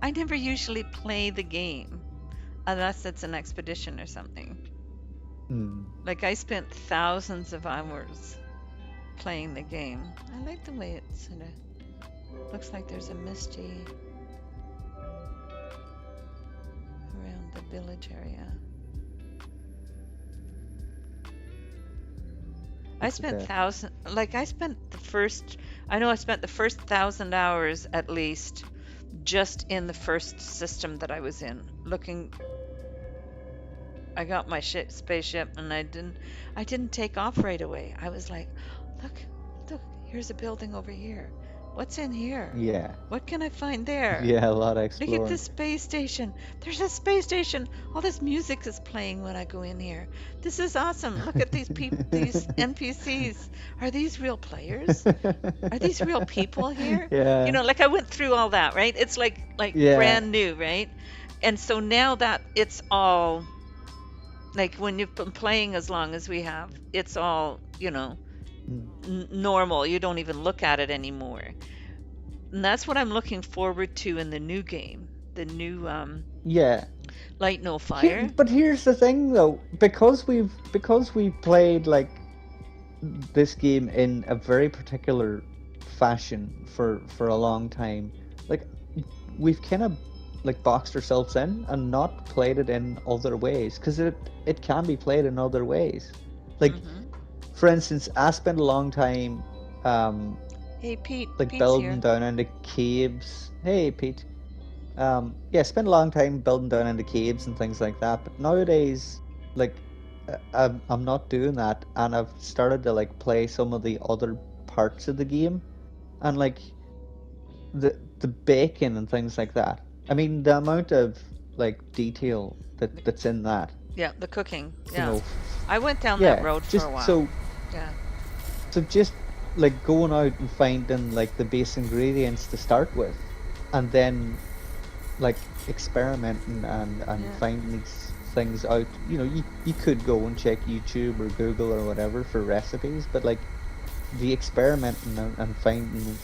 [SPEAKER 1] I never usually play the game unless it's an expedition or something.
[SPEAKER 2] Hmm.
[SPEAKER 1] Like I spent thousands of hours playing the game. I like the way it sort of looks like there's a misty around the village area. I spent I spent the first, I know I spent the first 1,000 hours at least just in the first system that I was in, looking. I got my spaceship and I didn't take off right away. I was like, look, here's a building over here. What's in here?
[SPEAKER 2] Yeah.
[SPEAKER 1] What can I find there?
[SPEAKER 2] Yeah, a lot of
[SPEAKER 1] Look at
[SPEAKER 2] exploring.
[SPEAKER 1] this space station. There's a space station. All this music is playing when I go in here. This is awesome. Look at these these NPCs. Are these real players? Are these real people here? You
[SPEAKER 2] Yeah.
[SPEAKER 1] know, like I went through all that, right? It's like
[SPEAKER 2] Yeah.
[SPEAKER 1] brand new, right? And so now that it's all like when you've been playing as long as we have, it's all, you know, normal. You don't even look at it anymore. And that's what I'm looking forward to in the new game, the new
[SPEAKER 2] Yeah.
[SPEAKER 1] Light No Fire.
[SPEAKER 2] But here's the thing though, because we've played like this game in a very particular fashion for a long time, like we've kind of like boxed ourselves in and not played it in other ways, because it can be played in other ways. Like for instance, I spent a long time
[SPEAKER 1] Hey Pete,
[SPEAKER 2] like
[SPEAKER 1] Pete's
[SPEAKER 2] building
[SPEAKER 1] here.
[SPEAKER 2] down into caves. Hey Pete. Yeah, spent a long time building down into caves and things like that. But nowadays, like, I'm not doing that, and I've started to like play some of the other parts of the game, and like the bacon and things like that. I mean, the amount of like detail that's in that.
[SPEAKER 1] Yeah, the cooking.
[SPEAKER 2] You
[SPEAKER 1] Yeah.
[SPEAKER 2] know,
[SPEAKER 1] I went down that
[SPEAKER 2] yeah,
[SPEAKER 1] road for a
[SPEAKER 2] just
[SPEAKER 1] while. Yeah.
[SPEAKER 2] so just like going out and finding like the base ingredients to start with, and then like experimenting and
[SPEAKER 1] Yeah.
[SPEAKER 2] finding these things out. You know, you could go and check YouTube or Google or whatever for recipes, but like the experimenting and finding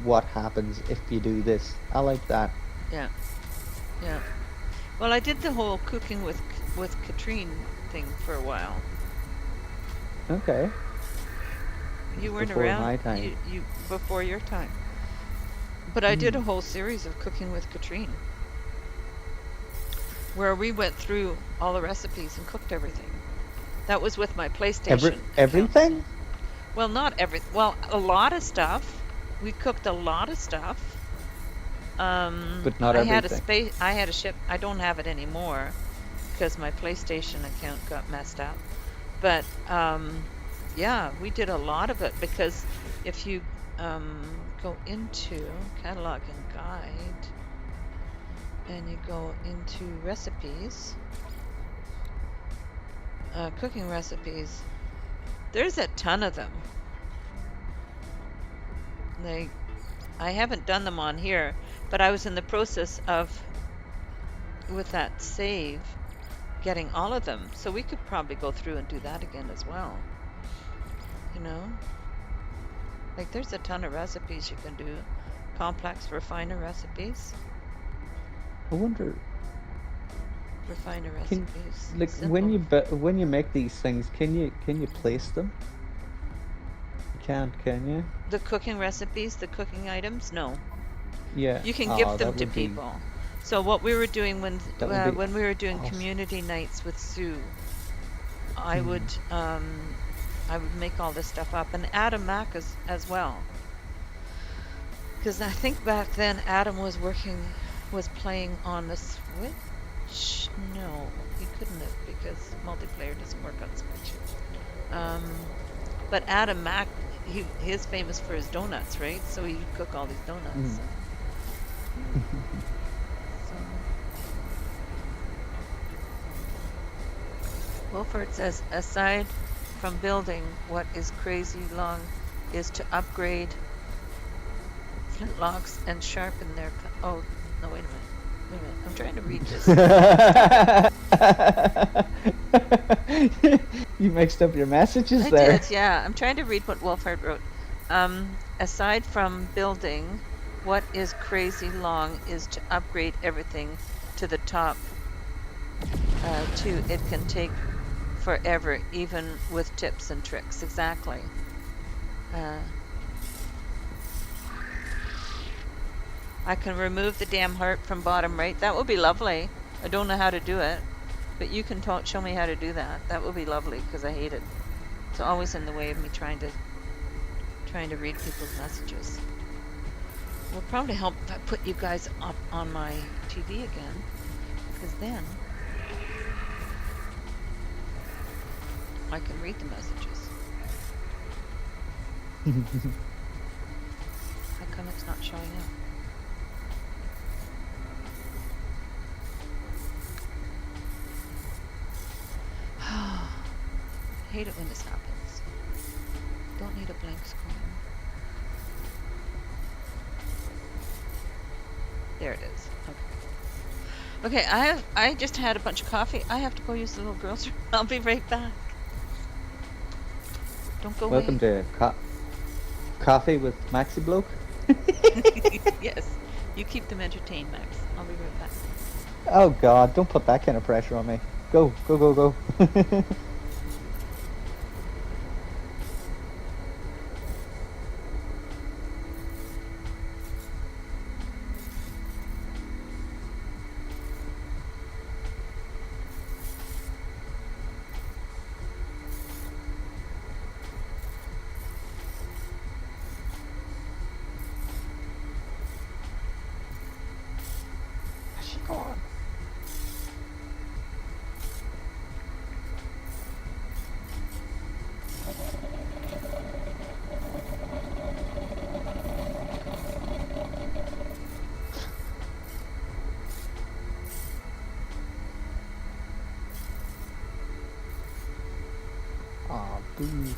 [SPEAKER 2] what happens if you do this, I like that.
[SPEAKER 1] Yeah. Yeah. Well, I did the whole cooking with Catrien thing for a while.
[SPEAKER 2] Okay.
[SPEAKER 1] You weren't
[SPEAKER 2] Before
[SPEAKER 1] around.
[SPEAKER 2] my time.
[SPEAKER 1] You before your time. But I did a whole series of cooking with Catrien, where we went through all the recipes and cooked everything. That was with my PlayStation account.
[SPEAKER 2] Everything?
[SPEAKER 1] Well, not every. Well, a lot of stuff. We cooked a lot of stuff.
[SPEAKER 2] But not
[SPEAKER 1] I had a
[SPEAKER 2] everything.
[SPEAKER 1] I had a ship. I don't have it anymore because my PlayStation account got messed up. But yeah, we did a lot of it because if you go into catalog and guide and you go into recipes, cooking recipes, there's a ton of them. Like, I haven't done them on here, but I was in the process of, with that save, getting all of them. So we could probably go through and do that again as well. You know? Like, there's a ton of recipes you can do. Complex refiner recipes.
[SPEAKER 2] I wonder.
[SPEAKER 1] Refiner recipes.
[SPEAKER 2] Like
[SPEAKER 1] Simple.
[SPEAKER 2] when you make these things, can you place them? You can't, can you?
[SPEAKER 1] The cooking recipes, the cooking items, no.
[SPEAKER 2] Yeah.
[SPEAKER 1] You can gift them
[SPEAKER 2] that
[SPEAKER 1] to
[SPEAKER 2] would be.
[SPEAKER 1] people. So what we were doing when
[SPEAKER 2] That would be
[SPEAKER 1] we were doing
[SPEAKER 2] awesome.
[SPEAKER 1] community nights with Sue, I would make all this stuff up, and Adam Mack as well. Because I think back then Adam was playing on the Switch. No, he couldn't have because multiplayer doesn't work on Switch. But Adam Mack, he is famous for his donuts, right? So he would cook all these donuts. So. Wilford says, aside from building, what is crazy long is to upgrade flintlocks and sharpen their. Oh, no, wait a minute. Wait a minute. I'm trying to read this.
[SPEAKER 2] You mixed up your messages
[SPEAKER 1] I
[SPEAKER 2] there.
[SPEAKER 1] did, yeah. I'm trying to read what Wilford wrote. Aside from building, what is crazy long is to upgrade everything to the top 2. It can take forever, even with tips and tricks. Exactly. I can remove the damn heart from bottom right. That would be lovely. I don't know how to do it, but you can show me how to do that. That would be lovely, because I hate it. It's always in the way of me trying to read people's messages. It will probably help if I put you guys up on my TV again, because then I can read the messages. How come it's not showing up? I hate it when this happens. Don't need a blank screen. There it is. Okay. Okay, I just had a bunch of coffee. I have to go use the little girl's room. I'll be right back. Don't go
[SPEAKER 2] Welcome
[SPEAKER 1] away.
[SPEAKER 2] to Coffee with Maxi Bloke.
[SPEAKER 1] Yes. You keep them entertained, Max. I'll be right back.
[SPEAKER 2] Oh God, don't put that kind of pressure on me. Go, go, go, go. Aw, boo.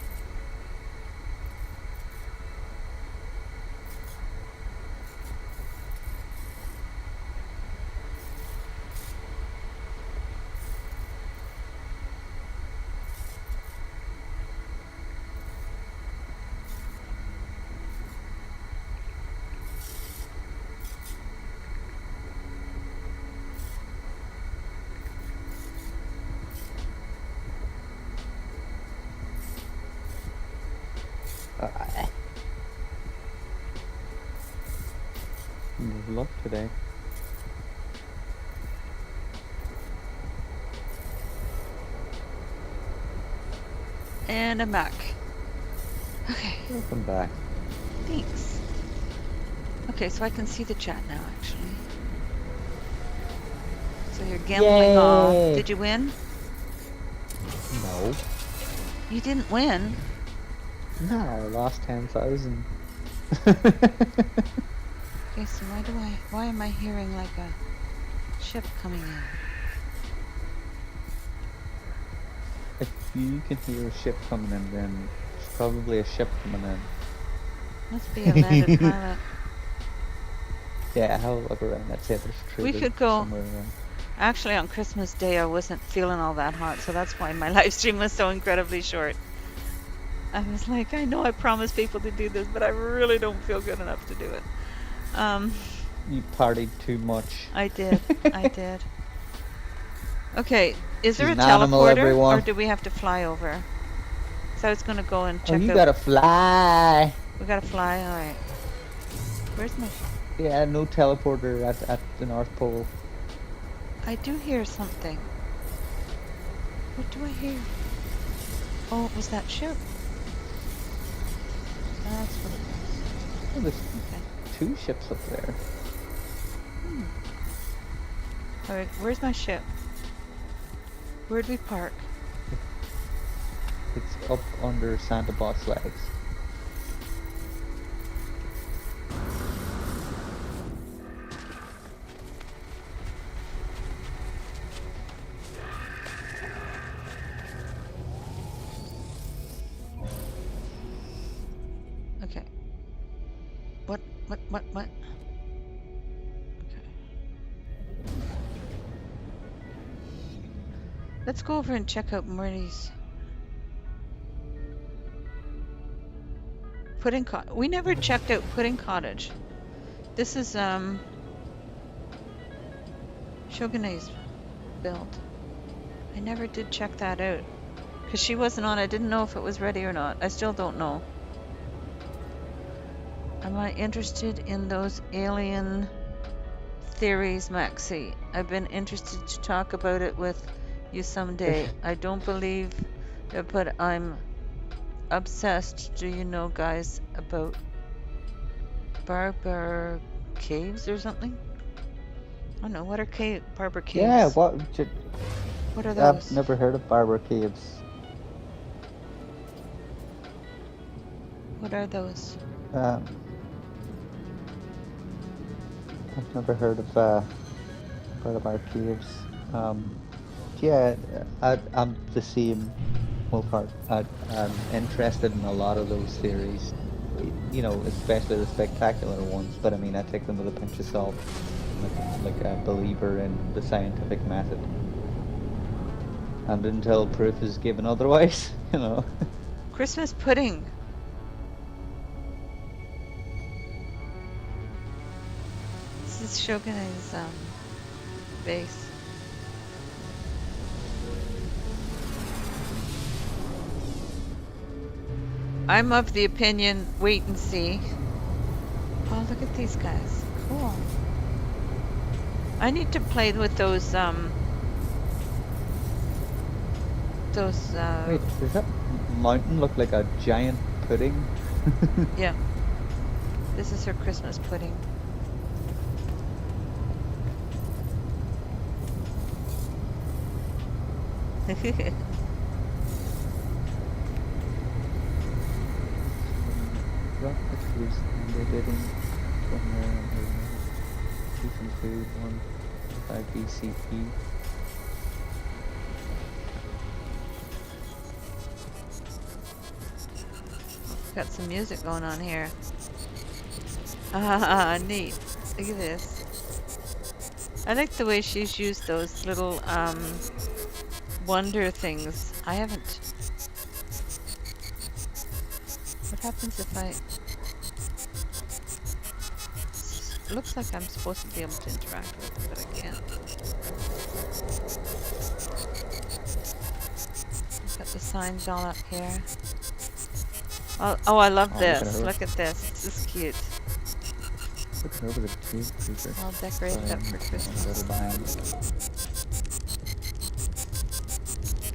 [SPEAKER 2] Luck today.
[SPEAKER 1] And I'm back. Okay.
[SPEAKER 2] Welcome back.
[SPEAKER 1] Thanks. Okay, so I can see the chat now, actually. So you're gambling off.
[SPEAKER 2] Yay!
[SPEAKER 1] Did you win?
[SPEAKER 2] No.
[SPEAKER 1] You didn't win.
[SPEAKER 2] No, I lost 10,000.
[SPEAKER 1] Okay, so why am I hearing like a ship coming in?
[SPEAKER 2] If you can hear a ship coming in, then it's probably a ship coming in.
[SPEAKER 1] Must be a landed pilot.
[SPEAKER 2] Yeah, have a look around. I'd say there's a
[SPEAKER 1] We
[SPEAKER 2] trailer
[SPEAKER 1] could go.
[SPEAKER 2] somewhere around.
[SPEAKER 1] Actually, on Christmas Day, I wasn't feeling all that hot, so that's why my live stream was so incredibly short. I was like, I know I promised people to do this, but I really don't feel good enough to do it.
[SPEAKER 2] You partied too much.
[SPEAKER 1] I did. I did. Okay, is there a
[SPEAKER 2] She's an animal,
[SPEAKER 1] teleporter,
[SPEAKER 2] everyone.
[SPEAKER 1] or do we have to fly over? So I was gonna go and
[SPEAKER 2] Oh,
[SPEAKER 1] check
[SPEAKER 2] you
[SPEAKER 1] out.
[SPEAKER 2] gotta fly.
[SPEAKER 1] We gotta fly. All right. Where's my?
[SPEAKER 2] Yeah, no teleporter at the North Pole.
[SPEAKER 1] I do hear something. What do I hear? Oh, it was that ship. That's what it was.
[SPEAKER 2] Oh, there's
[SPEAKER 1] Okay.
[SPEAKER 2] 2 ships up there.
[SPEAKER 1] All right, where's my ship? Where'd we park?
[SPEAKER 2] It's up under Santa Bot's legs.
[SPEAKER 1] Okay. What? Okay. Let's go over and check out Marty's. We never checked out Pudding Cottage. This is Shogune's build. I never did check that out. Because she wasn't on, I didn't know if it was ready or not. I still don't know. Am I interested in those alien theories, Maxi? I've been interested to talk about it with you someday. I don't believe it, but I'm obsessed. Do you know, guys, about Barber Caves or something? I don't know. What are Barber
[SPEAKER 2] Yeah,
[SPEAKER 1] Caves? What are
[SPEAKER 2] I've
[SPEAKER 1] those?
[SPEAKER 2] never heard of Barber Caves.
[SPEAKER 1] What are those?
[SPEAKER 2] Um, I've never heard of Barber Caves. Yeah, I'm the same, Wolfhard. I'm interested in a lot of those theories, you know, especially the spectacular ones. But I mean, I take them with a pinch of salt. I'm like a believer in the scientific method, and until proof is given otherwise, you know.
[SPEAKER 1] Christmas pudding. This is Shogune's base. I'm of the opinion, wait and see. Oh, look at these guys. Cool. I need to play with those
[SPEAKER 2] Wait, does that mountain look like a giant pudding?
[SPEAKER 1] yeah. This is her Christmas pudding.
[SPEAKER 2] Rocket was embedded somewhere on the Ethan Food 1 BCE.
[SPEAKER 1] Got some music going on here. Ah, neat. Look at this. I like the way she's used those little wonder things. I haven't. What happens if I... It looks like I'm supposed to be able to interact with it, but I can't. Got the signs all up here. Oh, I love this. Look at this. This is cute.
[SPEAKER 2] Look at her with a tube creeper.
[SPEAKER 1] All decorated up for Christmas.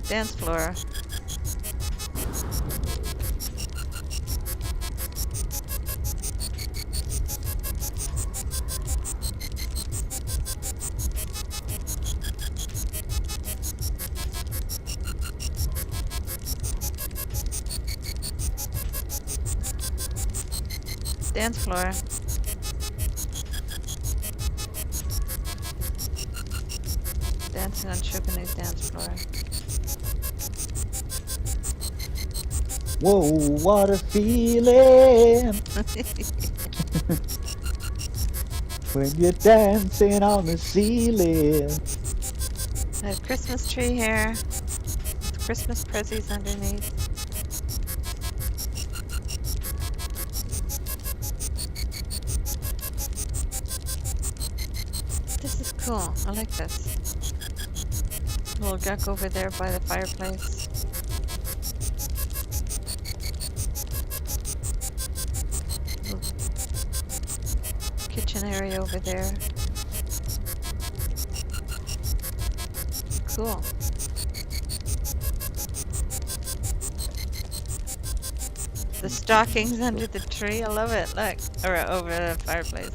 [SPEAKER 1] Dance floor. Dance floor. Dancing on Shogune's dance floor.
[SPEAKER 2] Whoa, what a feeling when you're dancing on the ceiling.
[SPEAKER 1] I have a Christmas tree here with Christmas prezzies underneath. This is cool. I like this. Little duck over there by the fireplace. Little kitchen area over there. Cool. The stockings under the tree. I love it. Look. Or over the fireplace.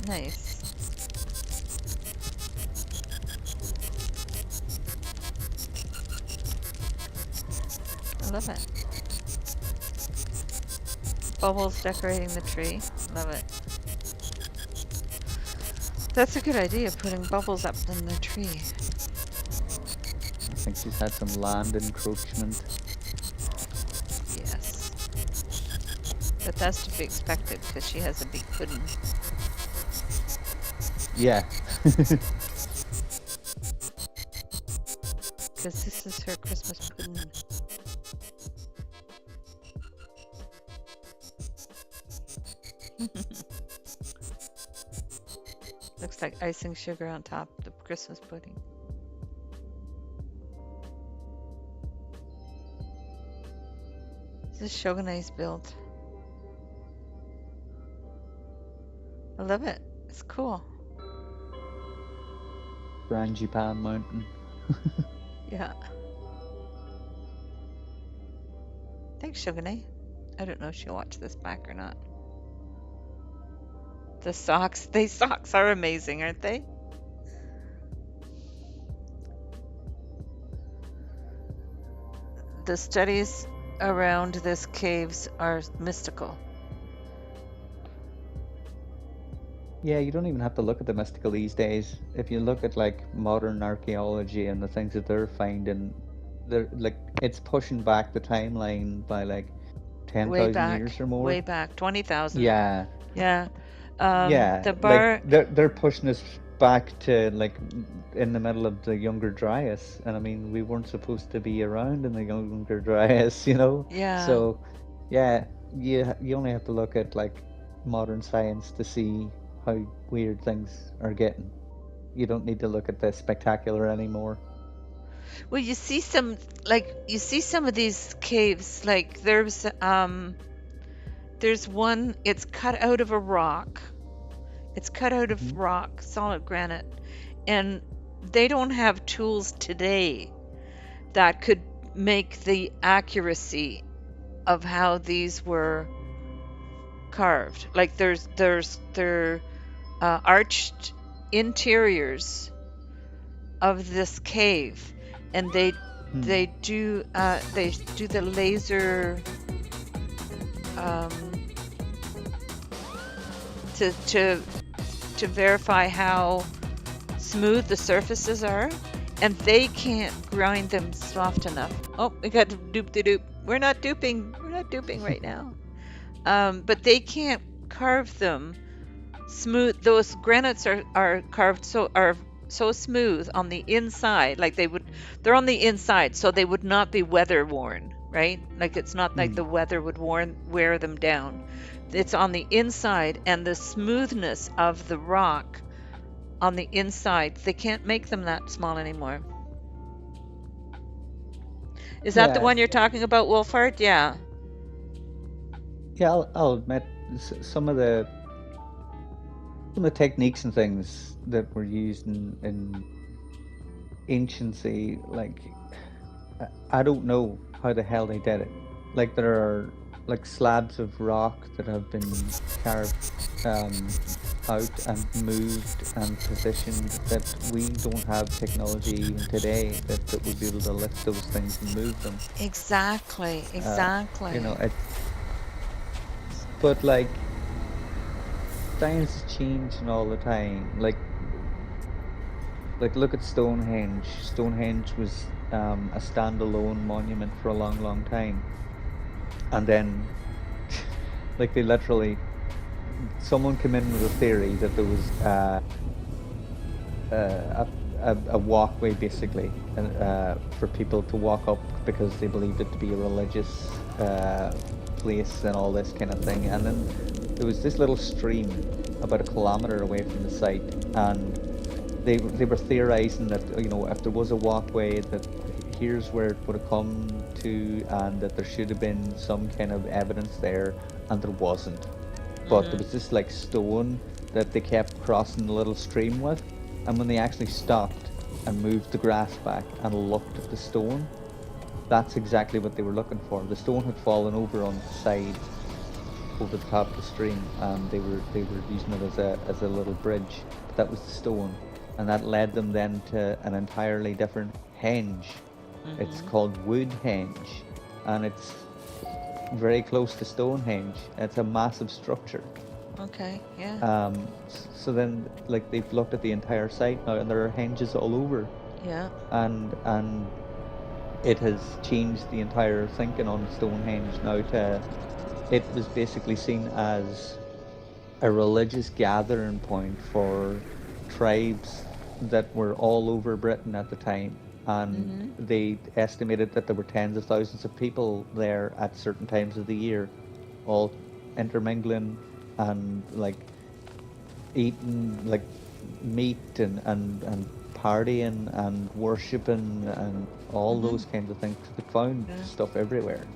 [SPEAKER 1] Nice. I love it. Bubbles decorating the tree. Love it. That's a good idea, putting bubbles up in the tree.
[SPEAKER 2] I think she's had some land encroachment.
[SPEAKER 1] Yes. But that's to be expected because she has a big pudding.
[SPEAKER 2] Yeah.
[SPEAKER 1] Because this is her Christmas pudding. Looks like icing sugar on top of the Christmas pudding. This is Shogune's build. I love it. It's cool.
[SPEAKER 2] Rangipan Mountain.
[SPEAKER 1] Yeah. Thanks, Shogune. I don't know if she'll watch this back or not. The socks, these socks are amazing, aren't they? The studies around this caves are mystical.
[SPEAKER 2] Yeah, you don't even have to look at the mystical these days. If you look at like modern archaeology and the things that they're finding, they're like it's pushing back the timeline by like
[SPEAKER 1] Way
[SPEAKER 2] 10,000
[SPEAKER 1] back,
[SPEAKER 2] years or more.
[SPEAKER 1] way back, 20,000.
[SPEAKER 2] Yeah,
[SPEAKER 1] Yeah.
[SPEAKER 2] yeah,
[SPEAKER 1] The
[SPEAKER 2] like
[SPEAKER 1] bar,
[SPEAKER 2] they're pushing us back to like in the middle of the Younger Dryas, and I mean we weren't supposed to be around in the Younger Dryas, you know.
[SPEAKER 1] yeah.
[SPEAKER 2] So, yeah, you only have to look at like modern science to see how weird things are getting. You don't need to look at the spectacular anymore.
[SPEAKER 1] Well, you see some of these caves, like there's one, it's cut out of a rock. It's cut out of
[SPEAKER 2] Mhm.
[SPEAKER 1] rock, solid granite. And they don't have tools today that could make the accuracy of how these were carved. Like they're arched interiors of this cave, and they
[SPEAKER 2] Hmm.
[SPEAKER 1] do the laser um, to verify how smooth the surfaces are, and they can't grind them soft enough. Oh, we got dupe de dupe. We're not duping. We're not duping right now. But they can't carve them smooth. Those granites are carved so smooth on the inside, like they're on the inside, so they would not be weather worn, right? Like it's not like
[SPEAKER 2] Hmm.
[SPEAKER 1] the weather would wear them down. It's on the inside, and the smoothness of the rock on the inside, they can't make them that small anymore. Is that the
[SPEAKER 2] Yeah,
[SPEAKER 1] one you're talking about, Wolfhard? Yeah.
[SPEAKER 2] yeah. I'll admit some of the techniques and things that were used in anciency, like I don't know how the hell they did it. Like there are like slabs of rock that have been carved out and moved and positioned that we don't have technology even today that would be able to lift those things and move them.
[SPEAKER 1] Exactly.
[SPEAKER 2] Uh,
[SPEAKER 1] Exactly.
[SPEAKER 2] you know, but like science is changing all the time. Like look at Stonehenge. Stonehenge was a standalone monument for a long, long time, and then like they literally someone came in with a theory that there was a walkway basically for people to walk up because they believed it to be a religious place and all this kind of thing. And then there was this little stream about a kilometer away from the site, and they were theorizing that if there was a walkway that here's where it would have come to, and that there should have been some kind of evidence there, and there wasn't. But there
[SPEAKER 1] Mhm.
[SPEAKER 2] was this like stone that they kept crossing the little stream with, and when they actually stopped and moved the grass back and looked at the stone, that's exactly what they were looking for. The stone had fallen over on the side over the top of the stream, and they were using it as a little bridge. But that was the stone, and that led them then to an entirely different henge. It's
[SPEAKER 1] Mhm.
[SPEAKER 2] called Woodhenge, and it's very close to Stonehenge. It's a massive structure.
[SPEAKER 1] Okay. Yeah.
[SPEAKER 2] So then, like they've looked at the entire site now, and there are henges all over,
[SPEAKER 1] Yeah.
[SPEAKER 2] and it has changed the entire thinking on Stonehenge now to it was basically seen as a religious gathering point for tribes that were all over Britain at the time. And
[SPEAKER 1] Mhm.
[SPEAKER 2] they estimated that there were tens of thousands of people there at certain times of the year, all intermingling. and like eating like meat and partying and worshipping and all
[SPEAKER 1] Hmm.
[SPEAKER 2] those kinds of things. They found
[SPEAKER 1] Yeah.
[SPEAKER 2] stuff everywhere.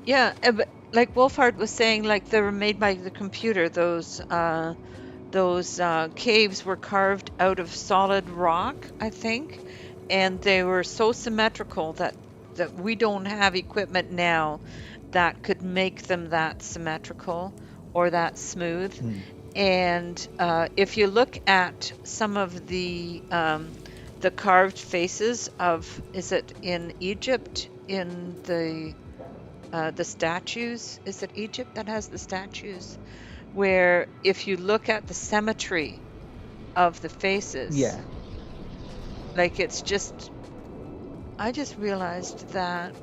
[SPEAKER 1] Yeah, but like Wolfhard was saying, like they were made by the computer. Those caves were carved out of solid rock, I think, and they were so symmetrical that we don't have equipment now that could make them that symmetrical or that smooth.
[SPEAKER 2] Mm.
[SPEAKER 1] And if you look at some of the carved faces of, is it in Egypt, in the statues? Is it Egypt that has the statues? Where if you look at the symmetry of the faces,
[SPEAKER 2] Yeah.
[SPEAKER 1] like it's just, I just realized that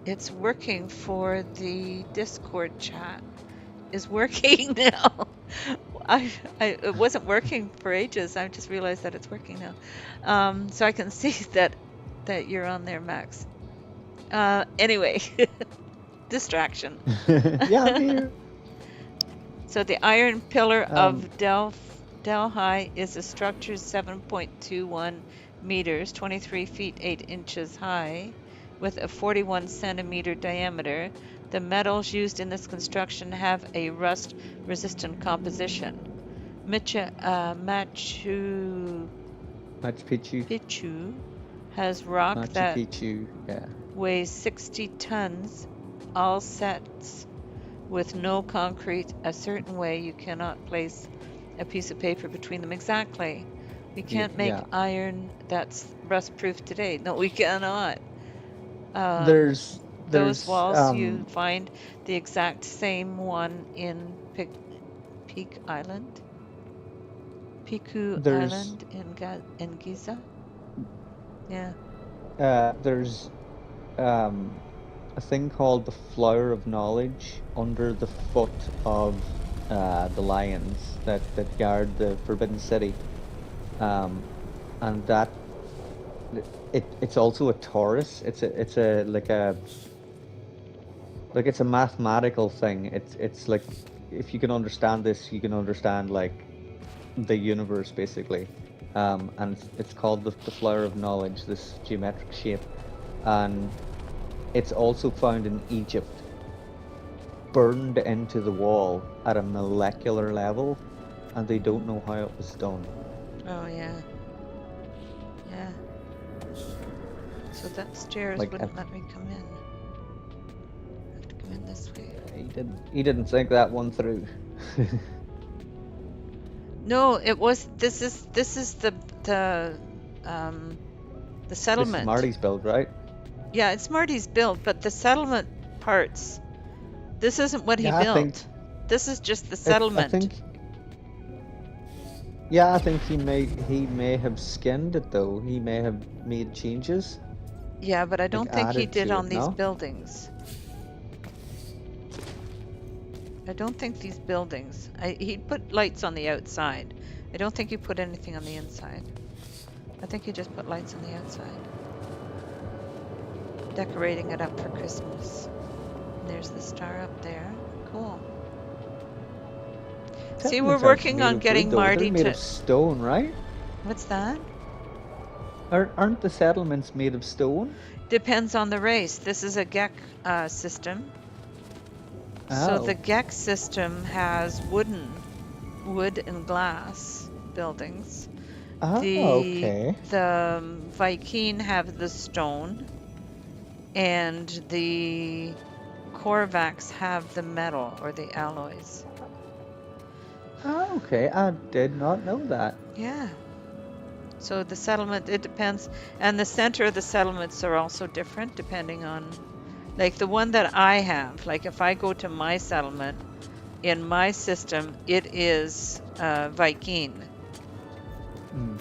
[SPEAKER 1] it's working for the Discord chat. Is working now. It wasn't working for ages. I just realized that it's working now. So I can see that you're on there, Max. Anyway, distraction.
[SPEAKER 2] Yeah, I'm here.
[SPEAKER 1] So the iron pillar
[SPEAKER 2] Um,
[SPEAKER 1] of Delhi is a structure 7.21 meters, 23 feet 8 inches high, with a 41 centimeter diameter. The metals used in this construction have a rust-resistant composition. Machu
[SPEAKER 2] Machu Picchu.
[SPEAKER 1] Picchu has rock
[SPEAKER 2] Machu
[SPEAKER 1] that
[SPEAKER 2] Picchu. Yeah.
[SPEAKER 1] weighs 60 tons, all sets with no concrete a certain way. You cannot place a piece of paper between them. Exactly. We can't make
[SPEAKER 2] Yeah.
[SPEAKER 1] iron that's rust-proof today. No, we cannot. Um,
[SPEAKER 2] There's
[SPEAKER 1] those
[SPEAKER 2] there's
[SPEAKER 1] walls, you
[SPEAKER 2] um
[SPEAKER 1] find the exact same one in Peak Island, Piku
[SPEAKER 2] there's
[SPEAKER 1] Island in Giza. Yeah.
[SPEAKER 2] there's a thing called the Flower of Knowledge under the foot of the lions that guard the Forbidden City. Um, and that it's also a torus. It's a like it's a mathematical thing. It's like if you can understand this, you can understand like the universe basically. And it's called the Flower of Knowledge, this geometric shape, and it's also found in Egypt, burned into the wall at a molecular level, and they don't know how it was done.
[SPEAKER 1] Oh, yeah. Yeah. So that stairs
[SPEAKER 2] Like
[SPEAKER 1] wouldn't let me come in. I have to come in this way.
[SPEAKER 2] he didn't think that one through.
[SPEAKER 1] No, it was. This is um the
[SPEAKER 2] This is
[SPEAKER 1] settlement.
[SPEAKER 2] Marty's build, right?
[SPEAKER 1] Yeah, it's Marty's build, but the settlement parts. This isn't what he
[SPEAKER 2] Yeah, I think
[SPEAKER 1] built. This is just the
[SPEAKER 2] I
[SPEAKER 1] settlement.
[SPEAKER 2] think yeah, I think he may have skinned it though. He may have made changes,
[SPEAKER 1] Yeah, but I
[SPEAKER 2] like
[SPEAKER 1] don't think he
[SPEAKER 2] added
[SPEAKER 1] did
[SPEAKER 2] to
[SPEAKER 1] on
[SPEAKER 2] it.
[SPEAKER 1] these
[SPEAKER 2] No.
[SPEAKER 1] buildings. I don't think these buildings. He put lights on the outside. I don't think he put anything on the inside. I think he just put lights on the outside. Decorating it up for Christmas. And there's the star up there. Cool. See, we're
[SPEAKER 2] Settlements aren't
[SPEAKER 1] working
[SPEAKER 2] made
[SPEAKER 1] on
[SPEAKER 2] of wood
[SPEAKER 1] getting
[SPEAKER 2] though. They're
[SPEAKER 1] Marty
[SPEAKER 2] made
[SPEAKER 1] to.
[SPEAKER 2] of stone, right?
[SPEAKER 1] What's that?
[SPEAKER 2] Aren't the settlements made of stone?
[SPEAKER 1] Depends on the race. This is a Gek system. So the
[SPEAKER 2] Oh.
[SPEAKER 1] Gek system has wood and glass buildings.
[SPEAKER 2] Oh, okay.
[SPEAKER 1] The Viking have the stone, and the Korvax have the metal or the alloys.
[SPEAKER 2] Oh, okay. I did not know that.
[SPEAKER 1] Yeah. So the settlement, it depends, and the center of the settlements are also different depending on, like the one that I have. Like if I go to my settlement in my system, it is Viking.
[SPEAKER 2] Mm.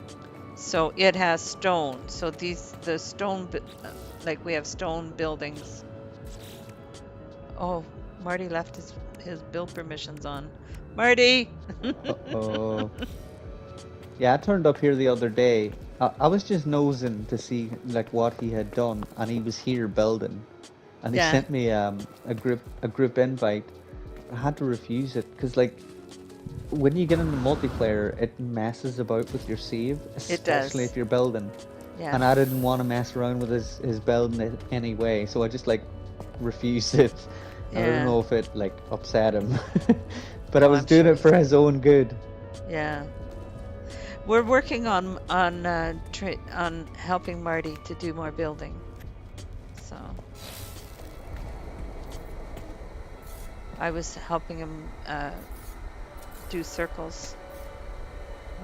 [SPEAKER 1] So it has stone. So the stone, like we have stone buildings. Oh, Marty left his build permissions on. Marty!
[SPEAKER 2] Uh-oh. Yeah, I turned up here the other day. I was just nosing to see like what he had done, and he was here building. and he
[SPEAKER 1] Yeah.
[SPEAKER 2] sent me a group invite. I had to refuse it because like when you get into multiplayer, it messes about with your save,
[SPEAKER 1] It
[SPEAKER 2] especially
[SPEAKER 1] does.
[SPEAKER 2] if you're building.
[SPEAKER 1] Yeah.
[SPEAKER 2] And I didn't want to mess around with his building anyway, so I just like refused it. And I don't
[SPEAKER 1] Yeah.
[SPEAKER 2] know if it like upset him, but I
[SPEAKER 1] Oh,
[SPEAKER 2] was
[SPEAKER 1] I'm
[SPEAKER 2] doing
[SPEAKER 1] sure
[SPEAKER 2] it
[SPEAKER 1] he
[SPEAKER 2] for
[SPEAKER 1] did.
[SPEAKER 2] his own good.
[SPEAKER 1] Yeah. We're working on helping Marty to do more building. So I was helping him do circles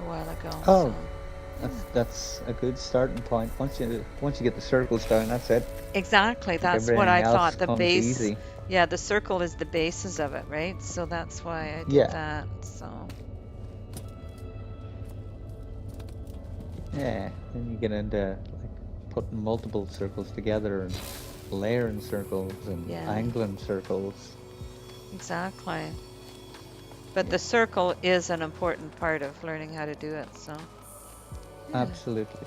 [SPEAKER 1] a while ago. So
[SPEAKER 2] Oh,
[SPEAKER 1] yeah.
[SPEAKER 2] that's a good starting point. Once you get the circles down, that's it.
[SPEAKER 1] Exactly.
[SPEAKER 2] Like
[SPEAKER 1] That's what
[SPEAKER 2] everything
[SPEAKER 1] I
[SPEAKER 2] else
[SPEAKER 1] thought. The
[SPEAKER 2] comes
[SPEAKER 1] base,
[SPEAKER 2] easy.
[SPEAKER 1] yeah, the circle is the basis of it, right? So that's why I did
[SPEAKER 2] Yeah,
[SPEAKER 1] that. So
[SPEAKER 2] yeah. Then you get into like putting multiple circles together and layering circles and
[SPEAKER 1] yeah,
[SPEAKER 2] angling circles.
[SPEAKER 1] exactly. But
[SPEAKER 2] Yeah,
[SPEAKER 1] the circle is an important part of learning how to do it. So yeah.
[SPEAKER 2] absolutely.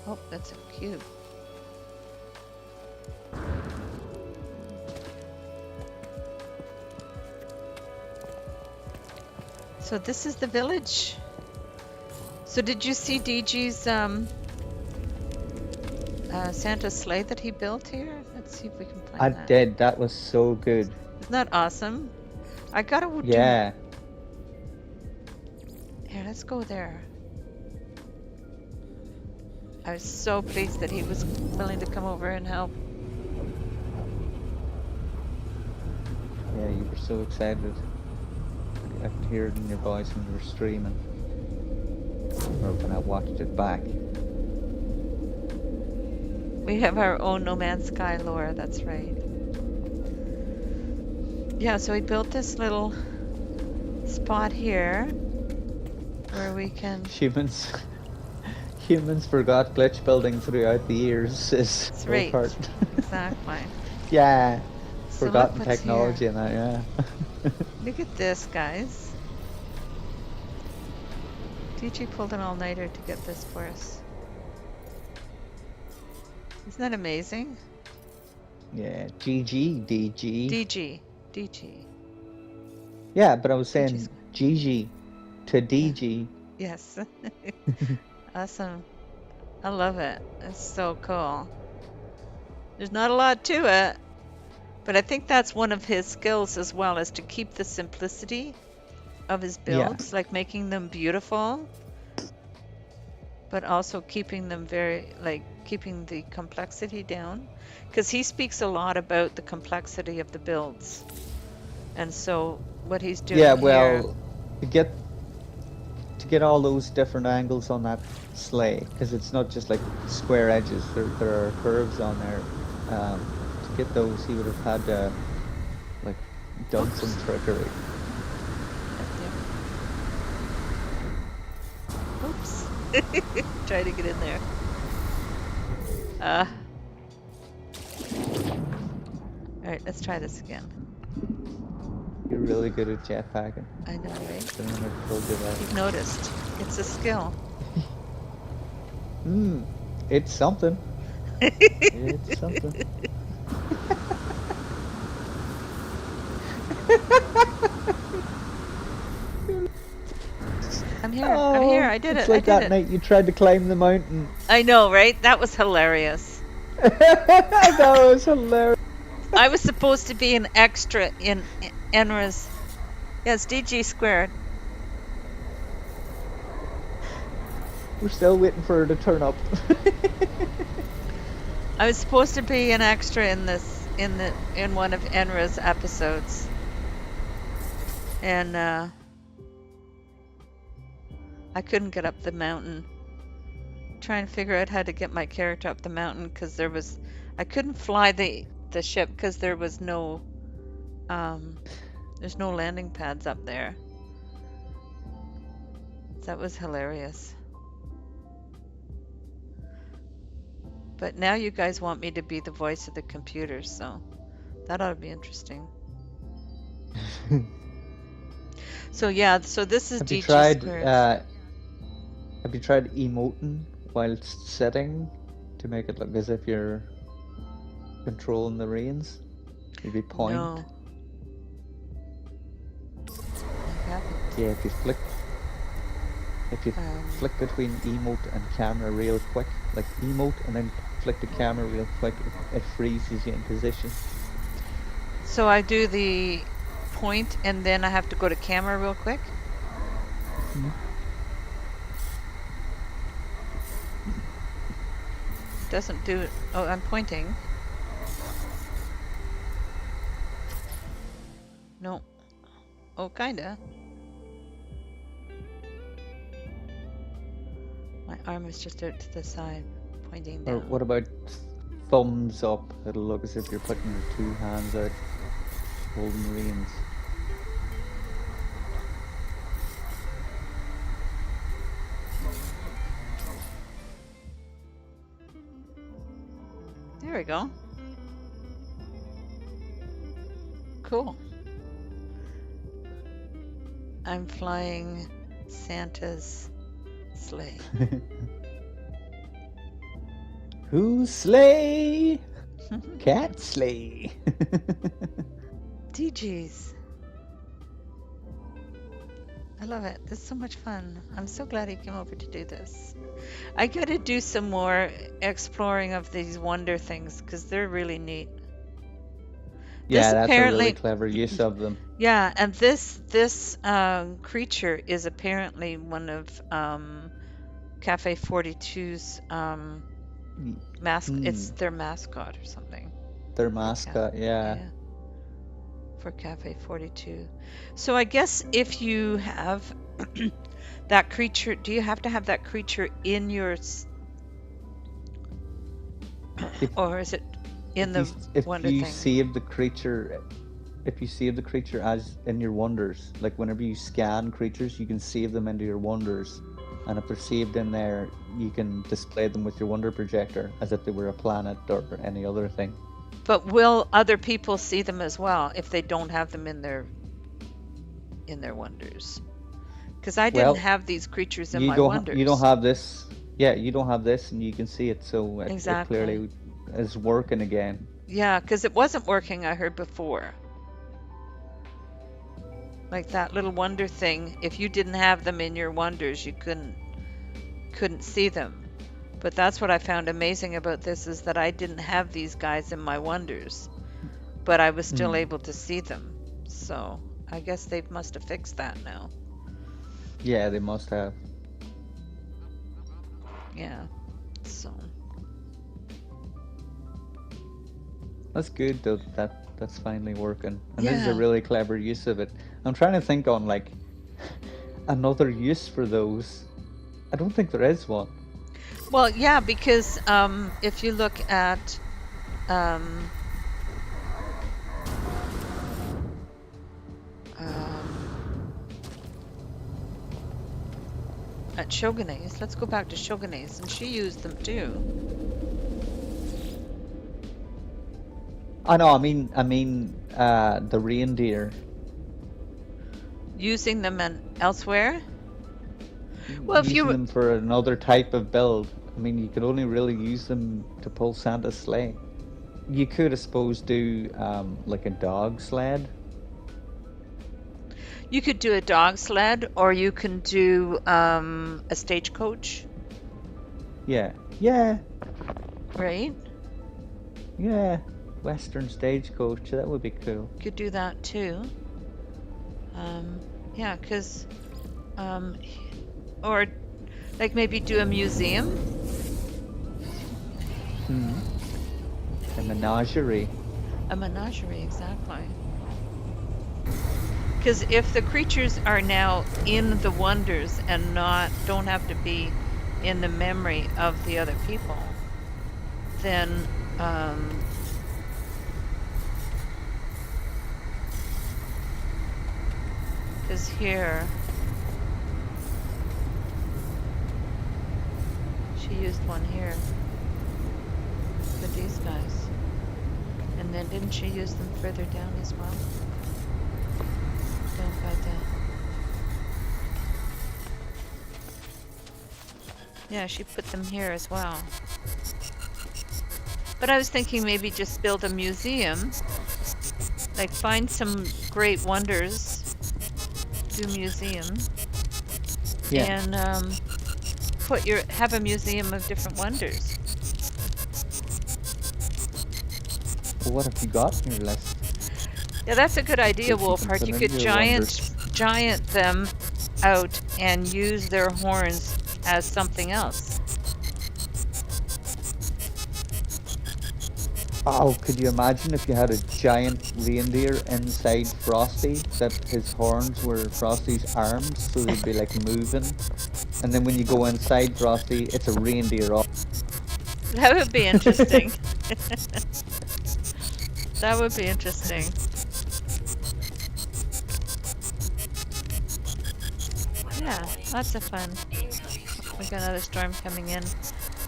[SPEAKER 1] Oh, that's a cube. So this is the village. So did you see DG's Santa sleigh that he built here? Let's see if we can
[SPEAKER 2] I
[SPEAKER 1] find that.
[SPEAKER 2] did. That was so good.
[SPEAKER 1] Isn't that awesome? I gotta do.
[SPEAKER 2] Yeah.
[SPEAKER 1] Here, let's go there. I was so pleased that he was willing to come over and help.
[SPEAKER 2] Yeah, you were so excited. I could hear it in your voice when you were streaming. Or when I watched it back.
[SPEAKER 1] We have our own No Man's Sky lore, that's right. Yeah, so he built this little spot here where we can.
[SPEAKER 2] Humans humans forgot glitch building throughout the years is
[SPEAKER 1] That's
[SPEAKER 2] the
[SPEAKER 1] right.
[SPEAKER 2] part.
[SPEAKER 1] Exactly.
[SPEAKER 2] Yeah.
[SPEAKER 1] So look
[SPEAKER 2] Forgotten
[SPEAKER 1] what's
[SPEAKER 2] technology
[SPEAKER 1] here.
[SPEAKER 2] and that, yeah.
[SPEAKER 1] Look at this, guys. DG pulled an all-nighter to get this for us. Isn't that amazing?
[SPEAKER 2] Yeah. GG, DG.
[SPEAKER 1] DG.
[SPEAKER 2] Yeah, but I was saying
[SPEAKER 1] DG's.
[SPEAKER 2] GG to DG.
[SPEAKER 1] Yes. Awesome. I love it. It's so cool. There's not a lot to it, but I think that's one of his skills as well, is to keep the simplicity of his
[SPEAKER 2] Yeah.
[SPEAKER 1] builds, like making them beautiful, but also keeping them keeping the complexity down, because he speaks a lot about the complexity of the builds. And so what he's doing
[SPEAKER 2] Yeah,
[SPEAKER 1] here,
[SPEAKER 2] well, to get all those different angles on that sleigh, because it's not just like square edges, there are curves on there. To get those, he would have had to like done some trickery.
[SPEAKER 1] oops, try to get in there. All right, let's try this again.
[SPEAKER 2] You're really good at jetpacking.
[SPEAKER 1] I know, right?
[SPEAKER 2] I don't know if I told you that.
[SPEAKER 1] You've noticed. It's a skill.
[SPEAKER 2] It's something. It's something.
[SPEAKER 1] I'm here. I'm here. I did
[SPEAKER 2] It's
[SPEAKER 1] it. I
[SPEAKER 2] like
[SPEAKER 1] did
[SPEAKER 2] that
[SPEAKER 1] it.
[SPEAKER 2] night you tried to climb the mountain.
[SPEAKER 1] I know, right? That was hilarious.
[SPEAKER 2] That was hilarious.
[SPEAKER 1] I was supposed to be an extra in Enra's. Yes, DG squared.
[SPEAKER 2] We're still waiting for her to turn up.
[SPEAKER 1] I was supposed to be an extra in one of Enra's episodes, and I couldn't get up the mountain. Trying to figure out how to get my character up the mountain, because I couldn't fly the ship because there was no there's no landing pads up there. That was hilarious. But now you guys want me to be the voice of the computer, so that ought to be interesting. So yeah, so this is DG squared.
[SPEAKER 2] Have you tried emoting whilst sitting to make it look as if you're controlling the reins? Maybe point.
[SPEAKER 1] No. I haven't.
[SPEAKER 2] Yeah, if you flick between emote and camera real quick, like emote and then flick the camera real quick, it freezes you in position.
[SPEAKER 1] So I do the point and then I have to go to camera real quick?
[SPEAKER 2] Mhm.
[SPEAKER 1] It doesn't do it. Oh, I'm pointing. No. Oh, kinda. My arm is just out to the side, pointing
[SPEAKER 2] Or
[SPEAKER 1] down.
[SPEAKER 2] what about thumbs up? It'll look as if you're putting your two hands out, holding the reins.
[SPEAKER 1] There we go. Cool. I'm flying Santa's sleigh.
[SPEAKER 2] Who's sleigh? Cat sleigh.
[SPEAKER 1] DGs. I love it. This is so much fun. I'm so glad you came over to do this. I gotta do some more exploring of these wonder things because they're really neat.
[SPEAKER 2] Yeah, that's a really
[SPEAKER 1] apparently,
[SPEAKER 2] clever use of them.
[SPEAKER 1] yeah, and this creature is apparently one of Cafe 42's It's their mascot or something.
[SPEAKER 2] Their mascot, yeah.
[SPEAKER 1] For Cafe 42. So I guess if you have that creature, do you have to have that creature in your, or is it in the wonder thing?
[SPEAKER 2] If you save the creature as in your wonders, like whenever you scan creatures, you can save them into your wonders, and if they're saved in there, you can display them with your wonder projector as if they were a planet or any other thing.
[SPEAKER 1] But will other people see them as well if they don't have them in their wonders? Because I didn't have these creatures in my wonders.
[SPEAKER 2] You don't have this. Yeah, you don't have this, and you can see it, so it clearly is working again.
[SPEAKER 1] Yeah, because it wasn't working, I heard before. Like that little wonder thing, if you didn't have them in your wonders, you couldn't see them. But that's what I found amazing about this, is that I didn't have these guys in my wonders, but I was still able to see them. So I guess they must have fixed that now.
[SPEAKER 2] Yeah, they must have.
[SPEAKER 1] Yeah, so.
[SPEAKER 2] That's good though, that's finally working. And this is a really clever use of it. I'm trying to think on like another use for those. I don't think there is one.
[SPEAKER 1] Well, yeah, because if you look at Shoguna's, let's go back to Shoguna's, and she used them too.
[SPEAKER 2] I know. I mean, the reindeer.
[SPEAKER 1] Using them elsewhere. Well, if
[SPEAKER 2] using them for another type of build. I mean, you could only really use them to pull Santa's sleigh. You could, I suppose, do like a dog sled.
[SPEAKER 1] You could do a dog sled, or you can do a stagecoach.
[SPEAKER 2] Yeah. Yeah.
[SPEAKER 1] Right?
[SPEAKER 2] Yeah. Western stagecoach. That would be cool.
[SPEAKER 1] Could do that too. Yeah, because or like maybe do a museum.
[SPEAKER 2] A menagerie.
[SPEAKER 1] A menagerie, exactly. Because if the creatures are now in the wonders and don't have to be in the memory of the other people, then because here she used one here for these guys, and then didn't she use them further down as well? Down by yeah, she put them here as well. But I was thinking maybe just build a museum, like find some great wonders, do museum,
[SPEAKER 2] Yeah.
[SPEAKER 1] and have a museum of different wonders.
[SPEAKER 2] Well, what have you got in your list?
[SPEAKER 1] Yeah, that's a good idea,
[SPEAKER 2] That you can
[SPEAKER 1] Wolfheart.
[SPEAKER 2] put
[SPEAKER 1] You
[SPEAKER 2] in
[SPEAKER 1] could
[SPEAKER 2] your wonders.
[SPEAKER 1] giant them out and use their horns as something else.
[SPEAKER 2] Oh, could you imagine if you had a giant reindeer inside Frosty, that his horns were Frosty's arms, so they'd be like moving, and then when you go inside Frosty, it's a reindeer.
[SPEAKER 1] That would be interesting. That would be interesting. Yeah, lots of fun. We got another storm coming in.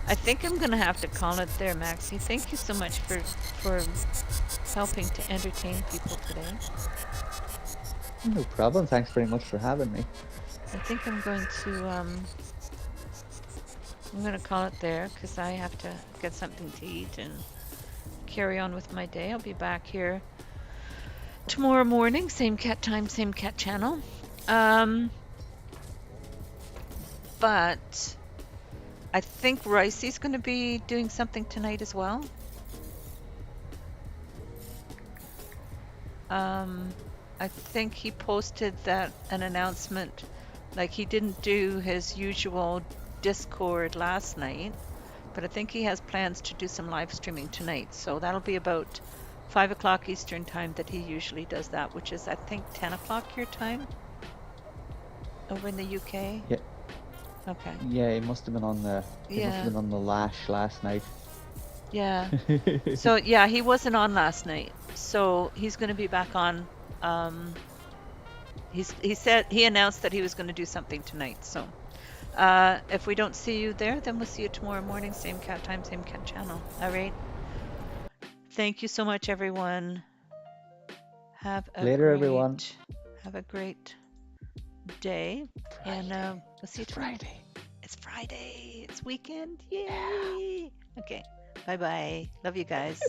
[SPEAKER 1] I think I'm gonna have to call it there, Maxie. Thank you so much for helping to entertain people today.
[SPEAKER 2] No problem. Thanks very much for having me.
[SPEAKER 1] I think I'm gonna call it there because I have to get something to eat and carry on with my day. I'll be back here tomorrow morning, same cat time, same cat channel. But I think Ricey's going to be doing something tonight as well. I think he posted that an announcement, like he didn't do his usual Discord last night, but I think he has plans to do some live streaming tonight. So that'll be about 5 o'clock Eastern time that he usually does that, which is I think 10 o'clock your time over in the UK.
[SPEAKER 2] Yeah.
[SPEAKER 1] Okay.
[SPEAKER 2] Yeah, it must have been on the. It must have been on the lash last night.
[SPEAKER 1] Yeah. So yeah, he wasn't on last night. So he's going to be back on. He announced that he was going to do something tonight. So if we don't see you there, then we'll see you tomorrow morning, same cat time, same cat channel. All right. Thank you so much, everyone. Have a
[SPEAKER 2] Later, everyone.
[SPEAKER 1] Have a great day, and we'll see you tomorrow.
[SPEAKER 2] Friday.
[SPEAKER 1] It's Friday. It's weekend. Yay! Okay. Bye bye. Love you guys.